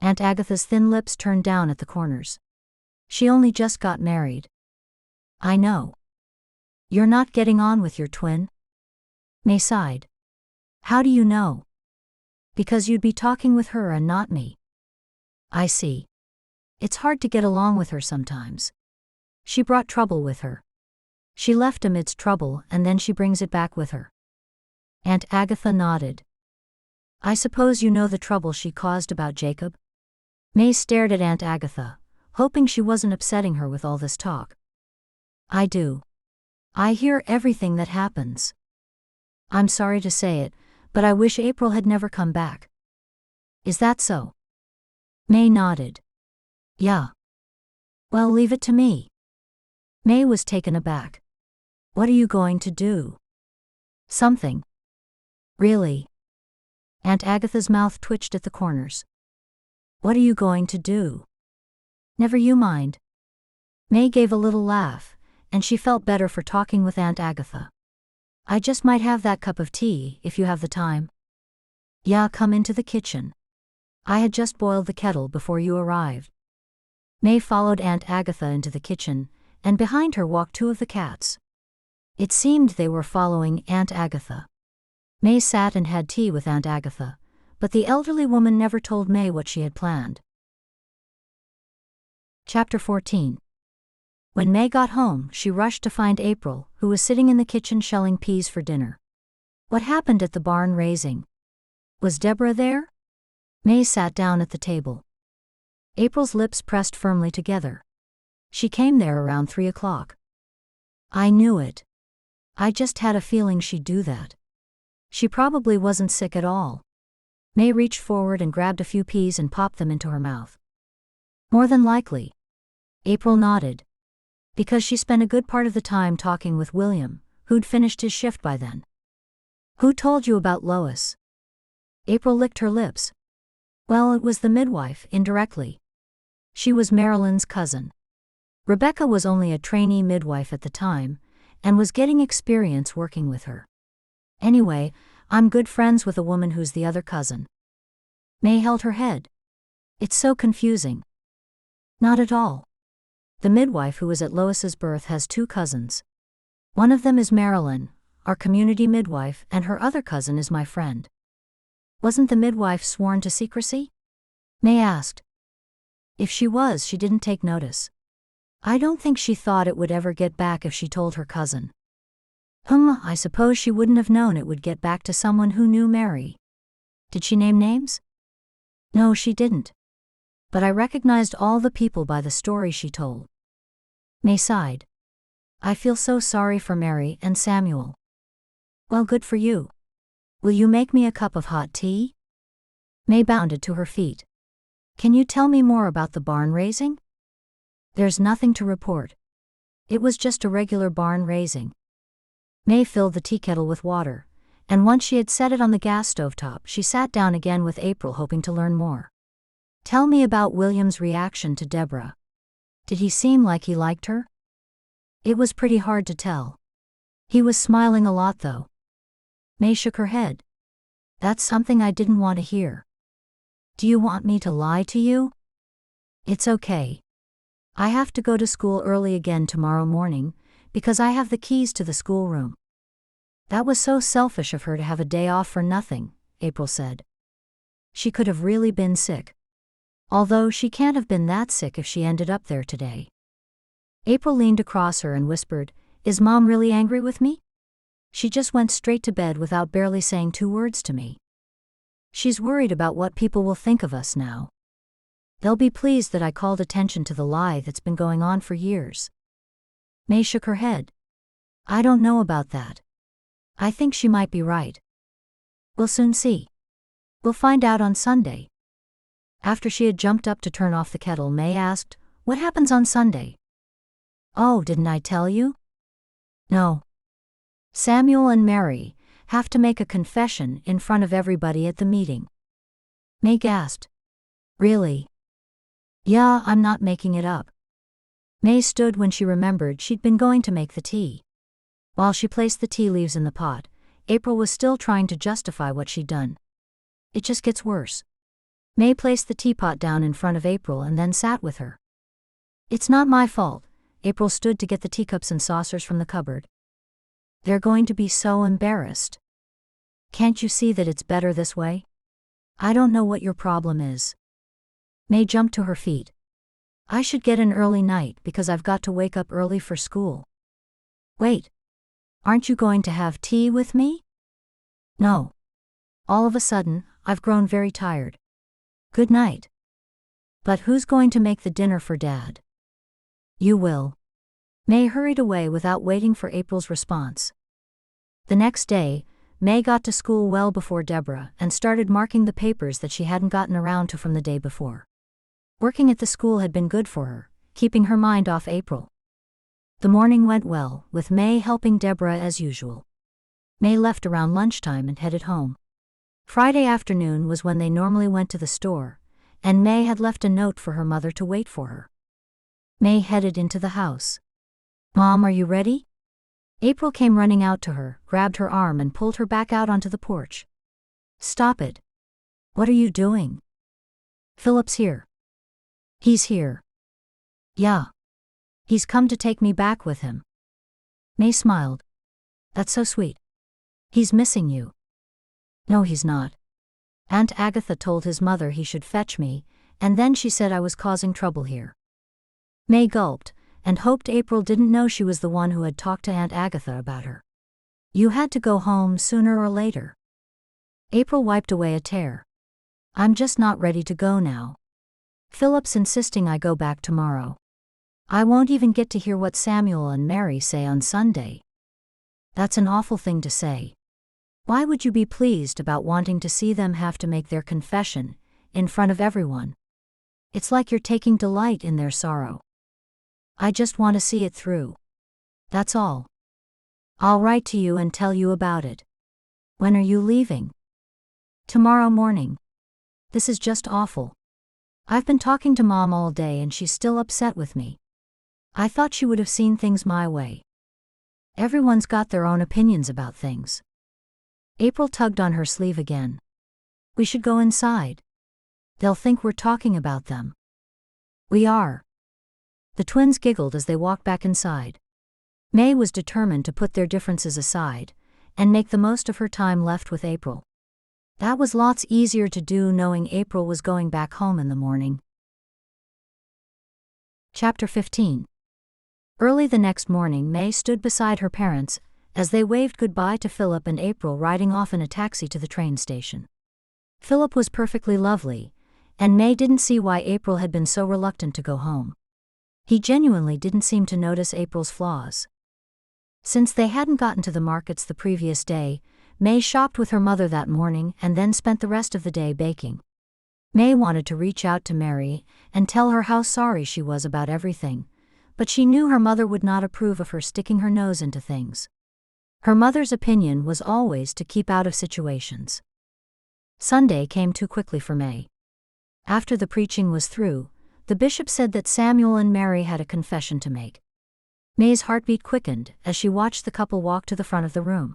Aunt Agatha's thin lips turned down at the corners. She only just got married. I know. You're not getting on with your twin? May sighed. How do you know? Because you'd be talking with her and not me. I see. It's hard to get along with her sometimes. She brought trouble with her. She left amidst trouble and then she brings it back with her. Aunt Agatha nodded. I suppose you know the trouble she caused about Jacob? May stared at Aunt Agatha, hoping she wasn't upsetting her with all this talk. I do. I hear everything that happens. I'm sorry to say it, but I wish April had never come back. Is that so? May nodded. Yeah. Well, leave it to me. May was taken aback. What are you going to do? Something. Really? Aunt Agatha's mouth twitched at the corners. What are you going to do? Never you mind. May gave a little laugh, and she felt better for talking with Aunt Agatha. I just might have that cup of tea, if you have the time. Yeah, come into the kitchen. I had just boiled the kettle before you arrived. May followed Aunt Agatha into the kitchen, and behind her walked two of the cats. It seemed they were following Aunt Agatha. May sat and had tea with Aunt Agatha, but the elderly woman never told May what she had planned. Chapter 14. When May got home, she rushed to find April, who was sitting in the kitchen shelling peas for dinner. What happened at the barn raising? Was Deborah there? May sat down at the table. April's lips pressed firmly together. She came there around 3 o'clock. I knew it. I just had a feeling she'd do that. She probably wasn't sick at all. May reached forward and grabbed a few peas and popped them into her mouth. More than likely. April nodded. Because she spent a good part of the time talking with William, who'd finished his shift by then. Who told you about Lois? April licked her lips. Well, it was the midwife, indirectly. She was Marilyn's cousin. Rebecca was only a trainee midwife at the time, and was getting experience working with her. Anyway, I'm good friends with a woman who's the other cousin. May held her head. It's so confusing. Not at all. The midwife who was at Lois's birth has 2 cousins. One of them is Marilyn, our community midwife, and her other cousin is my friend. Wasn't the midwife sworn to secrecy? May asked. If she was, she didn't take notice. I don't think she thought it would ever get back if she told her cousin. I suppose she wouldn't have known it would get back to someone who knew Mary. Did she name names? No, she didn't. But I recognized all the people by the story she told. May sighed. I feel so sorry for Mary and Samuel. Well, good for you. Will you make me a cup of hot tea? May bounded to her feet. Can you tell me more about the barn raising? There's nothing to report. It was just a regular barn raising. May filled the tea kettle with water, and once she had set it on the gas stovetop, she sat down again with April, hoping to learn more. Tell me about William's reaction to Deborah. Did he seem like he liked her? It was pretty hard to tell. He was smiling a lot, though. May shook her head. That's something I didn't want to hear. Do you want me to lie to you? It's okay. I have to go to school early again tomorrow morning, because I have the keys to the schoolroom. That was so selfish of her to have a day off for nothing, April said. She could have really been sick. Although she can't have been that sick if she ended up there today. April leaned across her and whispered, Is Mom really angry with me? She just went straight to bed without barely saying 2 words to me. She's worried about what people will think of us now. They'll be pleased that I called attention to the lie that's been going on for years. May shook her head. I don't know about that. I think she might be right. We'll soon see. We'll find out on Sunday. After she had jumped up to turn off the kettle, May asked, What happens on Sunday? Oh, didn't I tell you? No. Samuel and Mary have to make a confession in front of everybody at the meeting. May gasped. Really? Yeah, I'm not making it up. May stood when she remembered she'd been going to make the tea. While she placed the tea leaves in the pot, April was still trying to justify what she'd done. It just gets worse. May placed the teapot down in front of April and then sat with her. It's not my fault. April stood to get the teacups and saucers from the cupboard. They're going to be so embarrassed. Can't you see that it's better this way? I don't know what your problem is. May jumped to her feet. I should get an early night because I've got to wake up early for school. Wait. Aren't you going to have tea with me? No. All of a sudden, I've grown very tired. Good night. But who's going to make the dinner for Dad? You will. May hurried away without waiting for April's response. The next day, May got to school well before Deborah and started marking the papers that she hadn't gotten around to from the day before. Working at the school had been good for her, keeping her mind off April. The morning went well, with May helping Deborah as usual. May left around lunchtime and headed home. Friday afternoon was when they normally went to the store, and May had left a note for her mother to wait for her. May headed into the house. "Mom, are you ready?" April came running out to her, grabbed her arm and pulled her back out onto the porch. "Stop it. What are you doing?" "Philip's here." "He's here?" "Yeah. He's come to take me back with him." May smiled. "That's so sweet. He's missing you." "No, he's not. Aunt Agatha told his mother he should fetch me, and then she said I was causing trouble here." May gulped, and hoped April didn't know she was the one who had talked to Aunt Agatha about her. "You had to go home sooner or later." April wiped away a tear. "I'm just not ready to go now. Philip's insisting I go back tomorrow. I won't even get to hear what Samuel and Mary say on Sunday." "That's an awful thing to say. Why would you be pleased about wanting to see them have to make their confession in front of everyone? It's like you're taking delight in their sorrow." "I just want to see it through. That's all. I'll write to you and tell you about it." "When are you leaving?" "Tomorrow morning. This is just awful. I've been talking to Mom all day and she's still upset with me. I thought she would have seen things my way. Everyone's got their own opinions about things." April tugged on her sleeve again. "We should go inside. They'll think we're talking about them." "We are." The twins giggled as they walked back inside. May was determined to put their differences aside and make the most of her time left with April. That was lots easier to do knowing April was going back home in the morning. Chapter 15. Early the next morning, May stood beside her parents as they waved goodbye to Philip and April riding off in a taxi to the train station. Philip was perfectly lovely, and May didn't see why April had been so reluctant to go home. He genuinely didn't seem to notice April's flaws. Since they hadn't gotten to the markets the previous day, May shopped with her mother that morning and then spent the rest of the day baking. May wanted to reach out to Mary and tell her how sorry she was about everything, but she knew her mother would not approve of her sticking her nose into things. Her mother's opinion was always to keep out of situations. Sunday came too quickly for May. After the preaching was through, the bishop said that Samuel and Mary had a confession to make. May's heartbeat quickened as she watched the couple walk to the front of the room.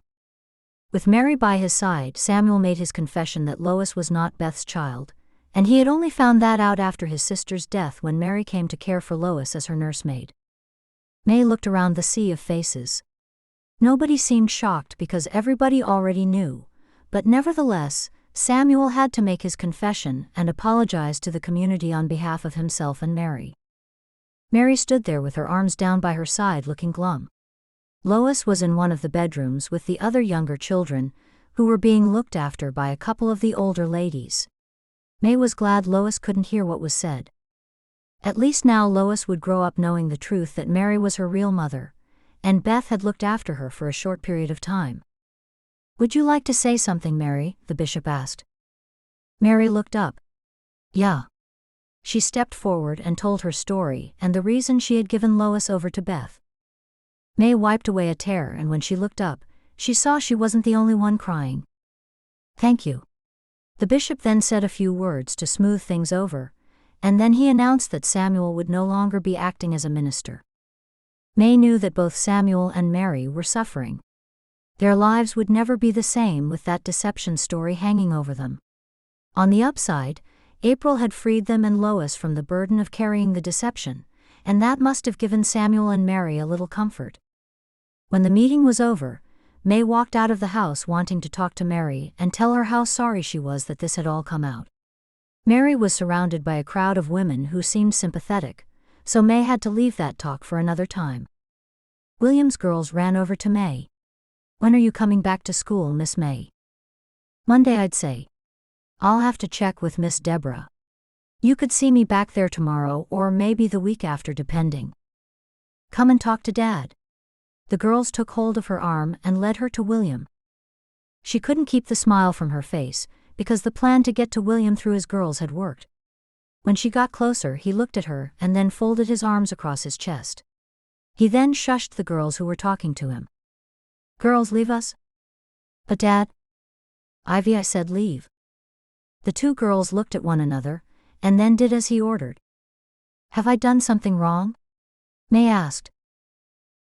With Mary by his side, Samuel made his confession that Lois was not Beth's child, and he had only found that out after his sister's death when Mary came to care for Lois as her nursemaid. May looked around the sea of faces. Nobody seemed shocked because everybody already knew, but nevertheless, Samuel had to make his confession and apologize to the community on behalf of himself and Mary. Mary stood there with her arms down by her side looking glum. Lois was in one of the bedrooms with the other younger children, who were being looked after by a couple of the older ladies. May was glad Lois couldn't hear what was said. At least now Lois would grow up knowing the truth that Mary was her real mother, and Beth had looked after her for a short period of time. "Would you like to say something, Mary?" the bishop asked. Mary looked up. "Yeah." She stepped forward and told her story and the reason she had given Lois over to Beth. May wiped away a tear, and when she looked up, she saw she wasn't the only one crying. "Thank you." The bishop then said a few words to smooth things over, and then he announced that Samuel would no longer be acting as a minister. May knew that both Samuel and Mary were suffering. Their lives would never be the same with that deception story hanging over them. On the upside, April had freed them and Lois from the burden of carrying the deception, and that must have given Samuel and Mary a little comfort. When the meeting was over, May walked out of the house wanting to talk to Mary and tell her how sorry she was that this had all come out. Mary was surrounded by a crowd of women who seemed sympathetic, so May had to leave that talk for another time. William's girls ran over to May. "When are you coming back to school, Miss May?" "Monday, I'd say. I'll have to check with Miss Deborah. You could see me back there tomorrow or maybe the week after depending." Come and talk to Dad. The girls took hold of her arm and led her to William. She couldn't keep the smile from her face, because the plan to get to William through his girls had worked. When she got closer, he looked at her and then folded his arms across his chest. He then shushed the girls who were talking to him. Girls, leave us. But Dad? Ivy, I said leave. The two girls looked at one another, and then did as he ordered. Have I done something wrong? May asked.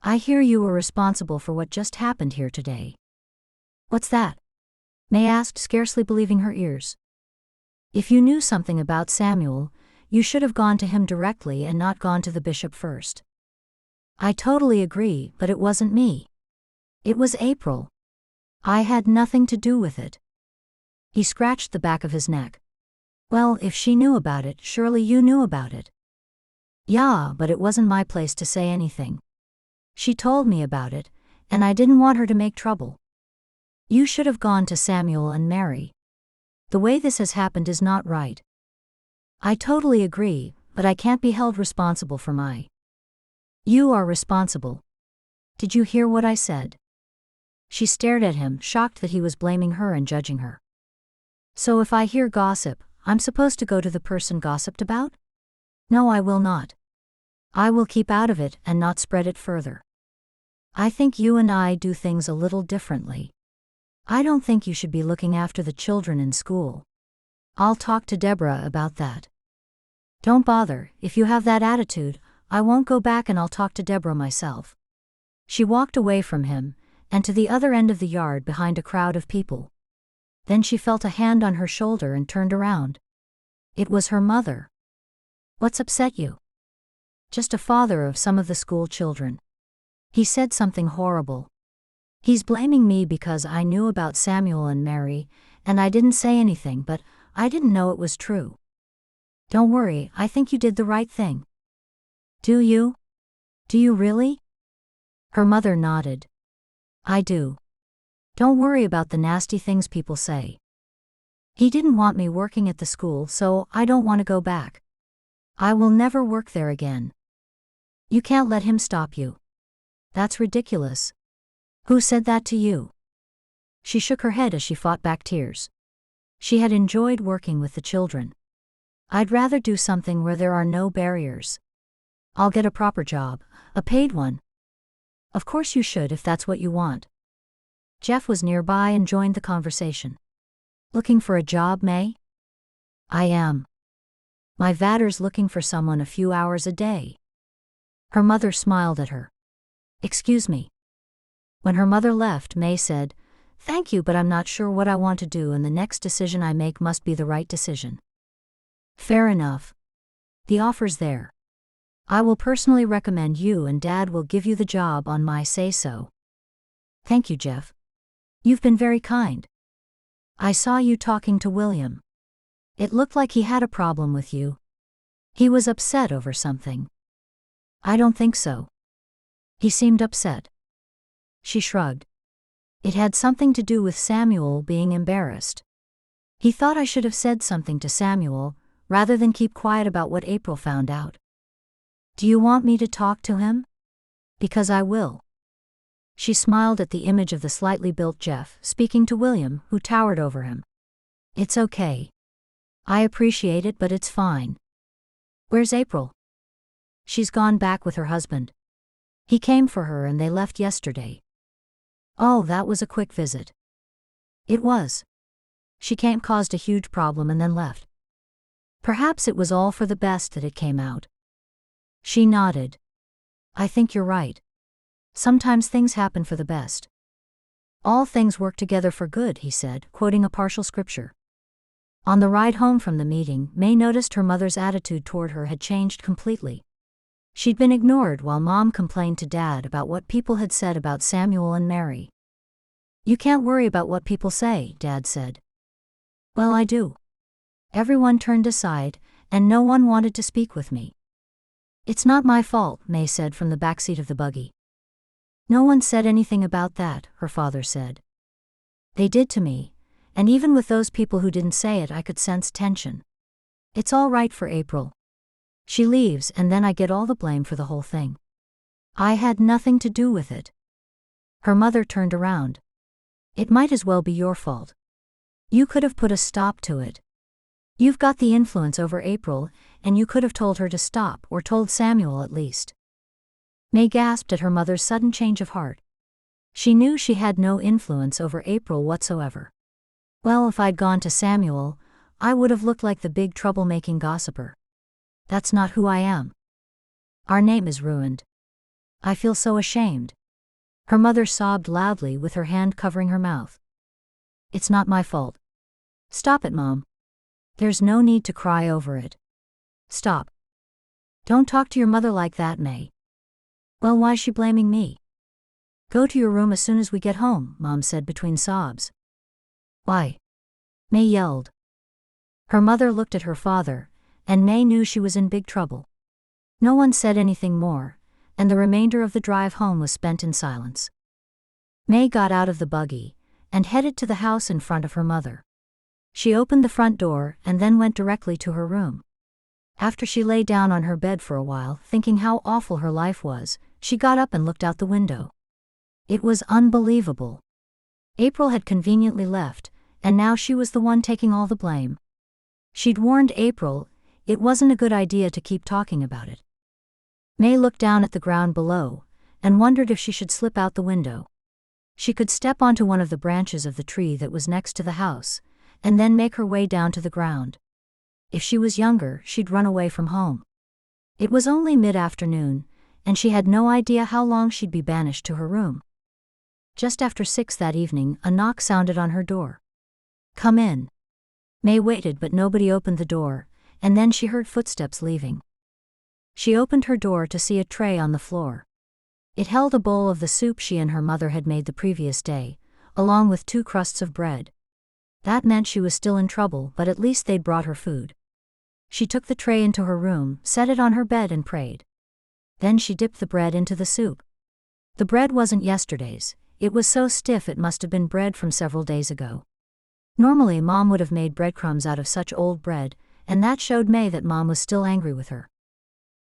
I hear you were responsible for what just happened here today. What's that? May asked, scarcely believing her ears. If you knew something about Samuel, you should have gone to him directly and not gone to the bishop first. I totally agree, but it wasn't me. It was April. I had nothing to do with it. He scratched the back of his neck. Well, if she knew about it, surely you knew about it. Yeah, but it wasn't my place to say anything. She told me about it, and I didn't want her to make trouble. You should have gone to Samuel and Mary. The way this has happened is not right. I totally agree, but I can't be held responsible for my. You are responsible. Did you hear what I said? She stared at him, shocked that he was blaming her and judging her. So if I hear gossip, I'm supposed to go to the person gossiped about? No, I will not. I will keep out of it and not spread it further. I think you and I do things a little differently. I don't think you should be looking after the children in school. I'll talk to Deborah about that. Don't bother, if you have that attitude, I won't go back and I'll talk to Deborah myself. She walked away from him, and to the other end of the yard behind a crowd of people. Then she felt a hand on her shoulder and turned around. It was her mother. What's upset you? Just a father of some of the school children. He said something horrible. He's blaming me because I knew about Samuel and Mary, and I didn't say anything, but I didn't know it was true. Don't worry, I think you did the right thing. Do you? Do you really? Her mother nodded. I do. Don't worry about the nasty things people say. He didn't want me working at the school, so I don't want to go back. I will never work there again. You can't let him stop you. That's ridiculous. Who said that to you? She shook her head as she fought back tears. She had enjoyed working with the children. I'd rather do something where there are no barriers. I'll get a proper job, a paid one. Of course you should if that's what you want. Jeff was nearby and joined the conversation. Looking for a job, May? I am. My vatter's looking for someone a few hours a day. Her mother smiled at her. Excuse me. When her mother left, May said, Thank you, but I'm not sure what I want to do, and the next decision I make must be the right decision. Fair enough. The offer's there. I will personally recommend you, and Dad will give you the job on my say-so. Thank you, Jeff. You've been very kind. I saw you talking to William. It looked like he had a problem with you. He was upset over something. I don't think so. He seemed upset. She shrugged. It had something to do with Samuel being embarrassed. He thought I should have said something to Samuel, rather than keep quiet about what April found out. Do you want me to talk to him? Because I will. She smiled at the image of the slightly built Jeff, speaking to William, who towered over him. It's okay. I appreciate it, but it's fine. Where's April? She's gone back with her husband. He came for her and they left yesterday. Oh, that was a quick visit. It was. She came, caused a huge problem, and then left. Perhaps it was all for the best that it came out. She nodded. I think you're right. Sometimes things happen for the best. All things work together for good, he said, quoting a partial scripture. On the ride home from the meeting, May noticed her mother's attitude toward her had changed completely. She'd been ignored while Mom complained to Dad about what people had said about Samuel and Mary. You can't worry about what people say, Dad said. Well, I do. Everyone turned aside, and no one wanted to speak with me. It's not my fault, May said from the backseat of the buggy. No one said anything about that, her father said. They did to me, and even with those people who didn't say it, I could sense tension. It's all right for April. She leaves, and then I get all the blame for the whole thing. I had nothing to do with it. Her mother turned around. It might as well be your fault. You could have put a stop to it. You've got the influence over April, and you could have told her to stop, or told Samuel at least. May gasped at her mother's sudden change of heart. She knew she had no influence over April whatsoever. Well, if I'd gone to Samuel, I would have looked like the big troublemaking gossiper. That's not who I am. Our name is ruined. I feel so ashamed. Her mother sobbed loudly with her hand covering her mouth. It's not my fault. Stop it, Mom. There's no need to cry over it. Stop. Don't talk to your mother like that, May. Well, why's she blaming me? Go to your room as soon as we get home, Mom said between sobs. Why? May yelled. Her mother looked at her father, and May knew she was in big trouble. No one said anything more, and the remainder of the drive home was spent in silence. May got out of the buggy and headed to the house in front of her mother. She opened the front door and then went directly to her room. After she lay down on her bed for a while, thinking how awful her life was, she got up and looked out the window. It was unbelievable. April had conveniently left, and now she was the one taking all the blame. She'd warned April it wasn't a good idea to keep talking about it. May looked down at the ground below and wondered if she should slip out the window. She could step onto one of the branches of the tree that was next to the house, and then make her way down to the ground. If she was younger, she'd run away from home. It was only mid-afternoon, and she had no idea how long she'd be banished to her room. Just after 6 that evening, a knock sounded on her door. Come in. May waited, but nobody opened the door, and then she heard footsteps leaving. She opened her door to see a tray on the floor. It held a bowl of the soup she and her mother had made the previous day, along with 2 crusts of bread. That meant she was still in trouble, but at least they'd brought her food. She took the tray into her room, set it on her bed and prayed. Then she dipped the bread into the soup. The bread wasn't yesterday's, it was so stiff it must have been bread from several days ago. Normally Mom would have made breadcrumbs out of such old bread, and that showed May that Mom was still angry with her.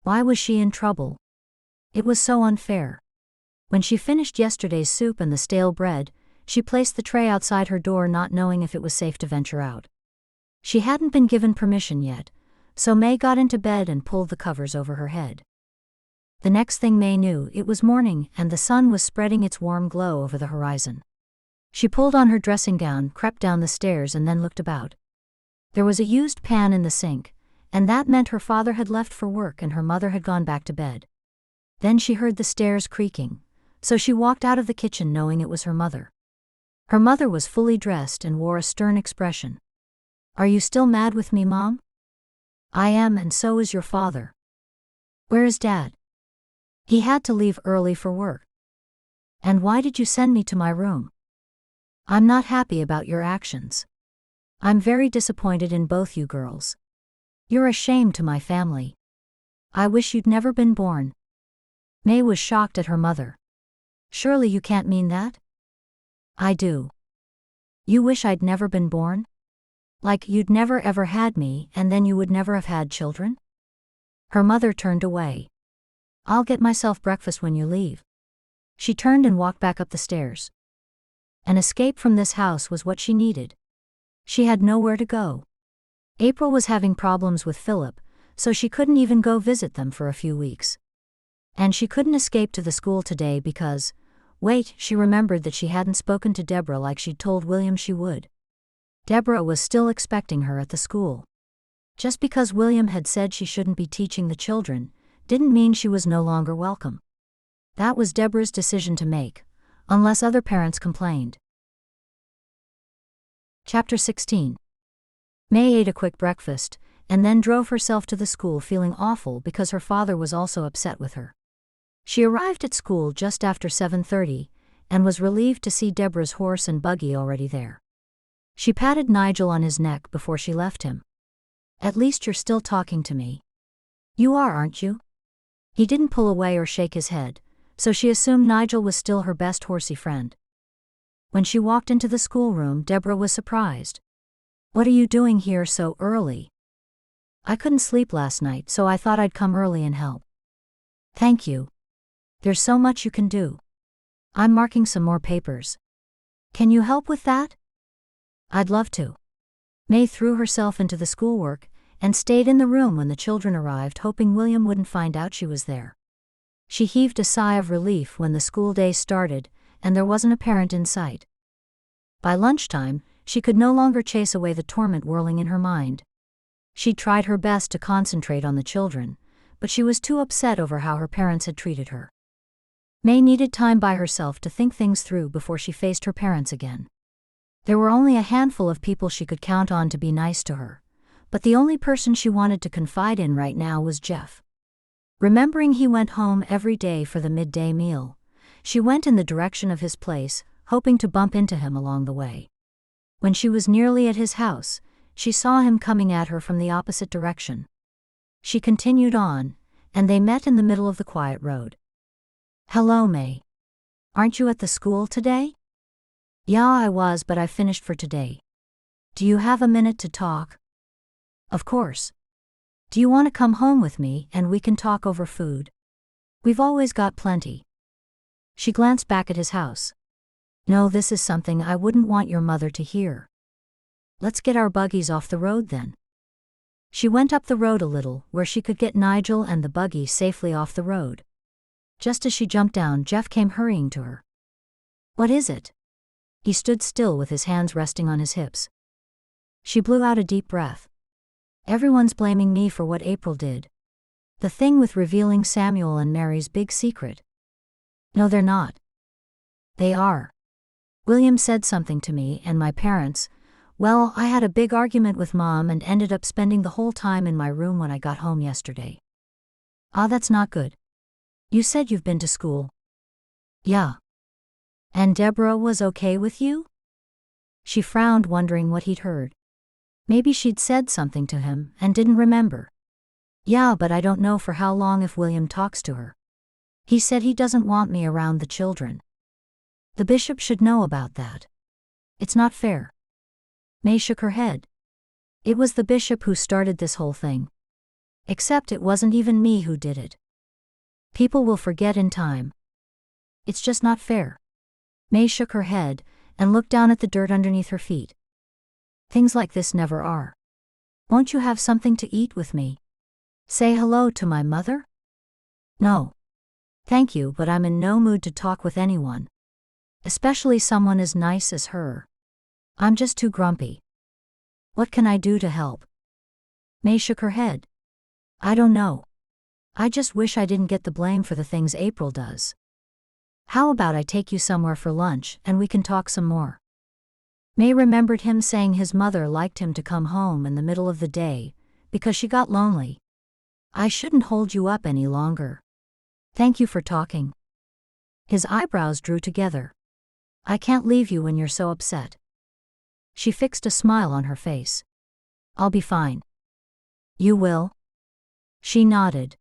Why was she in trouble? It was so unfair. When she finished yesterday's soup and the stale bread, she placed the tray outside her door, not knowing if it was safe to venture out. She hadn't been given permission yet, so May got into bed and pulled the covers over her head. The next thing May knew, it was morning and the sun was spreading its warm glow over the horizon. She pulled on her dressing gown, crept down the stairs, and then looked about. There was a used pan in the sink, and that meant her father had left for work and her mother had gone back to bed. Then she heard the stairs creaking, so she walked out of the kitchen knowing it was her mother. Her mother was fully dressed and wore a stern expression. Are you still mad with me, Mom? I am, and so is your father. Where is Dad? He had to leave early for work. And why did you send me to my room? I'm not happy about your actions. I'm very disappointed in both you girls. You're a shame to my family. I wish you'd never been born. May was shocked at her mother. Surely you can't mean that? I do. You wish I'd never been born? Like you'd never ever had me and then you would never have had children? Her mother turned away. I'll get myself breakfast when you leave. She turned and walked back up the stairs. An escape from this house was what she needed. She had nowhere to go. April was having problems with Philip, so she couldn't even go visit them for a few weeks. And she couldn't escape to the school today because, wait, she remembered that she hadn't spoken to Deborah like she'd told William she would. Deborah was still expecting her at the school. Just because William had said she shouldn't be teaching the children, didn't mean she was no longer welcome. That was Deborah's decision to make, unless other parents complained. Chapter 16. May ate a quick breakfast, and then drove herself to the school feeling awful because her father was also upset with her. She arrived at school just after 7:30, and was relieved to see Deborah's horse and buggy already there. She patted Nigel on his neck before she left him. At least you're still talking to me. You are, aren't you? He didn't pull away or shake his head, so she assumed Nigel was still her best horsey friend. When she walked into the schoolroom, Deborah was surprised. What are you doing here so early? I couldn't sleep last night, so I thought I'd come early and help. Thank you. There's so much you can do. I'm marking some more papers. Can you help with that? I'd love to. May threw herself into the schoolwork and stayed in the room when the children arrived, hoping William wouldn't find out she was there. She heaved a sigh of relief when the school day started and there wasn't a parent in sight. By lunchtime, she could no longer chase away the torment whirling in her mind. She tried her best to concentrate on the children, but she was too upset over how her parents had treated her. May needed time by herself to think things through before she faced her parents again. There were only a handful of people she could count on to be nice to her, but the only person she wanted to confide in right now was Jeff. Remembering he went home every day for the midday meal, she went in the direction of his place, hoping to bump into him along the way. When she was nearly at his house, she saw him coming at her from the opposite direction. She continued on, and they met in the middle of the quiet road. "Hello, May. Aren't you at the school today?" "Yeah, I was, but I finished for today. Do you have a minute to talk?" "Of course. Do you want to come home with me and we can talk over food? We've always got plenty." She glanced back at his house. "No, this is something I wouldn't want your mother to hear." "Let's get our buggies off the road then." She went up the road a little where she could get Nigel and the buggy safely off the road. Just as she jumped down, Jeff came hurrying to her. "What is it?" He stood still with his hands resting on his hips. She blew out a deep breath. "Everyone's blaming me for what April did. The thing with revealing Samuel and Mary's big secret." "No, they're not." "They are. William said something to me and my parents. Well, I had a big argument with Mom and ended up spending the whole time in my room when I got home yesterday." "Ah, that's not good. You said you've been to school." "Yeah." "And Deborah was okay with you?" She frowned, wondering what he'd heard. Maybe she'd said something to him and didn't remember. "Yeah, but I don't know for how long if William talks to her. He said he doesn't want me around the children. The bishop should know about that. It's not fair." May shook her head. "It was the bishop who started this whole thing. Except it wasn't even me who did it. People will forget in time. It's just not fair." May shook her head and looked down at the dirt underneath her feet. "Things like this never are. Won't you have something to eat with me? Say hello to my mother?" "No. Thank you, but I'm in no mood to talk with anyone. Especially someone as nice as her. I'm just too grumpy. What can I do to help?" May shook her head. "I don't know. I just wish I didn't get the blame for the things April does. How about I take you somewhere for lunch and we can talk some more?" May remembered him saying his mother liked him to come home in the middle of the day, because she got lonely. "I shouldn't hold you up any longer. Thank you for talking." His eyebrows drew together. "I can't leave you when you're so upset." She fixed a smile on her face. "I'll be fine." "You will?" She nodded.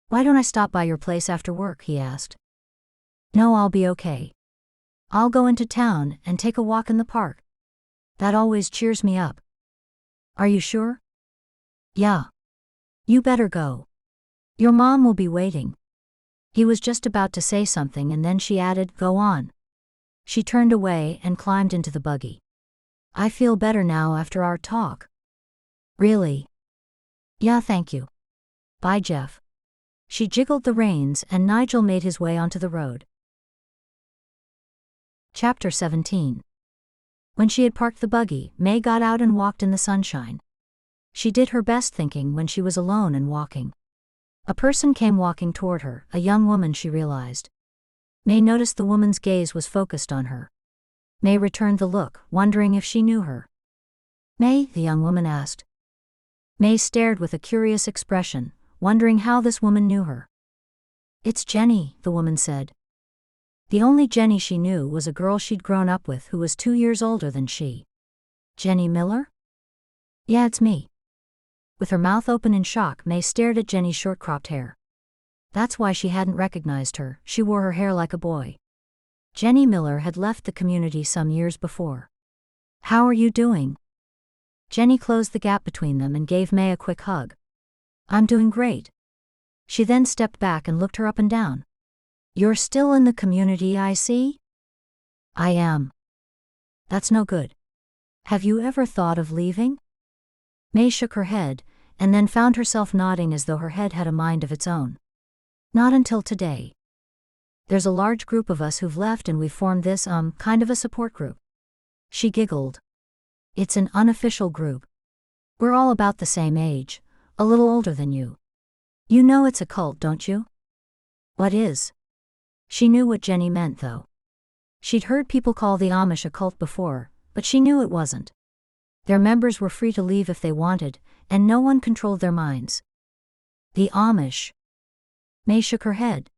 "Why don't I stop by your place after work?" he asked. "No, I'll be okay. I'll go into town and take a walk in the park. That always cheers me up." "Are you sure?" "Yeah. You better go. Your mom will be waiting." He was just about to say something and then she added, "Go on." She turned away and climbed into the buggy. "I feel better now after our talk." "Really?" "Yeah, thank you. Bye, Jeff." She jiggled the reins and Nigel made his way onto the road. Chapter 17. When she had parked the buggy, May got out and walked in the sunshine. She did her best thinking when she was alone and walking. A person came walking toward her, a young woman she realized. May noticed the woman's gaze was focused on her. May returned the look, wondering if she knew her. "May?" the young woman asked. May stared with a curious expression, wondering how this woman knew her. "It's Jenny," the woman said. The only Jenny she knew was a girl she'd grown up with who was 2 years older than she. "Jenny Miller?" "Yeah, it's me." With her mouth open in shock, May stared at Jenny's short-cropped hair. That's why she hadn't recognized her, she wore her hair like a boy. Jenny Miller had left the community some years before. "How are you doing?" Jenny closed the gap between them and gave May a quick hug. "I'm doing great." She then stepped back and looked her up and down. You're still in the community, I see? I am. That's no good. Have you ever thought of leaving? May shook her head, and then found herself nodding as though her head had a mind of its own. Not until today. There's a large group of us who've left and we've formed this, kind of a support group. She giggled. It's an unofficial group. We're all about the same age, a little older than you. You know it's a cult, don't you? What is? She knew what Jenny meant, though. She'd heard people call the Amish a cult before, but she knew it wasn't. Their members were free to leave if they wanted, and no one controlled their minds. The Amish. May shook her head.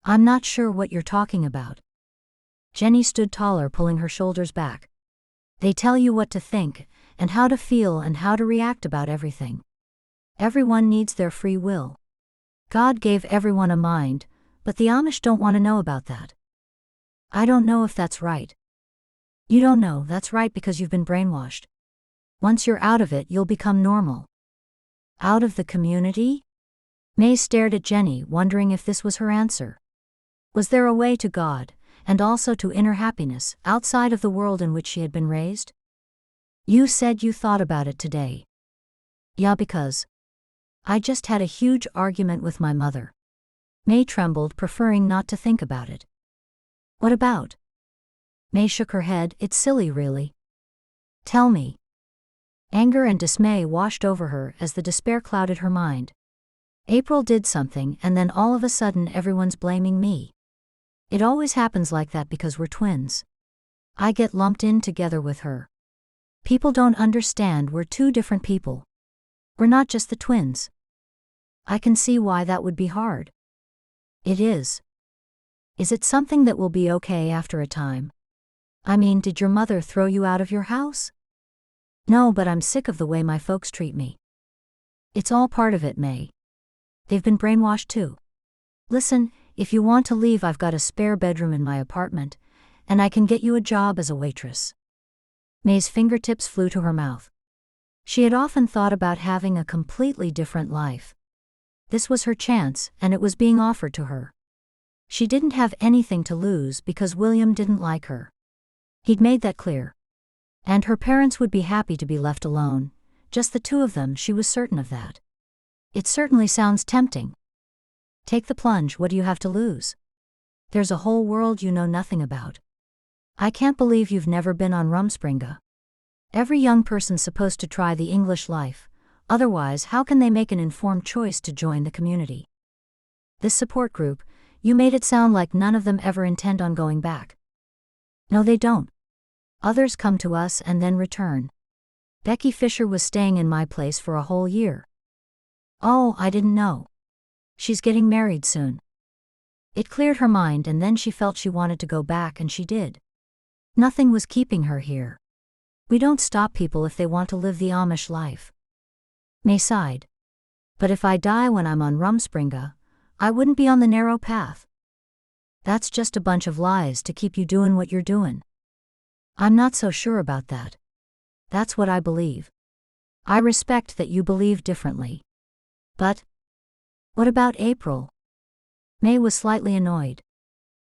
I'm not sure what you're talking about. Jenny stood taller, pulling her shoulders back. They tell you what to think, and how to feel and how to react about everything. Everyone needs their free will. God gave everyone a mind, but the Amish don't want to know about that. I don't know if that's right. You don't know that's right because you've been brainwashed. Once you're out of it, you'll become normal. Out of the community? May stared at Jenny, wondering if this was her answer. Was there a way to God, and also to inner happiness, outside of the world in which she had been raised? You said you thought about it today. Yeah, because I just had a huge argument with my mother. May trembled, preferring not to think about it. What about? May shook her head. It's silly, really. Tell me. Anger and dismay washed over her as the despair clouded her mind. April did something, and then all of a sudden everyone's blaming me. It always happens like that because we're twins. I get lumped in together with her. People don't understand we're two different people. We're not just the twins. I can see why that would be hard. It is. Is it something that will be okay after a time? I mean, did your mother throw you out of your house? No, but I'm sick of the way my folks treat me. It's all part of it, May. They've been brainwashed too. Listen, if you want to leave, I've got a spare bedroom in my apartment, and I can get you a job as a waitress. May's fingertips flew to her mouth. She had often thought about having a completely different life. This was her chance, and it was being offered to her. She didn't have anything to lose because William didn't like her. He'd made that clear. And her parents would be happy to be left alone, just the two of them, she was certain of that. It certainly sounds tempting. Take the plunge, what do you have to lose? There's a whole world you know nothing about. I can't believe you've never been on Rumspringa. Every young person's supposed to try the English life, otherwise how can they make an informed choice to join the community? This support group, you made it sound like none of them ever intend on going back. No, they don't. Others come to us and then return. Becky Fisher was staying in my place for a whole year. Oh, I didn't know. She's getting married soon. It cleared her mind, and then she felt she wanted to go back, and she did. Nothing was keeping her here. We don't stop people if they want to live the Amish life. May sighed. But if I die when I'm on Rumspringa, I wouldn't be on the narrow path. That's just a bunch of lies to keep you doing what you're doing. I'm not so sure about that. That's what I believe. I respect that you believe differently. But what about April? May was slightly annoyed.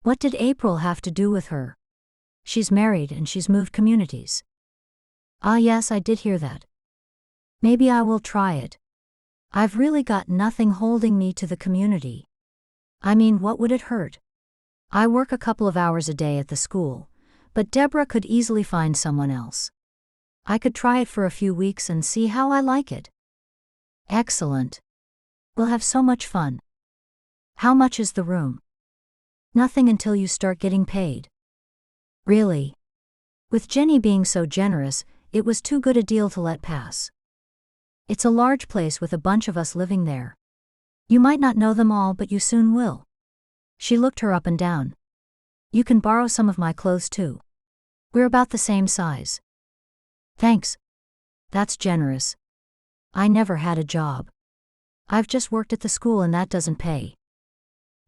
What did April have to do with her? She's married and she's moved communities. Ah, yes, I did hear that. Maybe I will try it. I've really got nothing holding me to the community. I mean, what would it hurt? I work a couple of hours a day at the school, but Deborah could easily find someone else. I could try it for a few weeks and see how I like it. Excellent. We'll have so much fun. How much is the room? Nothing until you start getting paid. Really? With Jenny being so generous, it was too good a deal to let pass. It's a large place with a bunch of us living there. You might not know them all, but you soon will. She looked her up and down. You can borrow some of my clothes too. We're about the same size. Thanks. That's generous. I never had a job. I've just worked at the school and that doesn't pay.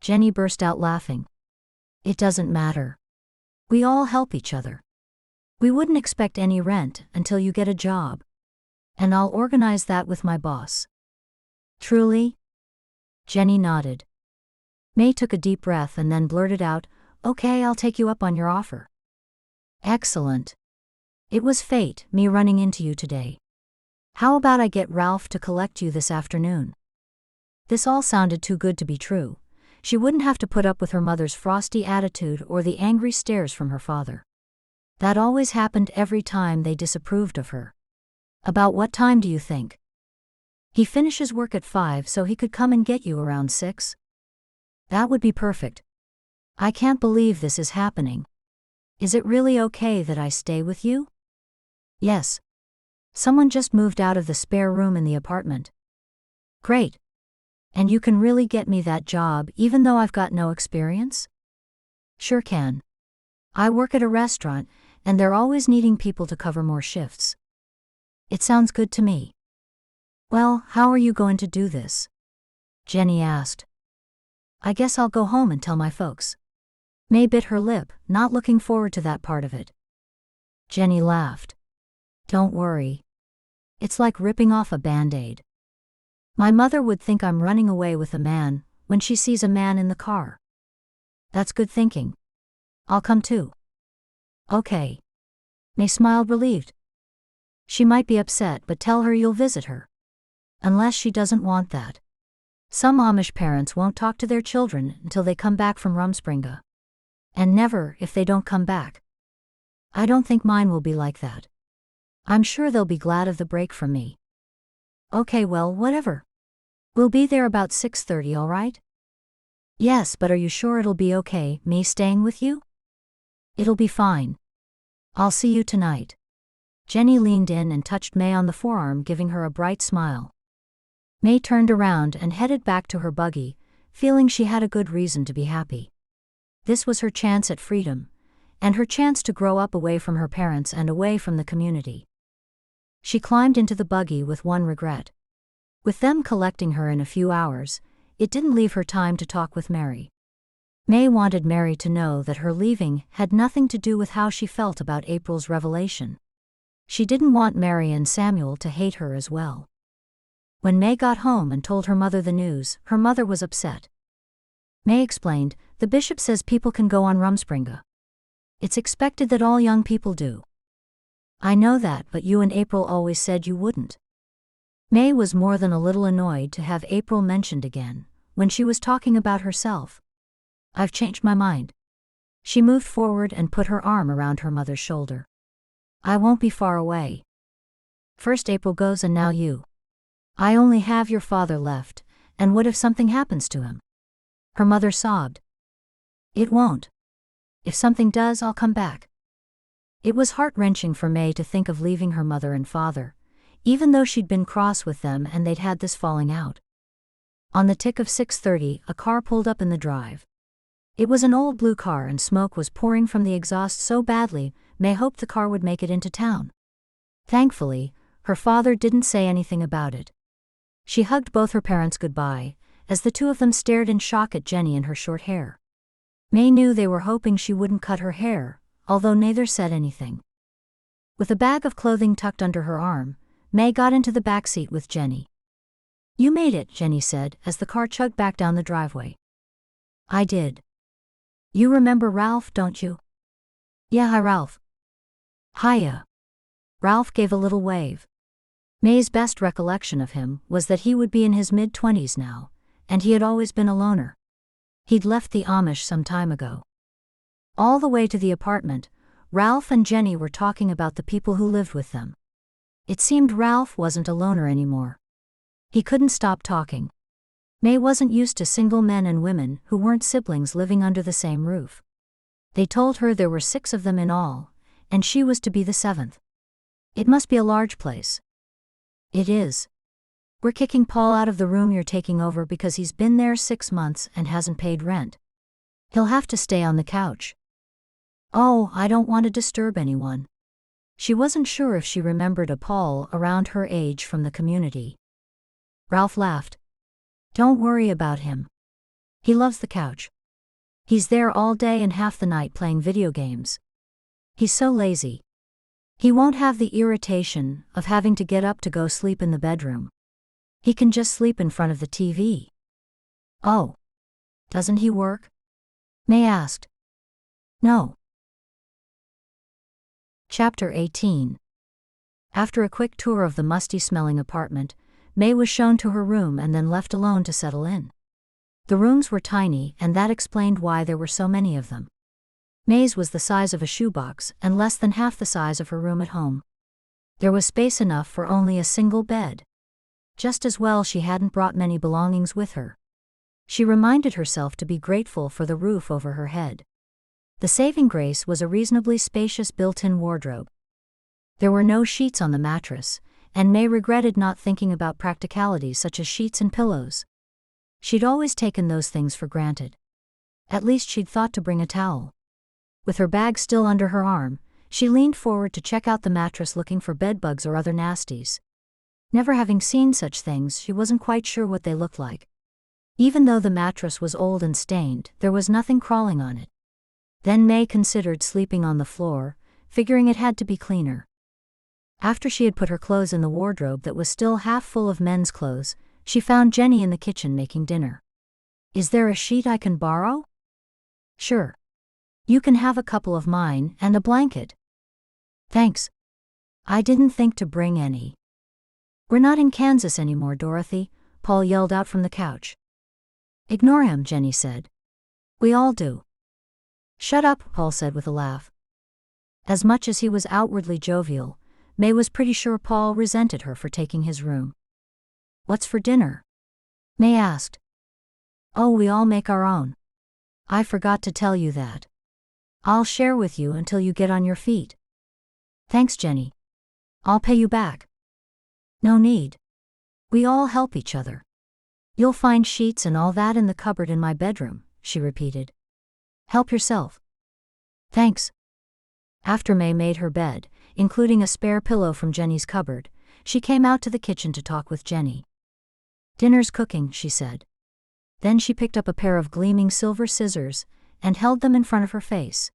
Jenny burst out laughing. It doesn't matter. We all help each other. We wouldn't expect any rent until you get a job. And I'll organize that with my boss. Truly? Jenny nodded. May took a deep breath and then blurted out, "Okay, I'll take you up on your offer." "Excellent. It was fate, me running into you today. How about I get Ralph to collect you this afternoon?" This all sounded too good to be true. She wouldn't have to put up with her mother's frosty attitude or the angry stares from her father. That always happened every time they disapproved of her. "About what time do you think?" "He finishes work at 5, so he could come and get you around 6. "That would be perfect. I can't believe this is happening. Is it really okay that I stay with you?" "Yes. Someone just moved out of the spare room in the apartment." "Great. And you can really get me that job even though I've got no experience?" "Sure can. I work at a restaurant, and they're always needing people to cover more shifts." "It sounds good to me." "Well, how are you going to do this?" Jenny asked. "I guess I'll go home and tell my folks." May bit her lip, not looking forward to that part of it. Jenny laughed. "Don't worry. It's like ripping off a Band-Aid. My mother would think I'm running away with a man when she sees a man in the car." "That's good thinking. I'll come too." "Okay." May smiled relieved. "She might be upset, but tell her you'll visit her. Unless she doesn't want that. Some Amish parents won't talk to their children until they come back from Rumspringa. And never if they don't come back. I don't think mine will be like that. I'm sure they'll be glad of the break from me." "Okay, well, whatever. We'll be there about 6:30, all right?" "Yes, but are you sure it'll be okay, me staying with you?" "It'll be fine. I'll see you tonight." Jenny leaned in and touched May on the forearm, giving her a bright smile. May turned around and headed back to her buggy, feeling she had a good reason to be happy. This was her chance at freedom, and her chance to grow up away from her parents and away from the community. She climbed into the buggy with one regret. With them collecting her in a few hours, it didn't leave her time to talk with Mary. May wanted Mary to know that her leaving had nothing to do with how she felt about April's revelation. She didn't want Mary and Samuel to hate her as well. When May got home and told her mother the news, her mother was upset. May explained, "The bishop says people can go on Rumspringa. It's expected that all young people do." "I know that, but you and April always said you wouldn't." May was more than a little annoyed to have April mentioned again, when she was talking about herself. "I've changed my mind." She moved forward and put her arm around her mother's shoulder. "I won't be far away. First April goes and now you. I only have your father left, and what if something happens to him?" Her mother sobbed. "It won't. If something does, I'll come back." It was heart-wrenching for May to think of leaving her mother and father, even though she'd been cross with them and they'd had this falling out. On the tick of 6:30, a car pulled up in the drive. It was an old blue car and smoke was pouring from the exhaust so badly, May hoped the car would make it into town. Thankfully, her father didn't say anything about it. She hugged both her parents goodbye, as the two of them stared in shock at Jenny and her short hair. May knew they were hoping she wouldn't cut her hair, although neither said anything. With a bag of clothing tucked under her arm, May got into the back seat with Jenny. "You made it," Jenny said, as the car chugged back down the driveway. "I did. You remember Ralph, don't you?" "Yeah, hi Ralph." "Hiya." Ralph gave a little wave. May's best recollection of him was that he would be in his mid-20s now, and he had always been a loner. He'd left the Amish some time ago. All the way to the apartment, Ralph and Jenny were talking about the people who lived with them. It seemed Ralph wasn't a loner anymore. He couldn't stop talking. May wasn't used to single men and women who weren't siblings living under the same roof. They told her there were 6 of them in all, and she was to be the 7th. "It must be a large place." "It is. We're kicking Paul out of the room you're taking over because he's been there 6 months and hasn't paid rent. He'll have to stay on the couch." "Oh, I don't want to disturb anyone." She wasn't sure if she remembered a Paul around her age from the community. Ralph laughed. "Don't worry about him. He loves the couch. He's there all day and half the night playing video games. He's so lazy. He won't have the irritation of having to get up to go sleep in the bedroom. He can just sleep in front of the TV." "Oh. Doesn't he work? May asked. No. Chapter 18. After a quick tour of the musty-smelling apartment, May was shown to her room and then left alone to settle in. The rooms were tiny, and that explained why there were so many of them. May's was the size of a shoebox and less than half the size of her room at home. There was space enough for only a single bed. Just as well she hadn't brought many belongings with her. She reminded herself to be grateful for the roof over her head. The saving grace was a reasonably spacious built-in wardrobe. There were no sheets on the mattress, and May regretted not thinking about practicalities such as sheets and pillows. She'd always taken those things for granted. At least she'd thought to bring a towel. With her bag still under her arm, she leaned forward to check out the mattress looking for bedbugs or other nasties. Never having seen such things, she wasn't quite sure what they looked like. Even though the mattress was old and stained, there was nothing crawling on it. Then May considered sleeping on the floor, figuring it had to be cleaner. After she had put her clothes in the wardrobe that was still half full of men's clothes, she found Jenny in the kitchen making dinner. "Is there a sheet I can borrow?" "Sure. You can have a couple of mine and a blanket." "Thanks. I didn't think to bring any." "We're not in Kansas anymore, Dorothy," Paul yelled out from the couch. "Ignore him," Jenny said. "We all do." "Shut up," Paul said with a laugh. As much as he was outwardly jovial, May was pretty sure Paul resented her for taking his room. "What's for dinner?" May asked. "Oh, we all make our own. I forgot to tell you that. I'll share with you until you get on your feet." "Thanks, Jenny. I'll pay you back." "No need. We all help each other. You'll find sheets and all that in the cupboard in my bedroom," she repeated. "Help yourself." "Thanks." After May made her bed, including a spare pillow from Jenny's cupboard, she came out to the kitchen to talk with Jenny. "Dinner's cooking," she said. Then she picked up a pair of gleaming silver scissors and held them in front of her face.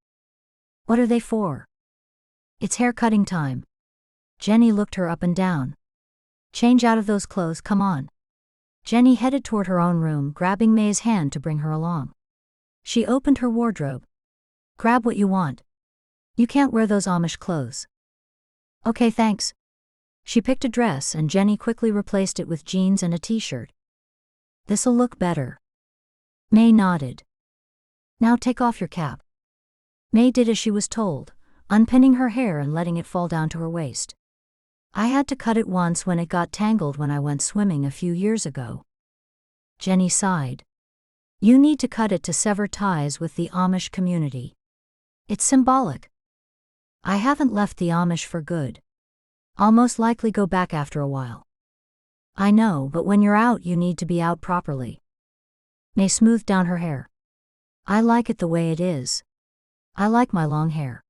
"What are they for?" "It's hair cutting time." Jenny looked her up and down. "Change out of those clothes, come on." Jenny headed toward her own room, grabbing May's hand to bring her along. She opened her wardrobe. "Grab what you want. You can't wear those Amish clothes." "Okay, thanks." She picked a dress and Jenny quickly replaced it with jeans and a t-shirt. "This'll look better." May nodded. "Now take off your cap." May did as she was told, unpinning her hair and letting it fall down to her waist. "I had to cut it once when it got tangled when I went swimming a few years ago." Jenny sighed. "You need to cut it to sever ties with the Amish community. It's symbolic." "I haven't left the Amish for good. I'll most likely go back after a while." "I know, but when you're out you need to be out properly." May smoothed down her hair. "I like it the way it is. I like my long hair.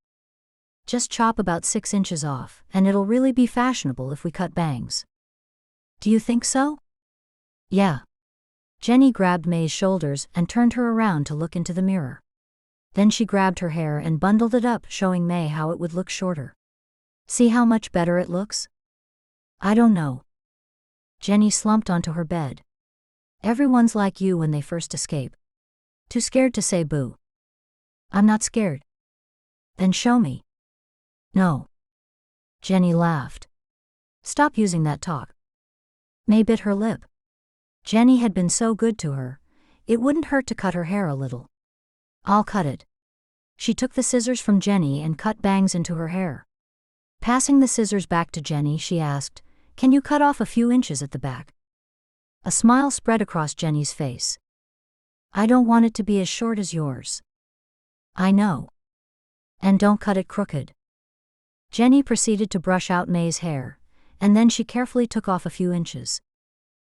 Just chop about 6 inches off, and it'll really be fashionable if we cut bangs." "Do you think so?" "Yeah." Jenny grabbed May's shoulders and turned her around to look into the mirror. Then she grabbed her hair and bundled it up, showing May how it would look shorter. "See how much better it looks?" "I don't know." Jenny slumped onto her bed. "Everyone's like you when they first escape. Too scared to say boo." "I'm not scared." "Then show me." "No." Jenny laughed. "Stop using that talk." May bit her lip. Jenny had been so good to her, it wouldn't hurt to cut her hair a little. "I'll cut it." She took the scissors from Jenny and cut bangs into her hair. Passing the scissors back to Jenny, she asked, "Can you cut off a few inches at the back?" A smile spread across Jenny's face. "I don't want it to be as short as yours." "I know. And don't cut it crooked." Jenny proceeded to brush out May's hair, and then she carefully took off a few inches.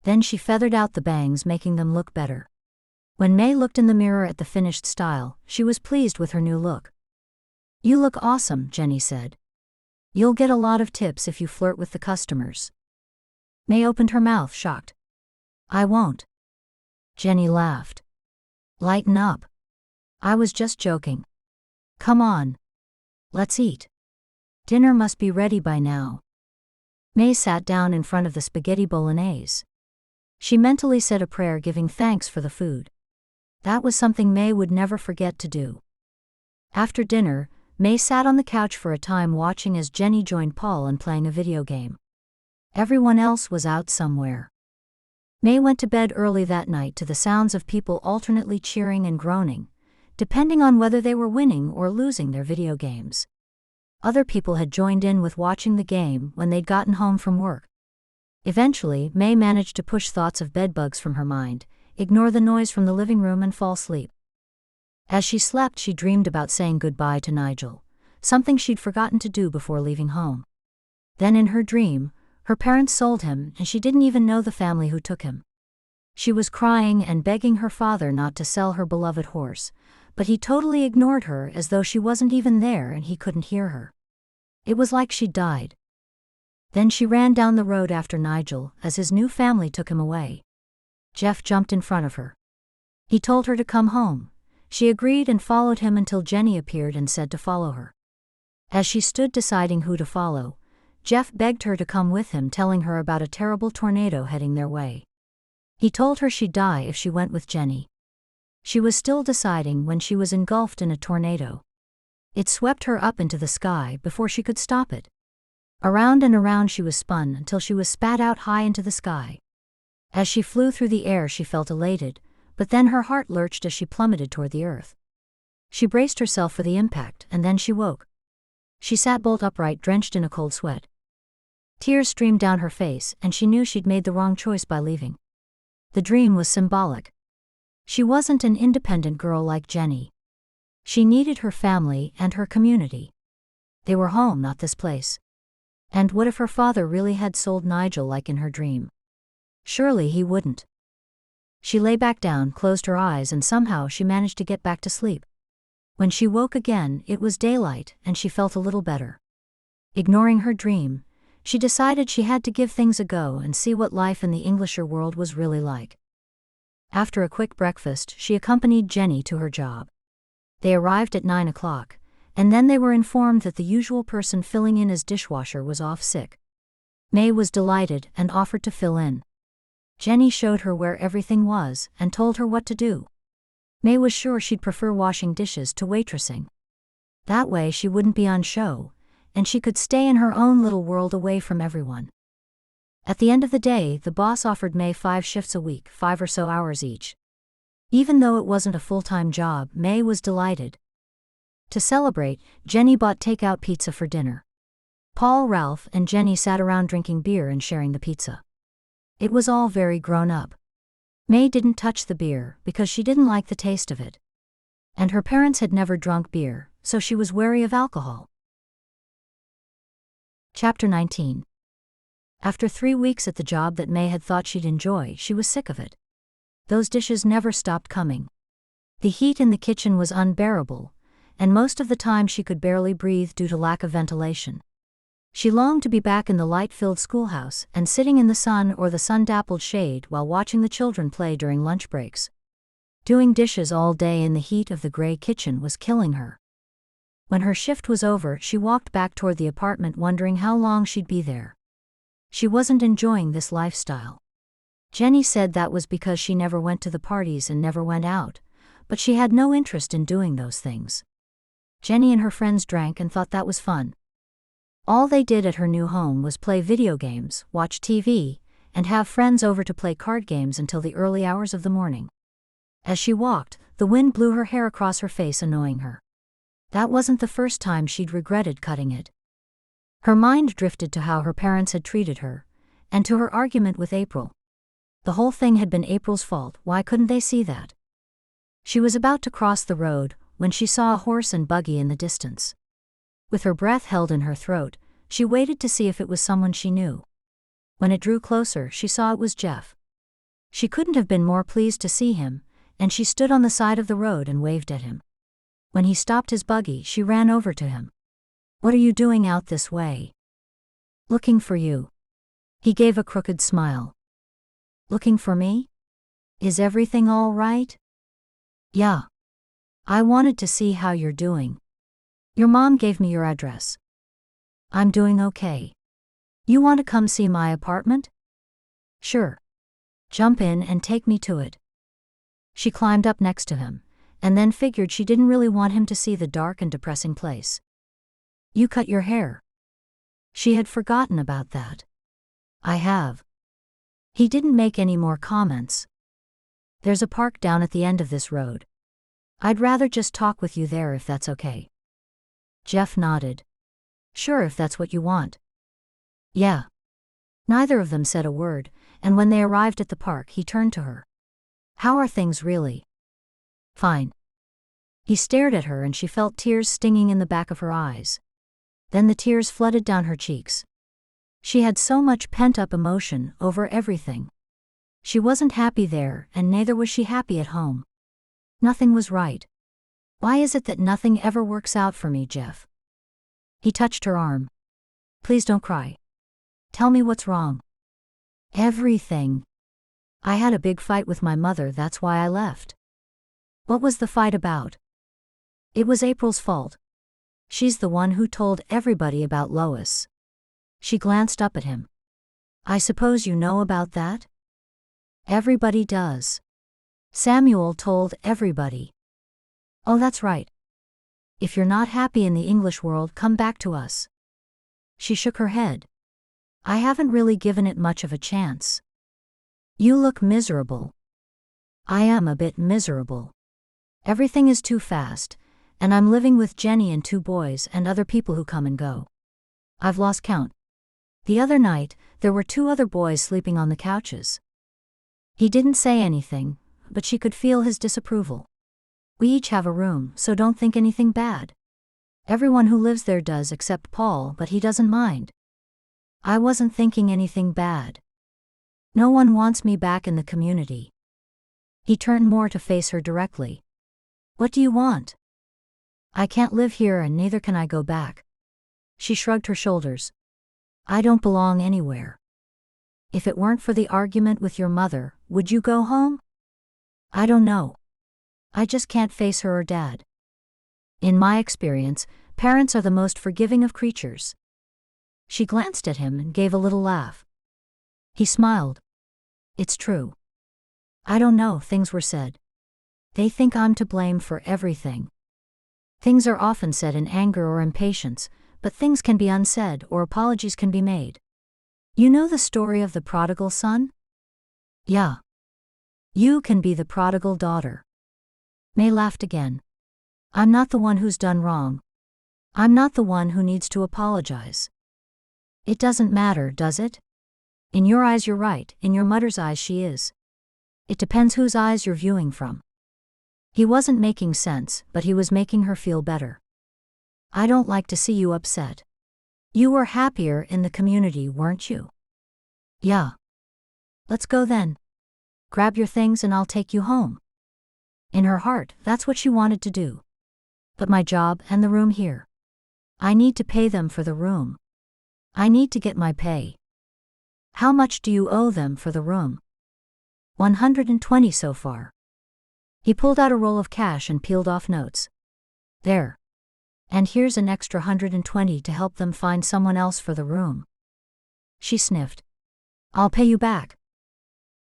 Then she feathered out the bangs, making them look better. When May looked in the mirror at the finished style, she was pleased with her new look. "You look awesome," Jenny said. "You'll get a lot of tips if you flirt with the customers." May opened her mouth, shocked. "I won't." Jenny laughed. "Lighten up. I was just joking. Come on. Let's eat. Dinner must be ready by now." May sat down in front of the spaghetti bolognese. She mentally said a prayer giving thanks for the food. That was something May would never forget to do. After dinner, May sat on the couch for a time watching as Jenny joined Paul in playing a video game. Everyone else was out somewhere. May went to bed early that night to the sounds of people alternately cheering and groaning, depending on whether they were winning or losing their video games. Other people had joined in with watching the game when they'd gotten home from work. Eventually, May managed to push thoughts of bedbugs from her mind, ignore the noise from the living room and fall asleep. As she slept, she dreamed about saying goodbye to Nigel, something she'd forgotten to do before leaving home. Then in her dream, her parents sold him and she didn't even know the family who took him. She was crying and begging her father not to sell her beloved horse, but he totally ignored her as though she wasn't even there and he couldn't hear her. It was like she'd died. Then she ran down the road after Nigel as his new family took him away. Jeff jumped in front of her. He told her to come home. She agreed and followed him until Jenny appeared and said to follow her. As she stood deciding who to follow, Jeff begged her to come with him, telling her about a terrible tornado heading their way. He told her she'd die if she went with Jenny. She was still deciding when she was engulfed in a tornado. It swept her up into the sky before she could stop it. Around and around she was spun until she was spat out high into the sky. As she flew through the air, she felt elated, but then her heart lurched as she plummeted toward the earth. She braced herself for the impact, and then she woke. She sat bolt upright, drenched in a cold sweat. Tears streamed down her face, and she knew she'd made the wrong choice by leaving. The dream was symbolic. She wasn't an independent girl like Jenny. She needed her family and her community. They were home, not this place. And what if her father really had sold Nigel like in her dream? Surely he wouldn't. She lay back down, closed her eyes, and somehow she managed to get back to sleep. When she woke again, it was daylight, and she felt a little better. Ignoring her dream, she decided she had to give things a go and see what life in the Englisher world was really like. After a quick breakfast, she accompanied Jenny to her job. They arrived at 9 o'clock, and then they were informed that the usual person filling in as dishwasher was off sick. May was delighted and offered to fill in. Jenny showed her where everything was and told her what to do. May was sure she'd prefer washing dishes to waitressing. That way she wouldn't be on show, and she could stay in her own little world away from everyone. At the end of the day, the boss offered May 5 shifts a week, 5 or so hours each. Even though it wasn't a full-time job, May was delighted. To celebrate, Jenny bought takeout pizza for dinner. Paul, Ralph, and Jenny sat around drinking beer and sharing the pizza. It was all very grown up. May didn't touch the beer because she didn't like the taste of it. And her parents had never drunk beer, so she was wary of alcohol. Chapter 19. After 3 weeks at the job that May had thought she'd enjoy, she was sick of it. Those dishes never stopped coming. The heat in the kitchen was unbearable, and most of the time she could barely breathe due to lack of ventilation. She longed to be back in the light-filled schoolhouse and sitting in the sun or the sun-dappled shade while watching the children play during lunch breaks. Doing dishes all day in the heat of the gray kitchen was killing her. When her shift was over, she walked back toward the apartment wondering how long she'd be there. She wasn't enjoying this lifestyle. Jenny said that was because she never went to the parties and never went out, but she had no interest in doing those things. Jenny and her friends drank and thought that was fun. All they did at her new home was play video games, watch TV, and have friends over to play card games until the early hours of the morning. As she walked, the wind blew her hair across her face, annoying her. That wasn't the first time she'd regretted cutting it. Her mind drifted to how her parents had treated her, and to her argument with April. The whole thing had been April's fault. Why couldn't they see that? She was about to cross the road when she saw a horse and buggy in the distance. With her breath held in her throat, she waited to see if it was someone she knew. When it drew closer, she saw it was Jeff. She couldn't have been more pleased to see him, and she stood on the side of the road and waved at him. When he stopped his buggy, she ran over to him. "What are you doing out this way?" "Looking for you." He gave a crooked smile. "Looking for me? Is everything all right?" "Yeah. I wanted to see how you're doing. Your mom gave me your address." "I'm doing okay. You want to come see my apartment?" "Sure. Jump in and take me to it." She climbed up next to him, and then figured she didn't really want him to see the dark and depressing place. You cut your hair. She had forgotten about that. I have. He didn't make any more comments. There's a park down at the end of this road. I'd rather just talk with you there if that's okay. Jeff nodded. Sure, if that's what you want. Yeah. Neither of them said a word, and when they arrived at the park he turned to her. How are things really? Fine. He stared at her and she felt tears stinging in the back of her eyes. Then the tears flooded down her cheeks. She had so much pent-up emotion over everything. She wasn't happy there, and neither was she happy at home. Nothing was right. Why is it that nothing ever works out for me, Jeff? He touched her arm. Please don't cry. Tell me what's wrong. Everything. I had a big fight with my mother, that's why I left. What was the fight about? It was April's fault. She's the one who told everybody about Lois. She glanced up at him. I suppose you know about that? Everybody does. Samuel told everybody. Oh, that's right. If you're not happy in the English world, come back to us. She shook her head. I haven't really given it much of a chance. You look miserable. I am a bit miserable. Everything is too fast, and I'm living with Jenny and 2 boys and other people who come and go. I've lost count. The other night, there were 2 other boys sleeping on the couches. He didn't say anything, but she could feel his disapproval. We each have a room, so don't think anything bad. Everyone who lives there does except Paul, but he doesn't mind. I wasn't thinking anything bad. No one wants me back in the community. He turned more to face her directly. What do you want? I can't live here and neither can I go back. She shrugged her shoulders. I don't belong anywhere. If it weren't for the argument with your mother, would you go home? I don't know. I just can't face her or Dad. In my experience, parents are the most forgiving of creatures. She glanced at him and gave a little laugh. He smiled. It's true. I don't know, things were said. They think I'm to blame for everything. Things are often said in anger or impatience, but things can be unsaid or apologies can be made. You know the story of the prodigal son? Yeah. You can be the prodigal daughter. May laughed again. I'm not the one who's done wrong. I'm not the one who needs to apologize. It doesn't matter, does it? In your eyes you're right, in your mother's eyes she is. It depends whose eyes you're viewing from. He wasn't making sense, but he was making her feel better. I don't like to see you upset. You were happier in the community, weren't you? Yeah. Let's go then. Grab your things and I'll take you home. In her heart, that's what she wanted to do. But my job and the room here. I need to pay them for the room. I need to get my pay. How much do you owe them for the room? 120 so far. He pulled out a roll of cash and peeled off notes. There. And here's an extra 120 to help them find someone else for the room. She sniffed. I'll pay you back.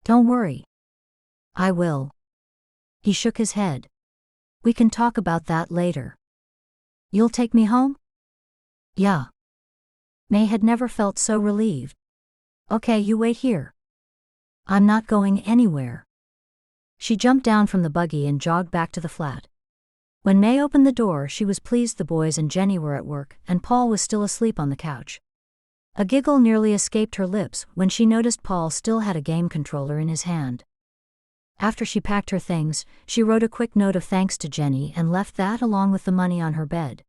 Don't worry. I will. He shook his head. We can talk about that later. You'll take me home? Yeah. May had never felt so relieved. Okay, you wait here. I'm not going anywhere. She jumped down from the buggy and jogged back to the flat. When May opened the door, she was pleased the boys and Jenny were at work and Paul was still asleep on the couch. A giggle nearly escaped her lips when she noticed Paul still had a game controller in his hand. After she packed her things, she wrote a quick note of thanks to Jenny and left that along with the money on her bed.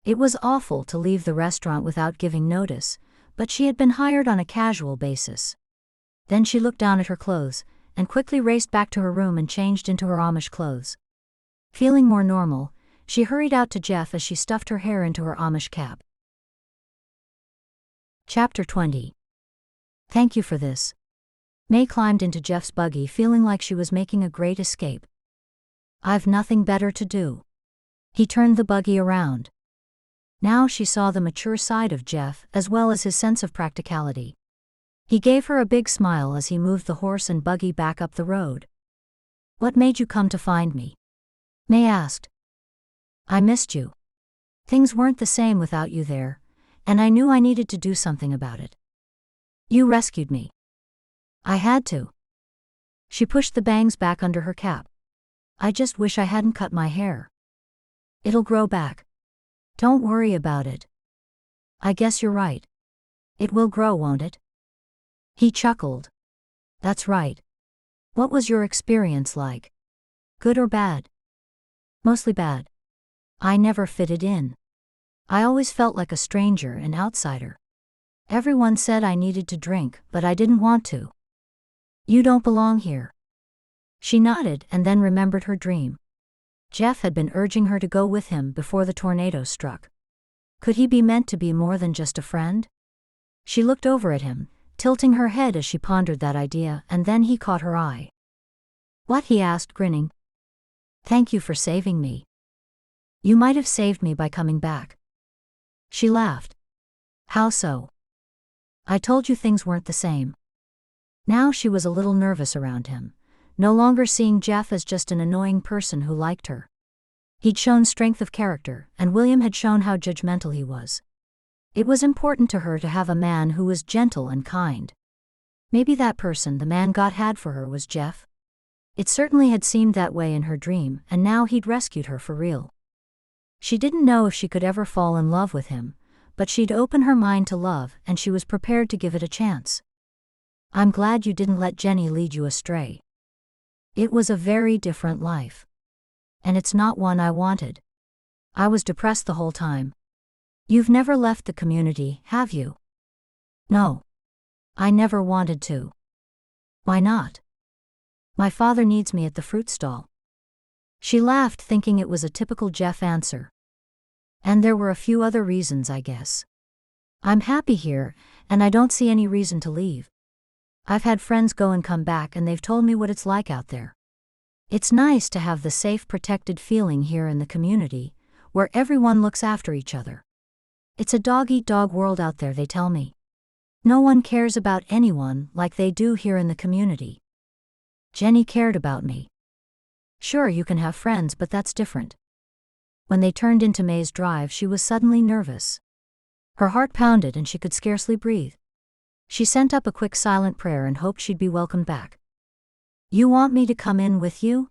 It was awful to leave the restaurant without giving notice, but she had been hired on a casual basis. Then she looked down at her clothes, and quickly raced back to her room and changed into her Amish clothes. Feeling more normal, she hurried out to Jeff as she stuffed her hair into her Amish cap. Chapter 20. Thank you for this. May climbed into Jeff's buggy feeling like she was making a great escape. I've nothing better to do. He turned the buggy around. Now she saw the mature side of Jeff as well as his sense of practicality. He gave her a big smile as he moved the horse and buggy back up the road. What made you come to find me? May asked. I missed you. Things weren't the same without you there, and I knew I needed to do something about it. You rescued me. I had to. She pushed the bangs back under her cap. I just wish I hadn't cut my hair. It'll grow back. Don't worry about it. I guess you're right. It will grow, won't it? He chuckled. That's right. What was your experience like? Good or bad? Mostly bad. I never fitted in. I always felt like a stranger, an outsider. Everyone said I needed to drink, but I didn't want to. You don't belong here. She nodded and then remembered her dream. Jeff had been urging her to go with him before the tornado struck. Could he be meant to be more than just a friend? She looked over at him, tilting her head as she pondered that idea, and then he caught her eye. What? He asked, grinning. Thank you for saving me. You might have saved me by coming back. She laughed. How so? I told you things weren't the same. Now she was a little nervous around him, no longer seeing Jeff as just an annoying person who liked her. He'd shown strength of character, and William had shown how judgmental he was. It was important to her to have a man who was gentle and kind. Maybe that person the man God had for her was Jeff. It certainly had seemed that way in her dream, and now he'd rescued her for real. She didn't know if she could ever fall in love with him, but she'd open her mind to love, and she was prepared to give it a chance. I'm glad you didn't let Jenny lead you astray. It was a very different life. And it's not one I wanted. I was depressed the whole time. You've never left the community, have you? No. I never wanted to. Why not? My father needs me at the fruit stall. She laughed, thinking it was a typical Jeff answer. And there were a few other reasons, I guess. I'm happy here, and I don't see any reason to leave. I've had friends go and come back, and they've told me what it's like out there. It's nice to have the safe, protected feeling here in the community, where everyone looks after each other. It's a dog-eat-dog world out there, they tell me. No one cares about anyone like they do here in the community. Jenny cared about me. Sure, you can have friends, but that's different. When they turned into May's Drive, she was suddenly nervous. Her heart pounded and she could scarcely breathe. She sent up a quick silent prayer and hoped she'd be welcomed back. You want me to come in with you?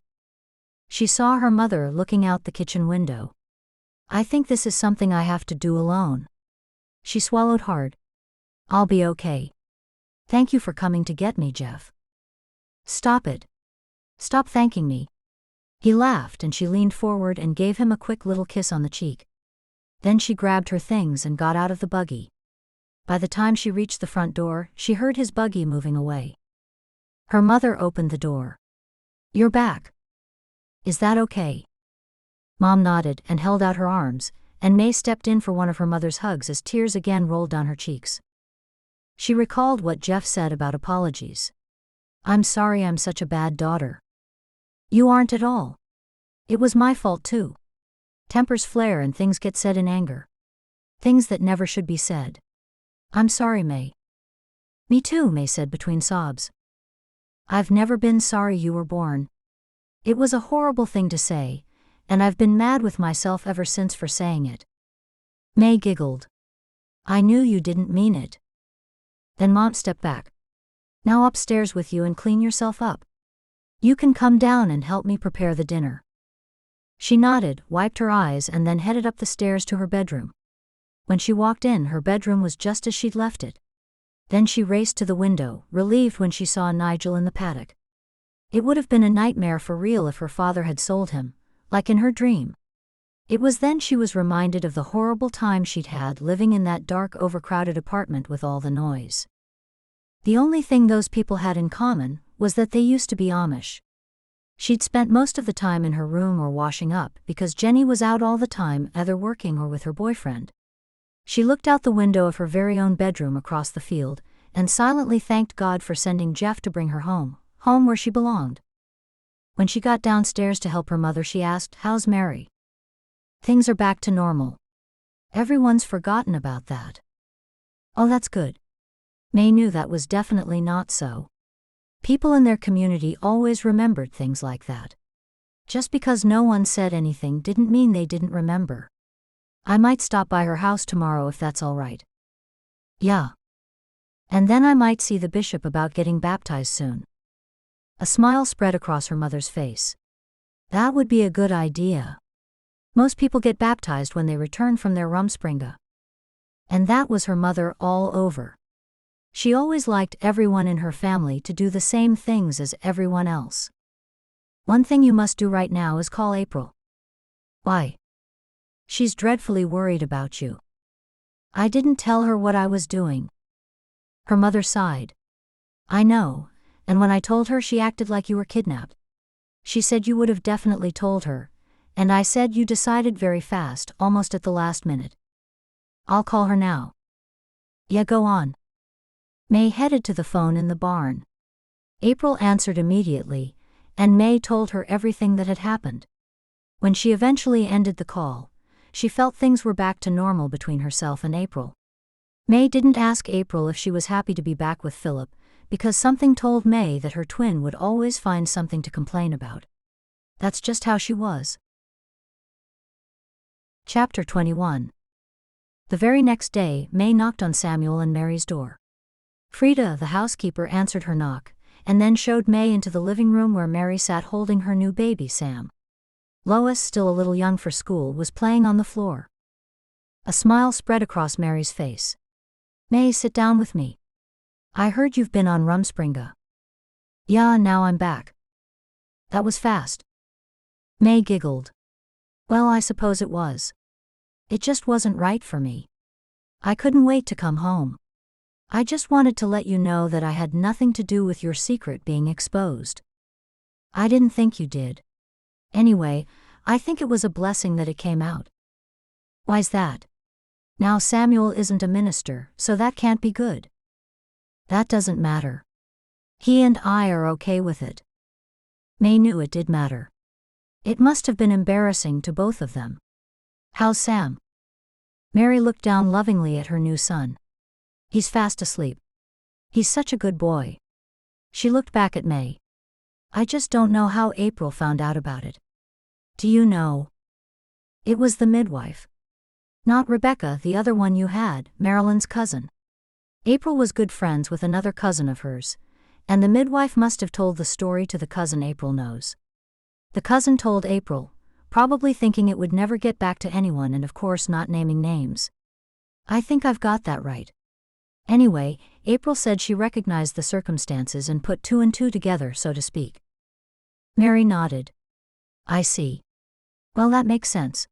She saw her mother looking out the kitchen window. I think this is something I have to do alone. She swallowed hard. I'll be okay. Thank you for coming to get me, Jeff. Stop it. Stop thanking me. He laughed and she leaned forward and gave him a quick little kiss on the cheek. Then she grabbed her things and got out of the buggy. By the time she reached the front door, she heard his buggy moving away. Her mother opened the door. You're back. Is that okay? Mom nodded and held out her arms, and May stepped in for one of her mother's hugs as tears again rolled down her cheeks. She recalled what Jeff said about apologies. I'm sorry I'm such a bad daughter. You aren't at all. It was my fault too. Tempers flare and things get said in anger. Things that never should be said. I'm sorry, May. Me too, May said between sobs. I've never been sorry you were born. It was a horrible thing to say, and I've been mad with myself ever since for saying it. May giggled. I knew you didn't mean it. Then Mom stepped back. Now upstairs with you and clean yourself up. You can come down and help me prepare the dinner. She nodded, wiped her eyes, and then headed up the stairs to her bedroom. When she walked in, her bedroom was just as she'd left it. Then she raced to the window, relieved when she saw Nigel in the paddock. It would have been a nightmare for real if her father had sold him, like in her dream. It was then she was reminded of the horrible time she'd had living in that dark, overcrowded apartment with all the noise. The only thing those people had in common was that they used to be Amish. She'd spent most of the time in her room or washing up because Jenny was out all the time, either working or with her boyfriend. She looked out the window of her very own bedroom across the field and silently thanked God for sending Jeff to bring her home where she belonged. When she got downstairs to help her mother, she asked, "How's Mary?" "Things are back to normal. Everyone's forgotten about that." "Oh, that's good." May knew that was definitely not so. People in their community always remembered things like that. Just because no one said anything didn't mean they didn't remember. I might stop by her house tomorrow if that's all right. Yeah. And then I might see the bishop about getting baptized soon. A smile spread across her mother's face. That would be a good idea. Most people get baptized when they return from their Rumspringa. And that was her mother all over. She always liked everyone in her family to do the same things as everyone else. One thing you must do right now is call April. Why? She's dreadfully worried about you. I didn't tell her what I was doing. Her mother sighed. I know, and when I told her she acted like you were kidnapped. She said you would have definitely told her, and I said you decided very fast, almost at the last minute. I'll call her now. Yeah, go on. May headed to the phone in the barn. April answered immediately, and May told her everything that had happened. When she eventually ended the call, she felt things were back to normal between herself and April. May didn't ask April if she was happy to be back with Philip, because something told May that her twin would always find something to complain about. That's just how she was. Chapter 21. The very next day, May knocked on Samuel and Mary's door. Frida, the housekeeper, answered her knock, and then showed May into the living room where Mary sat holding her new baby Sam. Lois, still a little young for school, was playing on the floor. A smile spread across Mary's face. May, sit down with me. I heard you've been on Rumspringa. Yeah, now I'm back. That was fast. May giggled. Well, I suppose it was. It just wasn't right for me. I couldn't wait to come home. I just wanted to let you know that I had nothing to do with your secret being exposed. I didn't think you did. Anyway, I think it was a blessing that it came out. Why's that? Now Samuel isn't a minister, so that can't be good. That doesn't matter. He and I are okay with it. May knew it did matter. It must have been embarrassing to both of them. How's Sam? Mary looked down lovingly at her new son. He's fast asleep. He's such a good boy. She looked back at May. I just don't know how April found out about it. Do you know? It was the midwife. Not Rebecca, the other one you had, Marilyn's cousin. April was good friends with another cousin of hers, and the midwife must have told the story to the cousin April knows. The cousin told April, probably thinking it would never get back to anyone and of course not naming names. I think I've got that right. Anyway, April said she recognized the circumstances and put two and two together, so to speak. Mary nodded. I see. Well, that makes sense.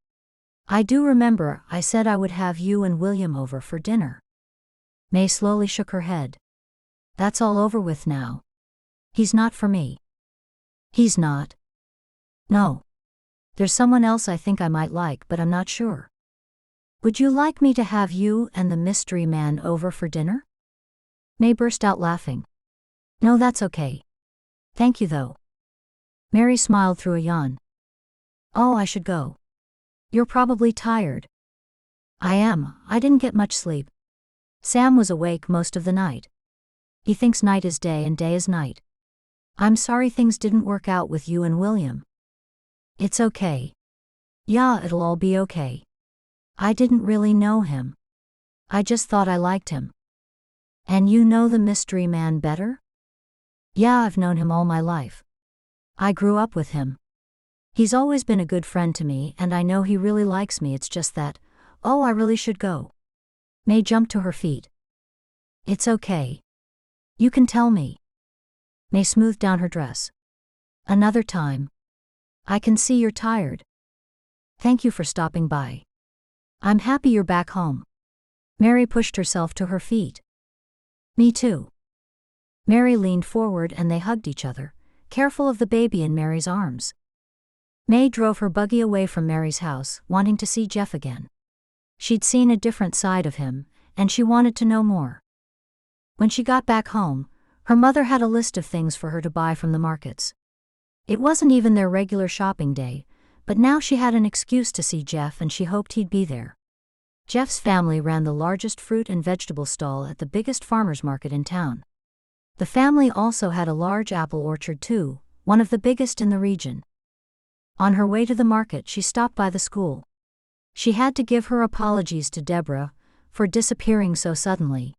I do remember I said I would have you and William over for dinner. May slowly shook her head. That's all over with now. He's not for me. He's not. No. There's someone else I think I might like, but I'm not sure. Would you like me to have you and the mystery man over for dinner? May burst out laughing. No, that's okay. Thank you though. Mary smiled through a yawn. Oh, I should go. You're probably tired. I am. I didn't get much sleep. Sam was awake most of the night. He thinks night is day and day is night. I'm sorry things didn't work out with you and William. It's okay. Yeah, it'll all be okay. I didn't really know him. I just thought I liked him. And you know the mystery man better? Yeah, I've known him all my life. I grew up with him. He's always been a good friend to me and I know he really likes me, it's just that, oh, I really should go. May jumped to her feet. It's okay. You can tell me. May smoothed down her dress. Another time. I can see you're tired. Thank you for stopping by. I'm happy you're back home. Mary pushed herself to her feet. Me too. Mary leaned forward and they hugged each other, careful of the baby in Mary's arms. May drove her buggy away from Mary's house, wanting to see Jeff again. She'd seen a different side of him, and she wanted to know more. When she got back home, her mother had a list of things for her to buy from the markets. It wasn't even their regular shopping day, but now she had an excuse to see Jeff and she hoped he'd be there. Jeff's family ran the largest fruit and vegetable stall at the biggest farmer's market in town. The family also had a large apple orchard too, one of the biggest in the region. On her way to the market, she stopped by the school. She had to give her apologies to Deborah for disappearing so suddenly.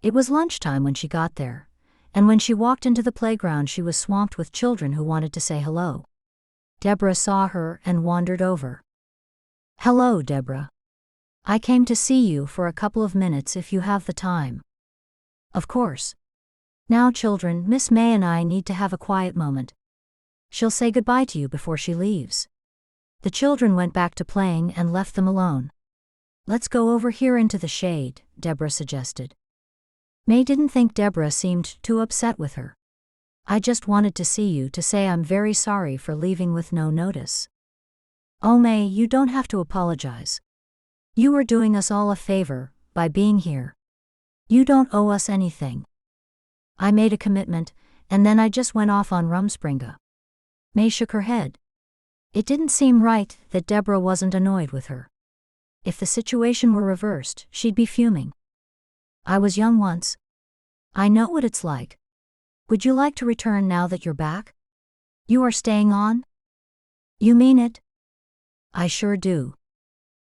It was lunchtime when she got there, and when she walked into the playground she was swamped with children who wanted to say hello. Deborah saw her and wandered over. "Hello, Deborah. I came to see you for a couple of minutes if you have the time." "Of course. Now children, Miss May and I need to have a quiet moment. She'll say goodbye to you before she leaves." The children went back to playing and left them alone. "Let's go over here into the shade," Deborah suggested. May didn't think Deborah seemed too upset with her. "I just wanted to see you to say I'm very sorry for leaving with no notice." "Oh May, you don't have to apologize. You were doing us all a favor by being here. You don't owe us anything. I made a commitment, and then I just went off on Rumspringa." May shook her head. It didn't seem right that Deborah wasn't annoyed with her. If the situation were reversed, she'd be fuming. "I was young once. I know what it's like. Would you like to return now that you're back? You are staying on?" "You mean it?" "I sure do.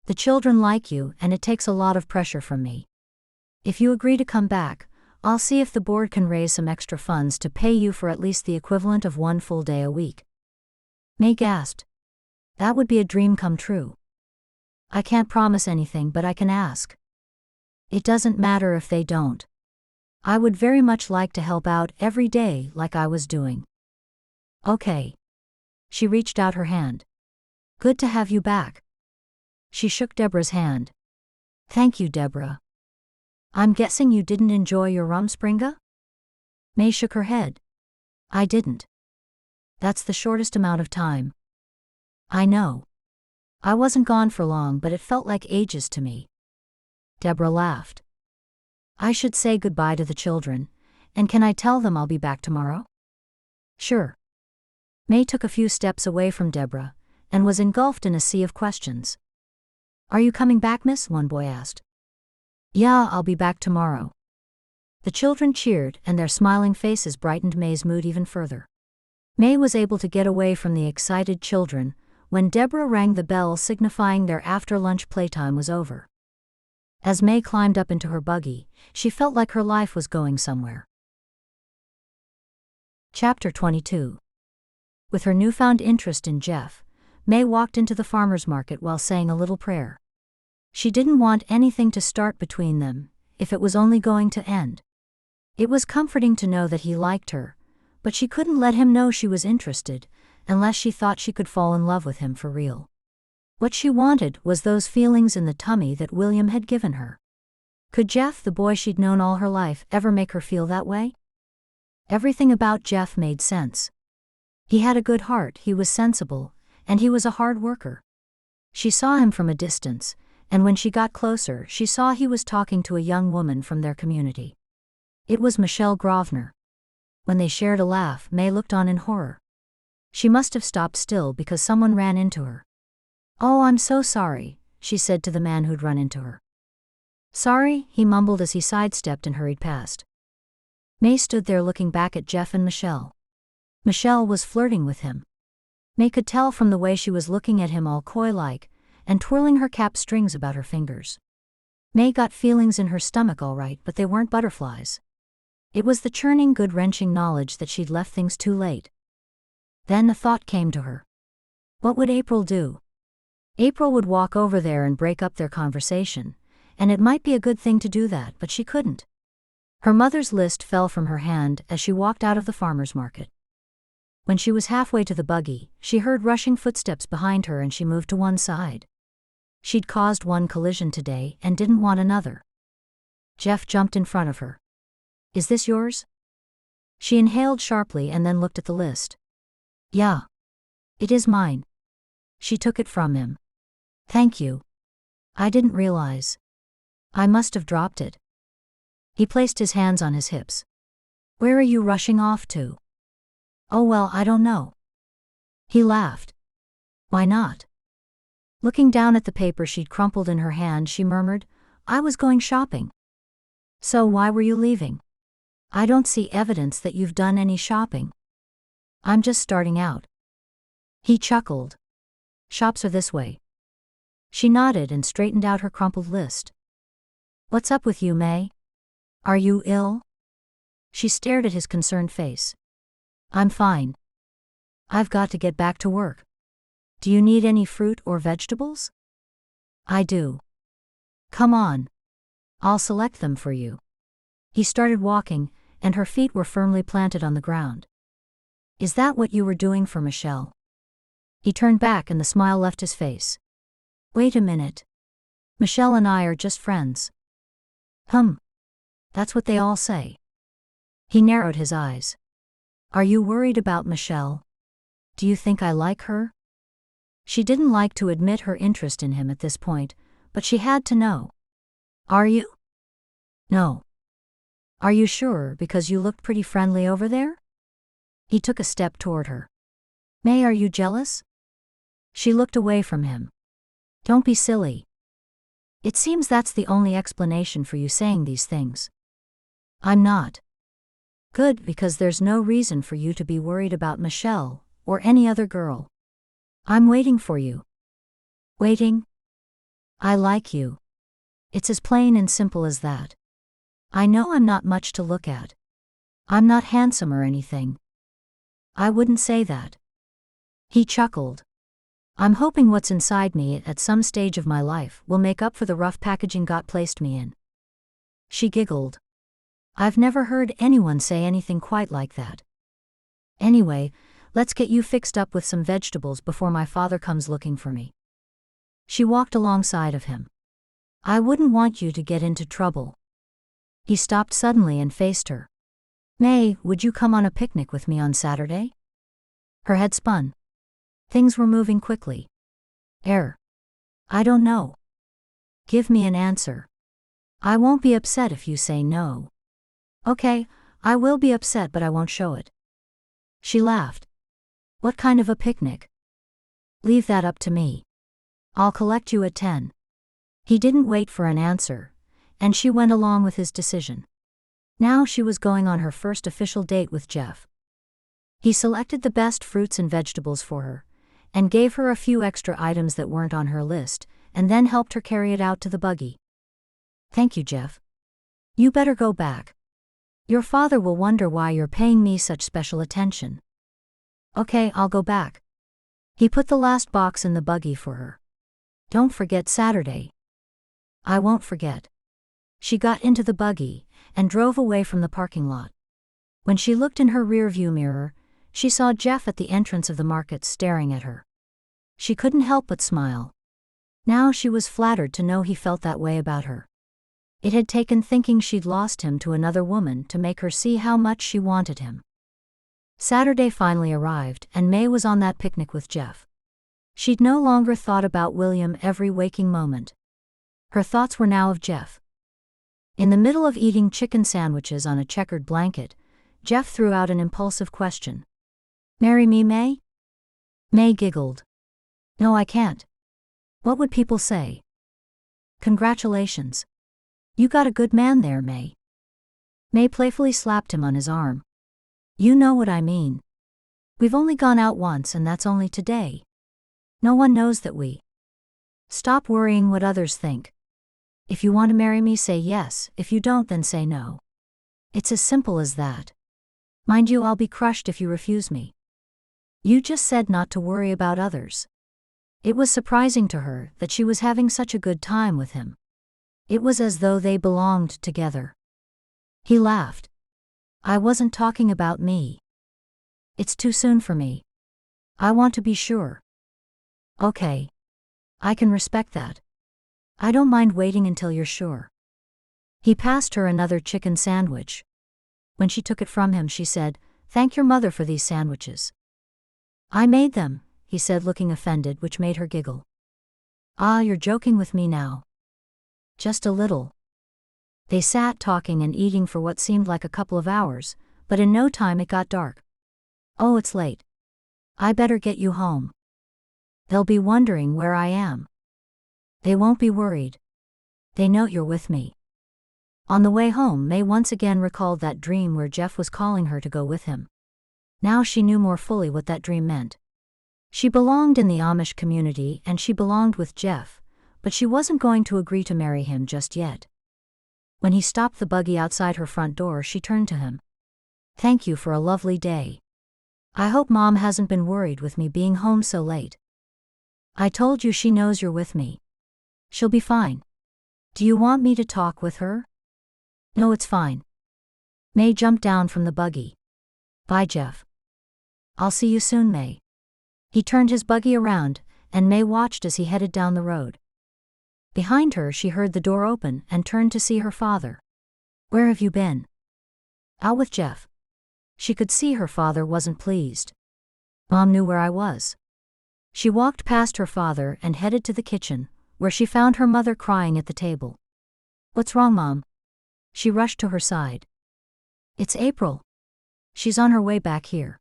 The children like you and it takes a lot of pressure from me. If you agree to come back, I'll see if the board can raise some extra funds to pay you for at least the equivalent of one full day a week." May gasped. That would be a dream come true. "I can't promise anything, but I can ask." "It doesn't matter if they don't. I would very much like to help out every day like I was doing." "Okay." She reached out her hand. "Good to have you back." She shook Deborah's hand. "Thank you, Deborah. I'm guessing you didn't enjoy your Rumspringa?" May shook her head. "I didn't. That's the shortest amount of time." "I know. I wasn't gone for long, but it felt like ages to me." Deborah laughed. "I should say goodbye to the children, and can I tell them I'll be back tomorrow?" "Sure." May took a few steps away from Deborah, and was engulfed in a sea of questions. "Are you coming back, miss?" one boy asked. "Yeah, I'll be back tomorrow." The children cheered, and their smiling faces brightened May's mood even further. May was able to get away from the excited children when Deborah rang the bell signifying their after-lunch playtime was over. As May climbed up into her buggy, she felt like her life was going somewhere. Chapter 22. With her newfound interest in Jeff, May walked into the farmer's market while saying a little prayer. She didn't want anything to start between them, if it was only going to end. It was comforting to know that he liked her, but she couldn't let him know she was interested, unless she thought she could fall in love with him for real. What she wanted was those feelings in the tummy that William had given her. Could Jeff, the boy she'd known all her life, ever make her feel that way? Everything about Jeff made sense. He had a good heart, he was sensible, and he was a hard worker. She saw him from a distance, and when she got closer she saw he was talking to a young woman from their community. It was Michelle Grosvenor. When they shared a laugh, May looked on in horror. She must have stopped still because someone ran into her. "Oh, I'm so sorry," she said to the man who'd run into her. "Sorry," he mumbled as he sidestepped and hurried past. May stood there looking back at Jeff and Michelle. Michelle was flirting with him. May could tell from the way she was looking at him all coy-like, and twirling her cap strings about her fingers. May got feelings in her stomach all right, but they weren't butterflies. It was the churning, gut-wrenching knowledge that she'd left things too late. Then a thought came to her. What would April do? April would walk over there and break up their conversation, and it might be a good thing to do that, but she couldn't. Her mother's list fell from her hand as she walked out of the farmer's market. When she was halfway to the buggy, she heard rushing footsteps behind her and she moved to one side. She'd caused one collision today and didn't want another. Jeff jumped in front of her. "Is this yours?" She inhaled sharply and then looked at the list. "Yeah. It is mine." She took it from him. "Thank you. I didn't realize. I must have dropped it." He placed his hands on his hips. "Where are you rushing off to?" "Oh well, I don't know." He laughed. "Why not?" Looking down at the paper she'd crumpled in her hand, she murmured, "I was going shopping." "So why were you leaving?" I don't see evidence that you've done any shopping. I'm just starting out. He chuckled. Shops are this way. She nodded and straightened out her crumpled list. What's up with you, May? Are you ill? She stared at his concerned face. I'm fine. I've got to get back to work. Do you need any fruit or vegetables? I do. Come on. I'll select them for you. He started walking, and her feet were firmly planted on the ground. Is that what you were doing for Michelle? He turned back and the smile left his face. Wait a minute. Michelle and I are just friends. That's what they all say. He narrowed his eyes. Are you worried about Michelle? Do you think I like her? She didn't like to admit her interest in him at this point, but she had to know. Are you? No. Are you sure, because you looked pretty friendly over there? He took a step toward her. May, are you jealous? She looked away from him. Don't be silly. It seems that's the only explanation for you saying these things. I'm not. Good, because there's no reason for you to be worried about Michelle, or any other girl. I'm waiting for you. Waiting? I like you. It's as plain and simple as that. I know I'm not much to look at. I'm not handsome or anything. I wouldn't say that. He chuckled. I'm hoping what's inside me at some stage of my life will make up for the rough packaging God placed me in. She giggled. I've never heard anyone say anything quite like that. Anyway, let's get you fixed up with some vegetables before my father comes looking for me. She walked alongside of him. I wouldn't want you to get into trouble. He stopped suddenly and faced her. May, would you come on a picnic with me on Saturday? Her head spun. Things were moving quickly. I don't know. Give me an answer. I won't be upset if you say no. Okay, I will be upset, but I won't show it. She laughed. What kind of a picnic? Leave that up to me. I'll collect you at 10. He didn't wait for an answer, and she went along with his decision. Now she was going on her first official date with Jeff. He selected the best fruits and vegetables for her, and gave her a few extra items that weren't on her list, and then helped her carry it out to the buggy. Thank you, Jeff. You better go back. Your father will wonder why you're paying me such special attention. Okay, I'll go back. He put the last box in the buggy for her. Don't forget Saturday. I won't forget. She got into the buggy and drove away from the parking lot. When she looked in her rearview mirror, she saw Jeff at the entrance of the market staring at her. She couldn't help but smile. Now she was flattered to know he felt that way about her. It had taken thinking she'd lost him to another woman to make her see how much she wanted him. Saturday finally arrived, and May was on that picnic with Jeff. She'd no longer thought about William every waking moment. Her thoughts were now of Jeff. In the middle of eating chicken sandwiches on a checkered blanket, Jeff threw out an impulsive question. Marry me, May? May giggled. No, I can't. What would people say? Congratulations. You got a good man there, May. May playfully slapped him on his arm. You know what I mean. We've only gone out once, and that's only today. No one knows that we. Stop worrying what others think. If you want to marry me, say yes. If you don't, then say no. It's as simple as that. Mind you, I'll be crushed if you refuse me. You just said not to worry about others. It was surprising to her that she was having such a good time with him. It was as though they belonged together. He laughed. I wasn't talking about me. It's too soon for me. I want to be sure. Okay. I can respect that. I don't mind waiting until you're sure. He passed her another chicken sandwich. When she took it from him, she said, Thank your mother for these sandwiches. I made them, he said, looking offended, which made her giggle. Ah, you're joking with me now. Just a little. They sat talking and eating for what seemed like a couple of hours, but in no time it got dark. Oh, it's late. I better get you home. They'll be wondering where I am. They won't be worried. They know you're with me. On the way home, May once again recalled that dream where Jeff was calling her to go with him. Now she knew more fully what that dream meant. She belonged in the Amish community and she belonged with Jeff, but she wasn't going to agree to marry him just yet. When he stopped the buggy outside her front door, she turned to him. "Thank you for a lovely day. I hope Mom hasn't been worried with me being home so late." "I told you she knows you're with me. She'll be fine. Do you want me to talk with her?" "No, it's fine." May jumped down from the buggy. "Bye, Jeff." "I'll see you soon, May." He turned his buggy around, and May watched as he headed down the road. Behind her, she heard the door open and turned to see her father. "Where have you been?" "Out with Jeff." She could see her father wasn't pleased. "Mom knew where I was." She walked past her father and headed to the kitchen, where she found her mother crying at the table. "What's wrong, Mom?" She rushed to her side. "It's April. She's on her way back here.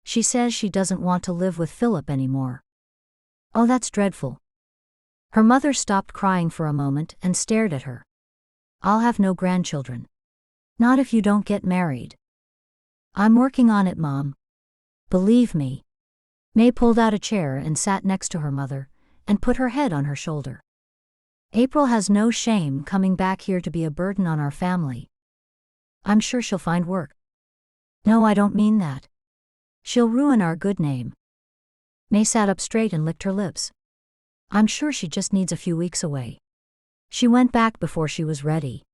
She says she doesn't want to live with Philip anymore." "Oh, that's dreadful." Her mother stopped crying for a moment and stared at her. "I'll have no grandchildren. Not if you don't get married." "I'm working on it, Mom. Believe me." May pulled out a chair and sat next to her mother, and put her head on her shoulder. "April has no shame coming back here to be a burden on our family. I'm sure she'll find work." "No, I don't mean that. She'll ruin our good name." May sat up straight and licked her lips. "I'm sure she just needs a few weeks away. She went back before she was ready."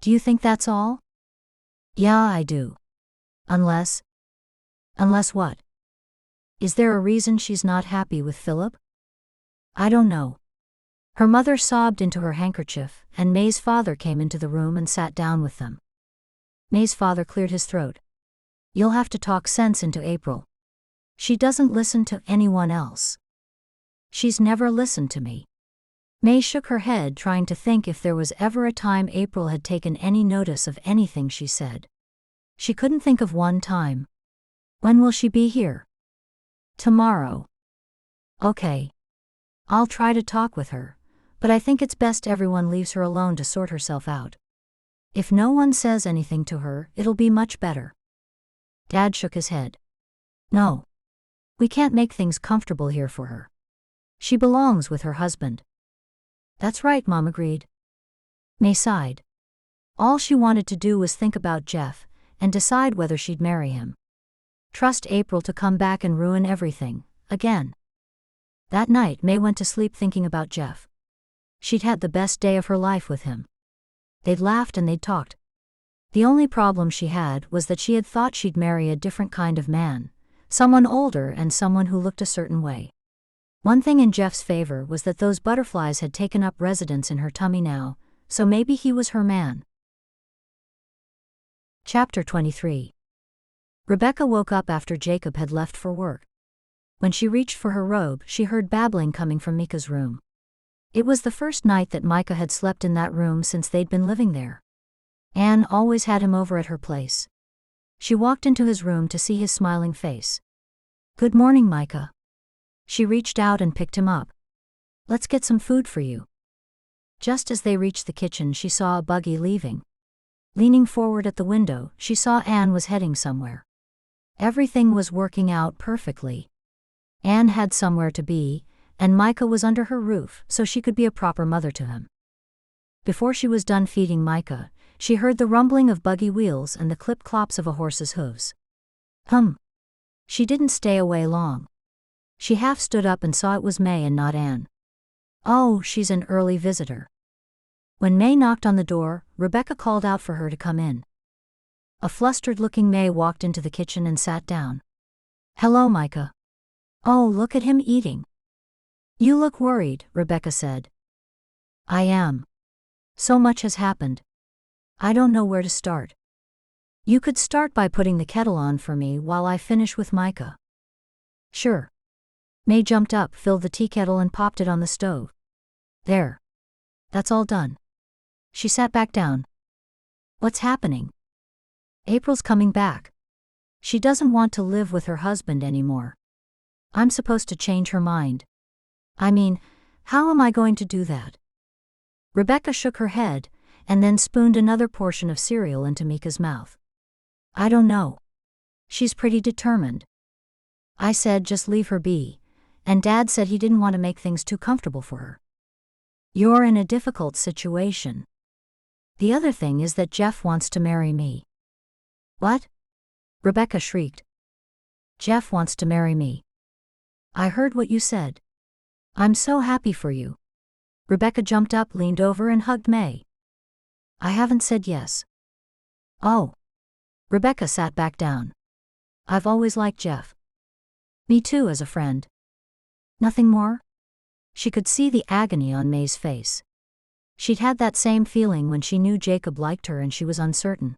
"Do you think that's all?" "Yeah, I do. Unless..." "Unless what? Is there a reason she's not happy with Philip?" "I don't know." Her mother sobbed into her handkerchief, and May's father came into the room and sat down with them. May's father cleared his throat. "You'll have to talk sense into April. She doesn't listen to anyone else." "She's never listened to me." May shook her head, trying to think if there was ever a time April had taken any notice of anything she said. She couldn't think of one time. "When will she be here?" "Tomorrow." "Okay. I'll try to talk with her, but I think it's best everyone leaves her alone to sort herself out. If no one says anything to her, it'll be much better." Dad shook his head. "No. We can't make things comfortable here for her. She belongs with her husband." "That's right," Mom agreed. May sighed. All she wanted to do was think about Jeff, and decide whether she'd marry him. Trust April to come back and ruin everything, again. That night, May went to sleep thinking about Jeff. She'd had the best day of her life with him. They'd laughed and they'd talked. The only problem she had was that she had thought she'd marry a different kind of man, someone older and someone who looked a certain way. One thing in Jeff's favor was that those butterflies had taken up residence in her tummy now, so maybe he was her man. Chapter 23. Rebecca woke up after Jacob had left for work. When she reached for her robe, she heard babbling coming from Micah's room. It was the first night that Micah had slept in that room since they'd been living there. Anne always had him over at her place. She walked into his room to see his smiling face. "Good morning, Micah." She reached out and picked him up. "Let's get some food for you." Just as they reached the kitchen, she saw a buggy leaving. Leaning forward at the window, she saw Anne was heading somewhere. Everything was working out perfectly. Anne had somewhere to be, and Micah was under her roof, so she could be a proper mother to him. Before she was done feeding Micah, she heard the rumbling of buggy wheels and the clip-clops of a horse's hooves. She didn't stay away long. She half stood up and saw it was May and not Anne. Oh, she's an early visitor. When May knocked on the door, Rebecca called out for her to come in. A flustered-looking May walked into the kitchen and sat down. "Hello, Micah." "Oh, look at him eating." "You look worried," Rebecca said. "I am. So much has happened. I don't know where to start." "You could start by putting the kettle on for me while I finish with Micah." "Sure." May jumped up, filled the tea kettle and popped it on the stove. "There. That's all done." She sat back down. "What's happening?" "April's coming back. She doesn't want to live with her husband anymore. I'm supposed to change her mind. I mean, how am I going to do that?" Rebecca shook her head, and then spooned another portion of cereal into Mika's mouth. I don't know. She's pretty determined. I said just leave her be, and Dad said he didn't want to make things too comfortable for her. You're in a difficult situation. The other thing is that Jeff wants to marry me. What? Rebecca shrieked. Jeff wants to marry me. I heard what you said. I'm so happy for you. Rebecca jumped up, leaned over and hugged May. I haven't said yes. Oh. Rebecca sat back down. I've always liked Jeff. Me too, as a friend. Nothing more? She could see the agony on May's face. She'd had that same feeling when she knew Jacob liked her and she was uncertain.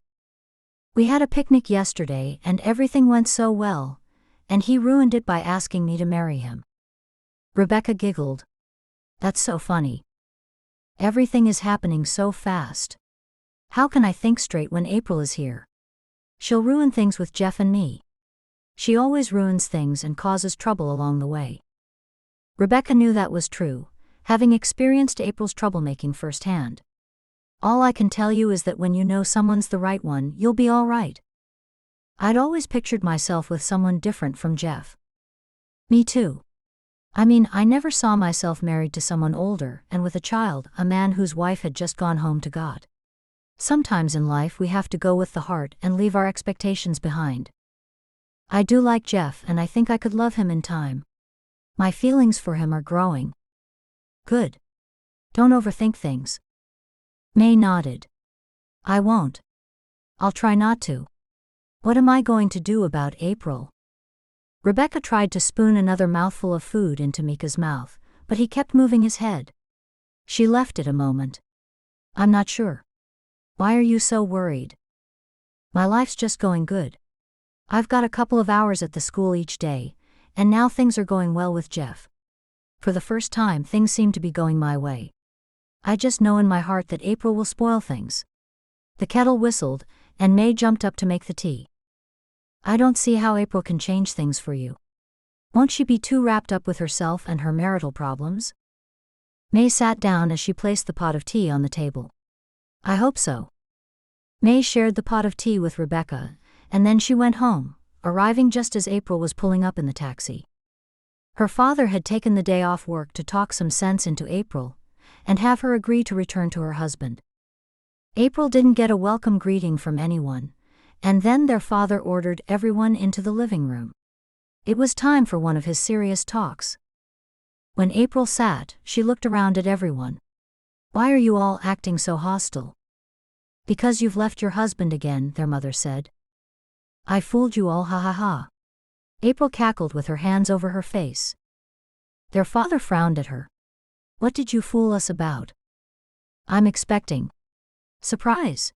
We had a picnic yesterday and everything went so well, and he ruined it by asking me to marry him. Rebecca giggled. That's so funny. Everything is happening so fast. How can I think straight when April is here? She'll ruin things with Jeff and me. She always ruins things and causes trouble along the way. Rebecca knew that was true, having experienced April's troublemaking firsthand. All I can tell you is that when you know someone's the right one, you'll be all right. I'd always pictured myself with someone different from Jeff. Me too. I mean, I never saw myself married to someone older and with a child, a man whose wife had just gone home to God. Sometimes in life we have to go with the heart and leave our expectations behind. I do like Jeff and I think I could love him in time. My feelings for him are growing. Good. Don't overthink things. May nodded. I won't. I'll try not to. What am I going to do about April? Rebecca tried to spoon another mouthful of food into Mika's mouth, but he kept moving his head. She left it a moment. I'm not sure. Why are you so worried? My life's just going good. I've got a couple of hours at the school each day, and now things are going well with Jeff. For the first time, things seem to be going my way. I just know in my heart that April will spoil things. The kettle whistled, and May jumped up to make the tea. I don't see how April can change things for you. Won't she be too wrapped up with herself and her marital problems? May sat down as she placed the pot of tea on the table. I hope so. May shared the pot of tea with Rebecca, and then she went home, arriving just as April was pulling up in the taxi. Her father had taken the day off work to talk some sense into April, and have her agree to return to her husband. April didn't get a welcome greeting from anyone, and then their father ordered everyone into the living room. It was time for one of his serious talks. When April sat, she looked around at everyone. Why are you all acting so hostile? Because you've left your husband again, their mother said. I fooled you all, ha ha ha. April cackled with her hands over her face. Their father frowned at her. What did you fool us about? I'm expecting. Surprise.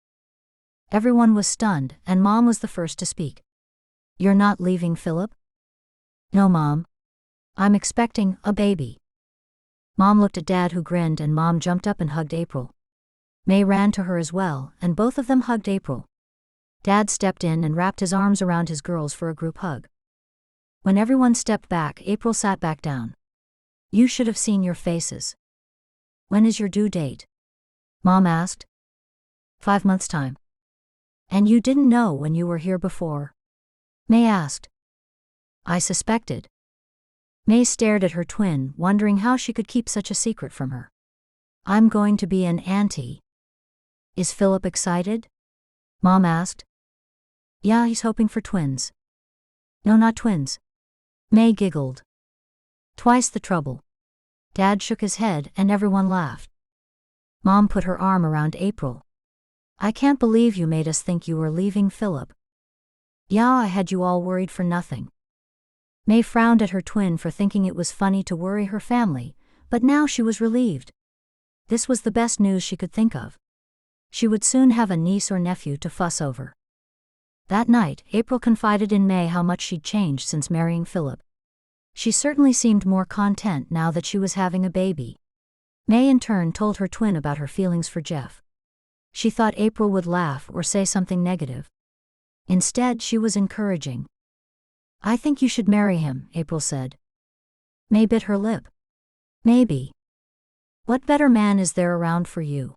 Everyone was stunned, and Mom was the first to speak. You're not leaving Philip? No, Mom. I'm expecting a baby. Mom looked at Dad, who grinned, and Mom jumped up and hugged April. May ran to her as well, and both of them hugged April. Dad stepped in and wrapped his arms around his girls for a group hug. When everyone stepped back, April sat back down. You should have seen your faces. When is your due date? Mom asked. 5 months' time. And you didn't know when you were here before? May asked. I suspected. May stared at her twin, wondering how she could keep such a secret from her. I'm going to be an auntie. Is Philip excited? Mom asked. Yeah, he's hoping for twins. No, not twins. May giggled. Twice the trouble. Dad shook his head and everyone laughed. Mom put her arm around April. I can't believe you made us think you were leaving Philip. Yeah, I had you all worried for nothing. May frowned at her twin for thinking it was funny to worry her family, but now she was relieved. This was the best news she could think of. She would soon have a niece or nephew to fuss over. That night, April confided in May how much she'd changed since marrying Philip. She certainly seemed more content now that she was having a baby. May in turn told her twin about her feelings for Jeff. She thought April would laugh or say something negative. Instead, she was encouraging. I think you should marry him, April said. May bit her lip. Maybe. What better man is there around for you?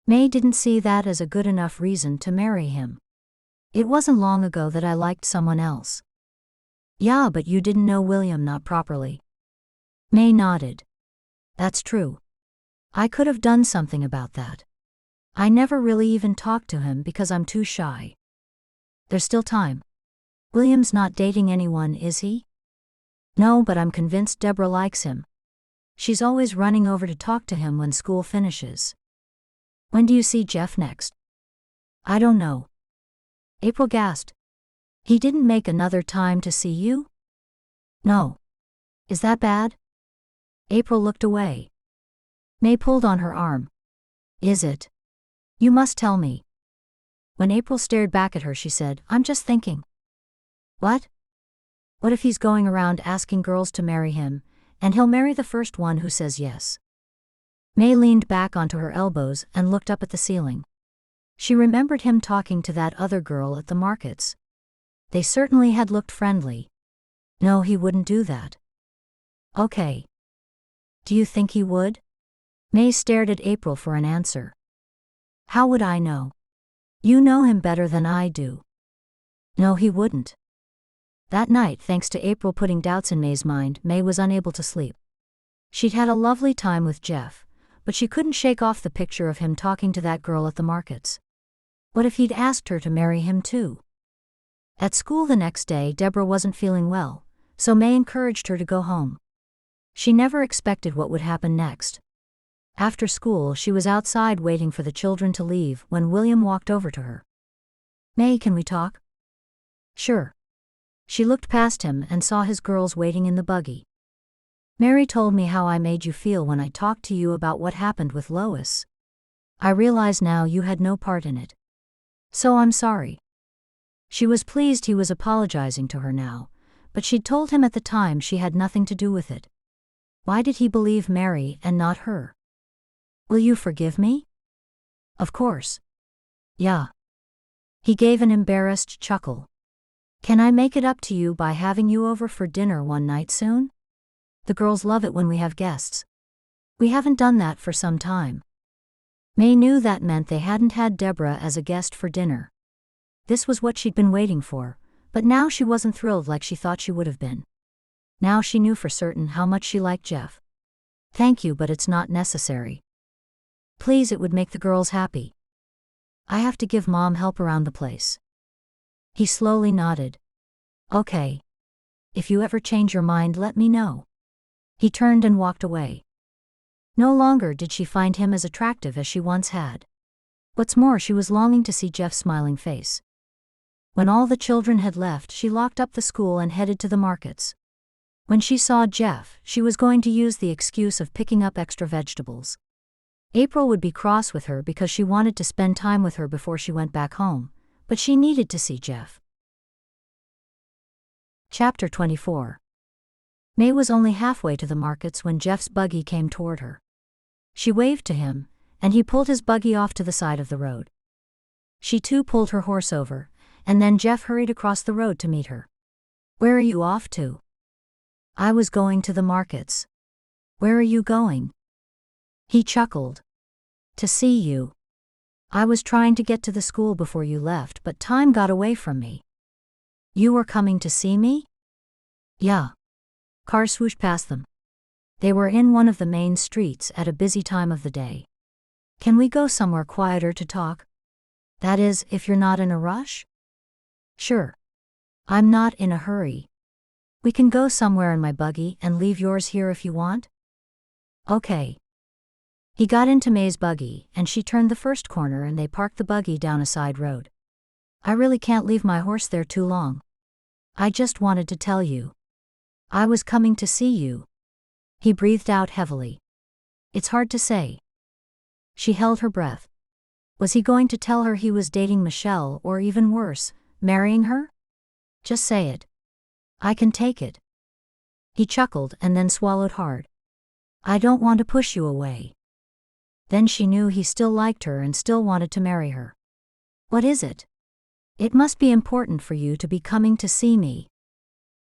May didn't see that as a good enough reason to marry him. It wasn't long ago that I liked someone else. Yeah, but you didn't know William not properly. May nodded. That's true. I could have done something about that. I never really even talked to him because I'm too shy. There's still time. William's not dating anyone, is he? No, but I'm convinced Deborah likes him. She's always running over to talk to him when school finishes. When do you see Jeff next? I don't know. April gasped. He didn't make another time to see you? No. Is that bad? April looked away. May pulled on her arm. Is it? You must tell me. When April stared back at her, she said, I'm just thinking. What? What if he's going around asking girls to marry him, and he'll marry the first one who says yes? May leaned back onto her elbows and looked up at the ceiling. She remembered him talking to that other girl at the markets. They certainly had looked friendly. No, he wouldn't do that. Okay. Do you think he would? May stared at April for an answer. How would I know? You know him better than I do. No, he wouldn't. That night, thanks to April putting doubts in May's mind, May was unable to sleep. She'd had a lovely time with Jeff, but she couldn't shake off the picture of him talking to that girl at the markets. What if he'd asked her to marry him too? At school the next day, Deborah wasn't feeling well, so May encouraged her to go home. She never expected what would happen next. After school, she was outside waiting for the children to leave when William walked over to her. May, can we talk? Sure. She looked past him and saw his girls waiting in the buggy. Mary told me how I made you feel when I talked to you about what happened with Lois. I realize now you had no part in it. So I'm sorry. She was pleased he was apologizing to her now, but she'd told him at the time she had nothing to do with it. Why did he believe Mary and not her? Will you forgive me? Of course. Yeah. He gave an embarrassed chuckle. Can I make it up to you by having you over for dinner one night soon? The girls love it when we have guests. We haven't done that for some time. May knew that meant they hadn't had Deborah as a guest for dinner. This was what she'd been waiting for, but now she wasn't thrilled like she thought she would have been. Now she knew for certain how much she liked Jeff. Thank you, but it's not necessary. Please, it would make the girls happy. I have to give Mom help around the place. He slowly nodded. Okay. If you ever change your mind, let me know. He turned and walked away. No longer did she find him as attractive as she once had. What's more, she was longing to see Jeff's smiling face. When all the children had left, she locked up the school and headed to the markets. When she saw Jeff, she was going to use the excuse of picking up extra vegetables. April would be cross with her because she wanted to spend time with her before she went back home, but she needed to see Jeff. Chapter 24. May was only halfway to the markets when Jeff's buggy came toward her. She waved to him, and he pulled his buggy off to the side of the road. She too pulled her horse over, and then Jeff hurried across the road to meet her. Where are you off to? I was going to the markets. Where are you going? He chuckled. To see you. I was trying to get to the school before you left, but time got away from me. You were coming to see me? Yeah. Cars swooshed past them. They were in one of the main streets at a busy time of the day. Can we go somewhere quieter to talk? That is, if you're not in a rush? Sure. I'm not in a hurry. We can go somewhere in my buggy and leave yours here if you want? Okay. He got into May's buggy, and she turned the first corner and they parked the buggy down a side road. I really can't leave my horse there too long. I just wanted to tell you. I was coming to see you. He breathed out heavily. It's hard to say. She held her breath. Was he going to tell her he was dating Michelle, or even worse, marrying her? Just say it. I can take it. He chuckled and then swallowed hard. I don't want to push you away. Then she knew he still liked her and still wanted to marry her. What is it? It must be important for you to be coming to see me.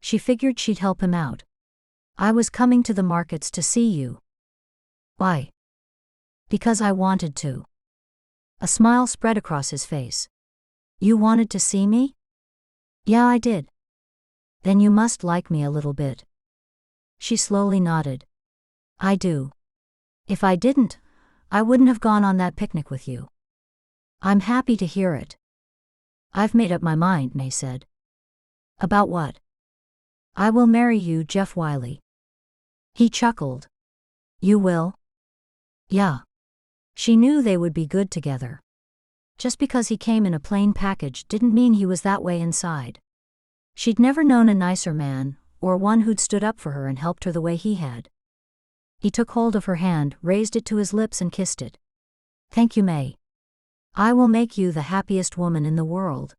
She figured she'd help him out. I was coming to the markets to see you. Why? Because I wanted to. A smile spread across his face. You wanted to see me? Yeah, I did. Then you must like me a little bit. She slowly nodded. I do. If I didn't, I wouldn't have gone on that picnic with you. I'm happy to hear it. I've made up my mind, May said. About what? I will marry you, Jeff Wiley. He chuckled. You will? Yeah. She knew they would be good together. Just because he came in a plain package didn't mean he was that way inside. She'd never known a nicer man, or one who'd stood up for her and helped her the way he had. He took hold of her hand, raised it to his lips and kissed it. Thank you, May. I will make you the happiest woman in the world.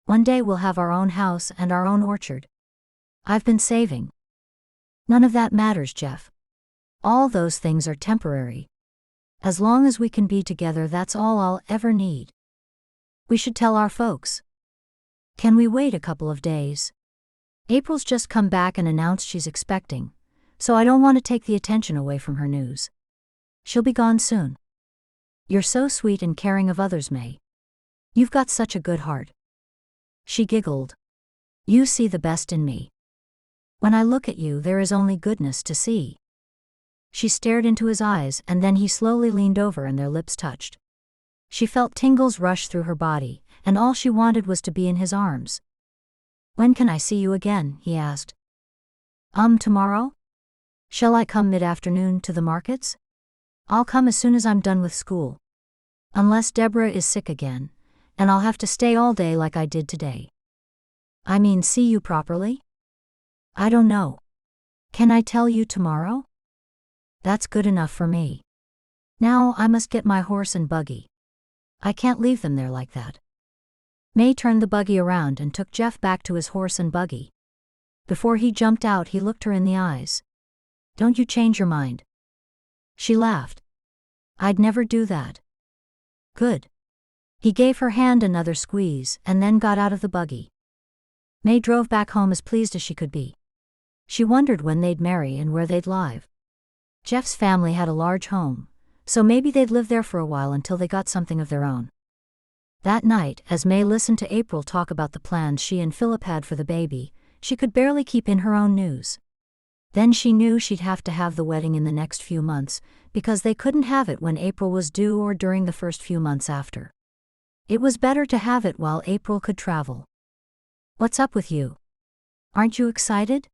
One day we'll have our own house and our own orchard. I've been saving. None of that matters, Jeff. All those things are temporary. As long as we can be together, that's all I'll ever need. We should tell our folks. Can we wait a couple of days? April's just come back and announced she's expecting, so I don't want to take the attention away from her news. She'll be gone soon. You're so sweet and caring of others, May. You've got such a good heart. She giggled. You see the best in me. When I look at you, there is only goodness to see. She stared into his eyes, and then he slowly leaned over and their lips touched. She felt tingles rush through her body, and all she wanted was to be in his arms. When can I see you again? He asked. Tomorrow? Shall I come mid-afternoon to the markets? I'll come as soon as I'm done with school. Unless Deborah is sick again, and I'll have to stay all day like I did today. I mean, see you properly? I don't know. Can I tell you tomorrow? That's good enough for me. Now I must get my horse and buggy. I can't leave them there like that. May turned the buggy around and took Jeff back to his horse and buggy. Before he jumped out, he looked her in the eyes. Don't you change your mind. She laughed. I'd never do that. Good. He gave her hand another squeeze and then got out of the buggy. May drove back home as pleased as she could be. She wondered when they'd marry and where they'd live. Jeff's family had a large home, so maybe they'd live there for a while until they got something of their own. That night, as May listened to April talk about the plans she and Philip had for the baby, she could barely keep in her own news. Then she knew she'd have to have the wedding in the next few months, because they couldn't have it when April was due or during the first few months after. It was better to have it while April could travel. What's up with you? Aren't you excited?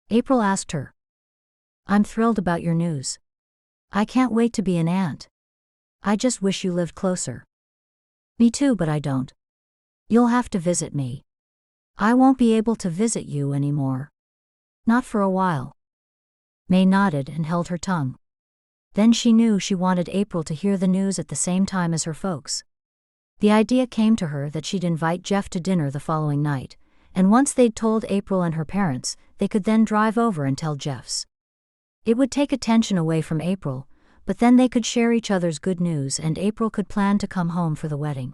April asked her. I'm thrilled about your news. I can't wait to be an aunt. I just wish you lived closer. Me too, but I don't. You'll have to visit me. I won't be able to visit you anymore. Not for a while. May nodded and held her tongue. Then she knew she wanted April to hear the news at the same time as her folks. The idea came to her that she'd invite Jeff to dinner the following night, and once they'd told April and her parents, they could then drive over and tell Jeff's. It would take attention away from April, but then they could share each other's good news and April could plan to come home for the wedding.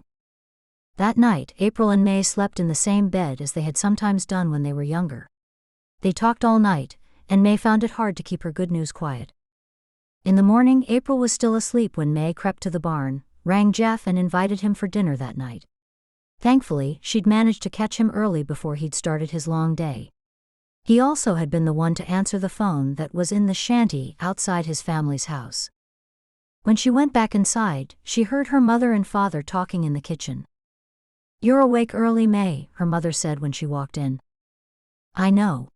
That night, April and May slept in the same bed as they had sometimes done when they were younger. They talked all night, and May found it hard to keep her good news quiet. In the morning, April was still asleep when May crept to the barn, rang Jeff and invited him for dinner that night. Thankfully, she'd managed to catch him early before he'd started his long day. He also had been the one to answer the phone that was in the shanty outside his family's house. When she went back inside, she heard her mother and father talking in the kitchen. You're awake early, May, her mother said when she walked in. I know.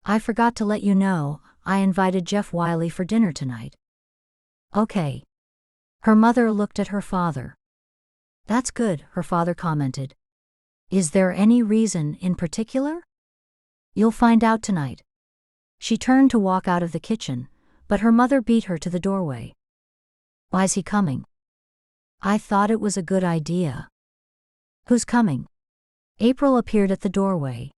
I forgot to let you know, I invited Jeff Wiley for dinner tonight. Okay. Her mother looked at her father. That's good, her father commented. Is there any reason in particular? You'll find out tonight. She turned to walk out of the kitchen, but her mother beat her to the doorway. Why's he coming? I thought it was a good idea. Who's coming? April appeared at the doorway.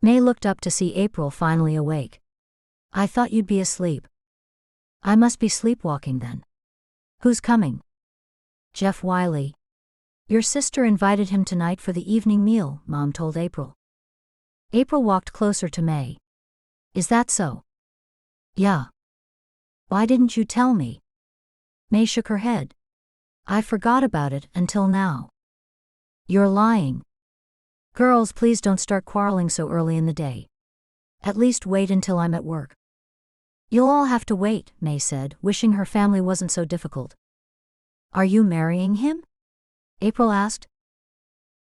May looked up to see April finally awake. I thought you'd be asleep. I must be sleepwalking then. Who's coming? Jeff Wiley. Your sister invited him tonight for the evening meal, Mom told April. April walked closer to May. Is that so? Yeah. Why didn't you tell me? May shook her head. I forgot about it until now. You're lying. Girls, please don't start quarreling so early in the day. At least wait until I'm at work. You'll all have to wait, May said, wishing her family wasn't so difficult. Are you marrying him? April asked.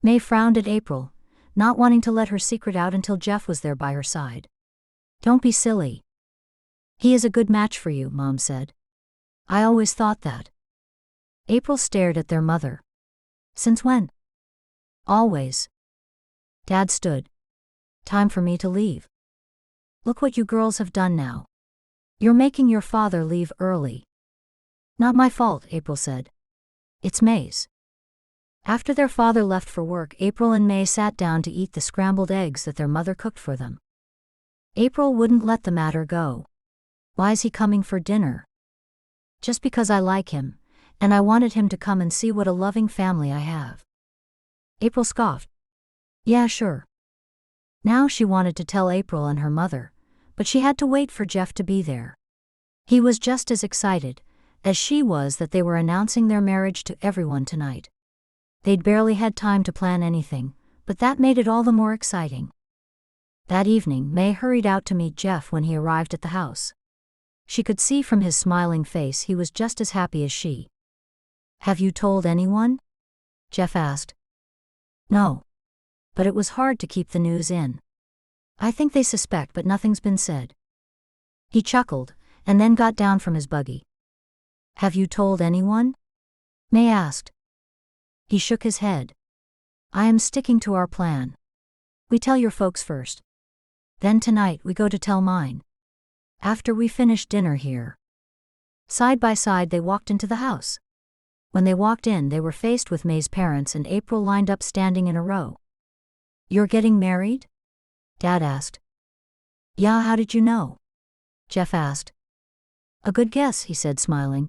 May frowned at April, not wanting to let her secret out until Jeff was there by her side. Don't be silly. He is a good match for you, Mom said. I always thought that. April stared at their mother. Since when? Always. Dad stood. Time for me to leave. Look what you girls have done now. You're making your father leave early. Not my fault, April said. It's May's. After their father left for work, April and May sat down to eat the scrambled eggs that their mother cooked for them. April wouldn't let the matter go. Why is he coming for dinner? Just because I like him, and I wanted him to come and see what a loving family I have. April scoffed. Yeah, sure. Now she wanted to tell April and her mother, but she had to wait for Jeff to be there. He was just as excited as she was that they were announcing their marriage to everyone tonight. They'd barely had time to plan anything, but that made it all the more exciting. That evening, May hurried out to meet Jeff when he arrived at the house. She could see from his smiling face he was just as happy as she. Have you told anyone? Jeff asked. No. But it was hard to keep the news in. I think they suspect, but nothing's been said. He chuckled, and then got down from his buggy. Have you told anyone? May asked. He shook his head. I am sticking to our plan. We tell your folks first. Then tonight we go to tell mine. After we finish dinner here. Side by side they walked into the house. When they walked in, they were faced with May's parents and April lined up standing in a row. You're getting married? Dad asked. Yeah, how did you know? Jeff asked. A good guess, he said, smiling.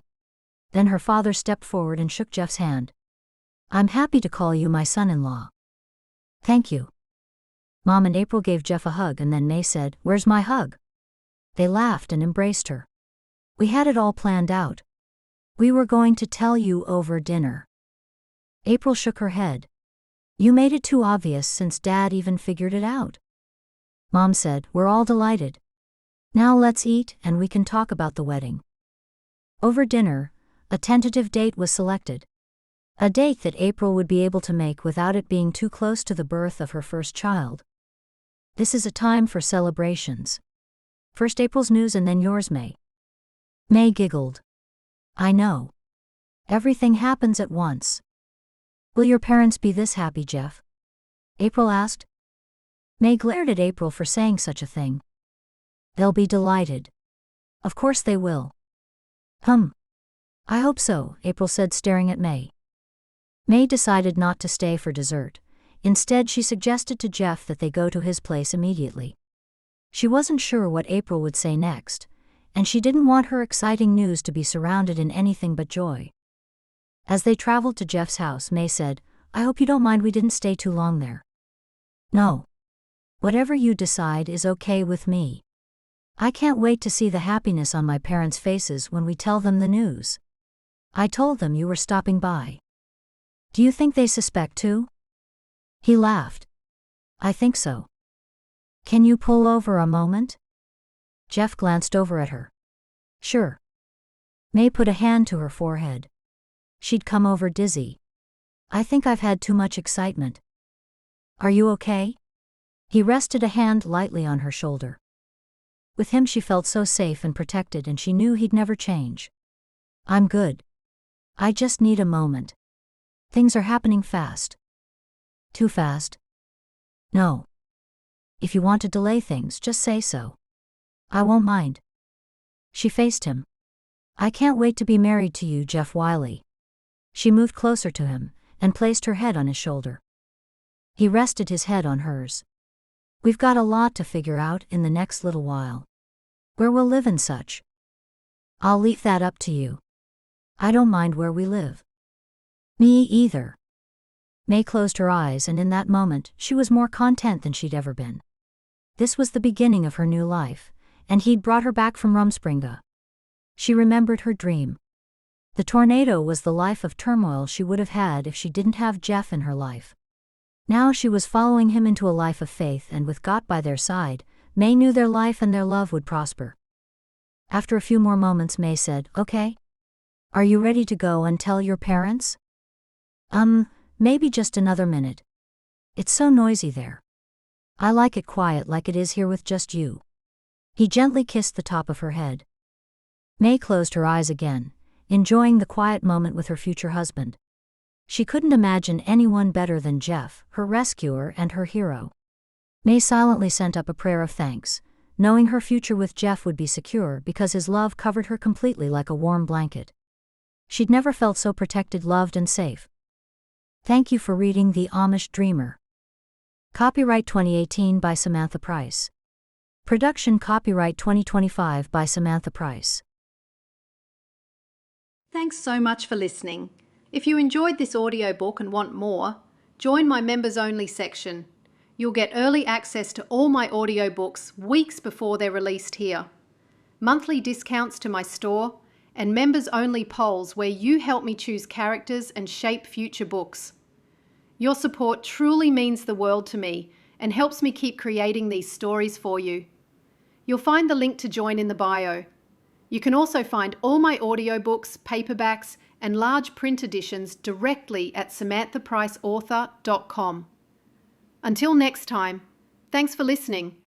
Then her father stepped forward and shook Jeff's hand. I'm happy to call you my son-in-law. Thank you. Mom and April gave Jeff a hug, and then May said, Where's my hug? They laughed and embraced her. We had it all planned out. We were going to tell you over dinner. April shook her head. You made it too obvious since Dad even figured it out. Mom said, We're all delighted. Now let's eat and we can talk about the wedding. Over dinner, a tentative date was selected. A date that April would be able to make without it being too close to the birth of her first child. This is a time for celebrations. First April's news and then yours, May. May giggled. I know. Everything happens at once. Will your parents be this happy, Jeff? April asked. May glared at April for saying such a thing. They'll be delighted. Of course they will. I hope so, April said, staring at May. May decided not to stay for dessert. Instead, she suggested to Jeff that they go to his place immediately. She wasn't sure what April would say next, and she didn't want her exciting news to be surrounded in anything but joy. As they traveled to Jeff's house, May said, I hope you don't mind we didn't stay too long there. No. Whatever you decide is okay with me. I can't wait to see the happiness on my parents' faces when we tell them the news. I told them you were stopping by. Do you think they suspect too? He laughed. I think so. Can you pull over a moment? Jeff glanced over at her. Sure. May put a hand to her forehead. She'd come over dizzy. I think I've had too much excitement. Are you okay? He rested a hand lightly on her shoulder. With him she felt so safe and protected, and she knew he'd never change. I'm good. I just need a moment. Things are happening fast. Too fast? No. If you want to delay things, just say so. I won't mind. She faced him. I can't wait to be married to you, Jeff Wiley. She moved closer to him and placed her head on his shoulder. He rested his head on hers. We've got a lot to figure out in the next little while. Where we'll live and such. I'll leave that up to you. I don't mind where we live. Me either. May closed her eyes, and in that moment she was more content than she'd ever been. This was the beginning of her new life, and he'd brought her back from Rumspringa. She remembered her dream. The tornado was the life of turmoil she would have had if she didn't have Jeff in her life. Now she was following him into a life of faith, and with God by their side, May knew their life and their love would prosper. After a few more moments, May said, "Okay. Are you ready to go and tell your parents?" Maybe just another minute. It's so noisy there. I like it quiet like it is here with just you." He gently kissed the top of her head. May closed her eyes again, enjoying the quiet moment with her future husband. She couldn't imagine anyone better than Jeff, her rescuer and her hero. May silently sent up a prayer of thanks, knowing her future with Jeff would be secure because his love covered her completely like a warm blanket. She'd never felt so protected, loved, and safe. Thank you for reading The Amish Dreamer. Copyright 2018 by Samantha Price. Production copyright 2025 by Samantha Price. Thanks so much for listening. If you enjoyed this audiobook and want more, join my members-only section. You'll get early access to all my audiobooks weeks before they're released here, monthly discounts to my store, and members-only polls where you help me choose characters and shape future books. Your support truly means the world to me and helps me keep creating these stories for you. You'll find the link to join in the bio. You can also find all my audiobooks, paperbacks, and large print editions directly at samanthapriceauthor.com. Until next time, thanks for listening.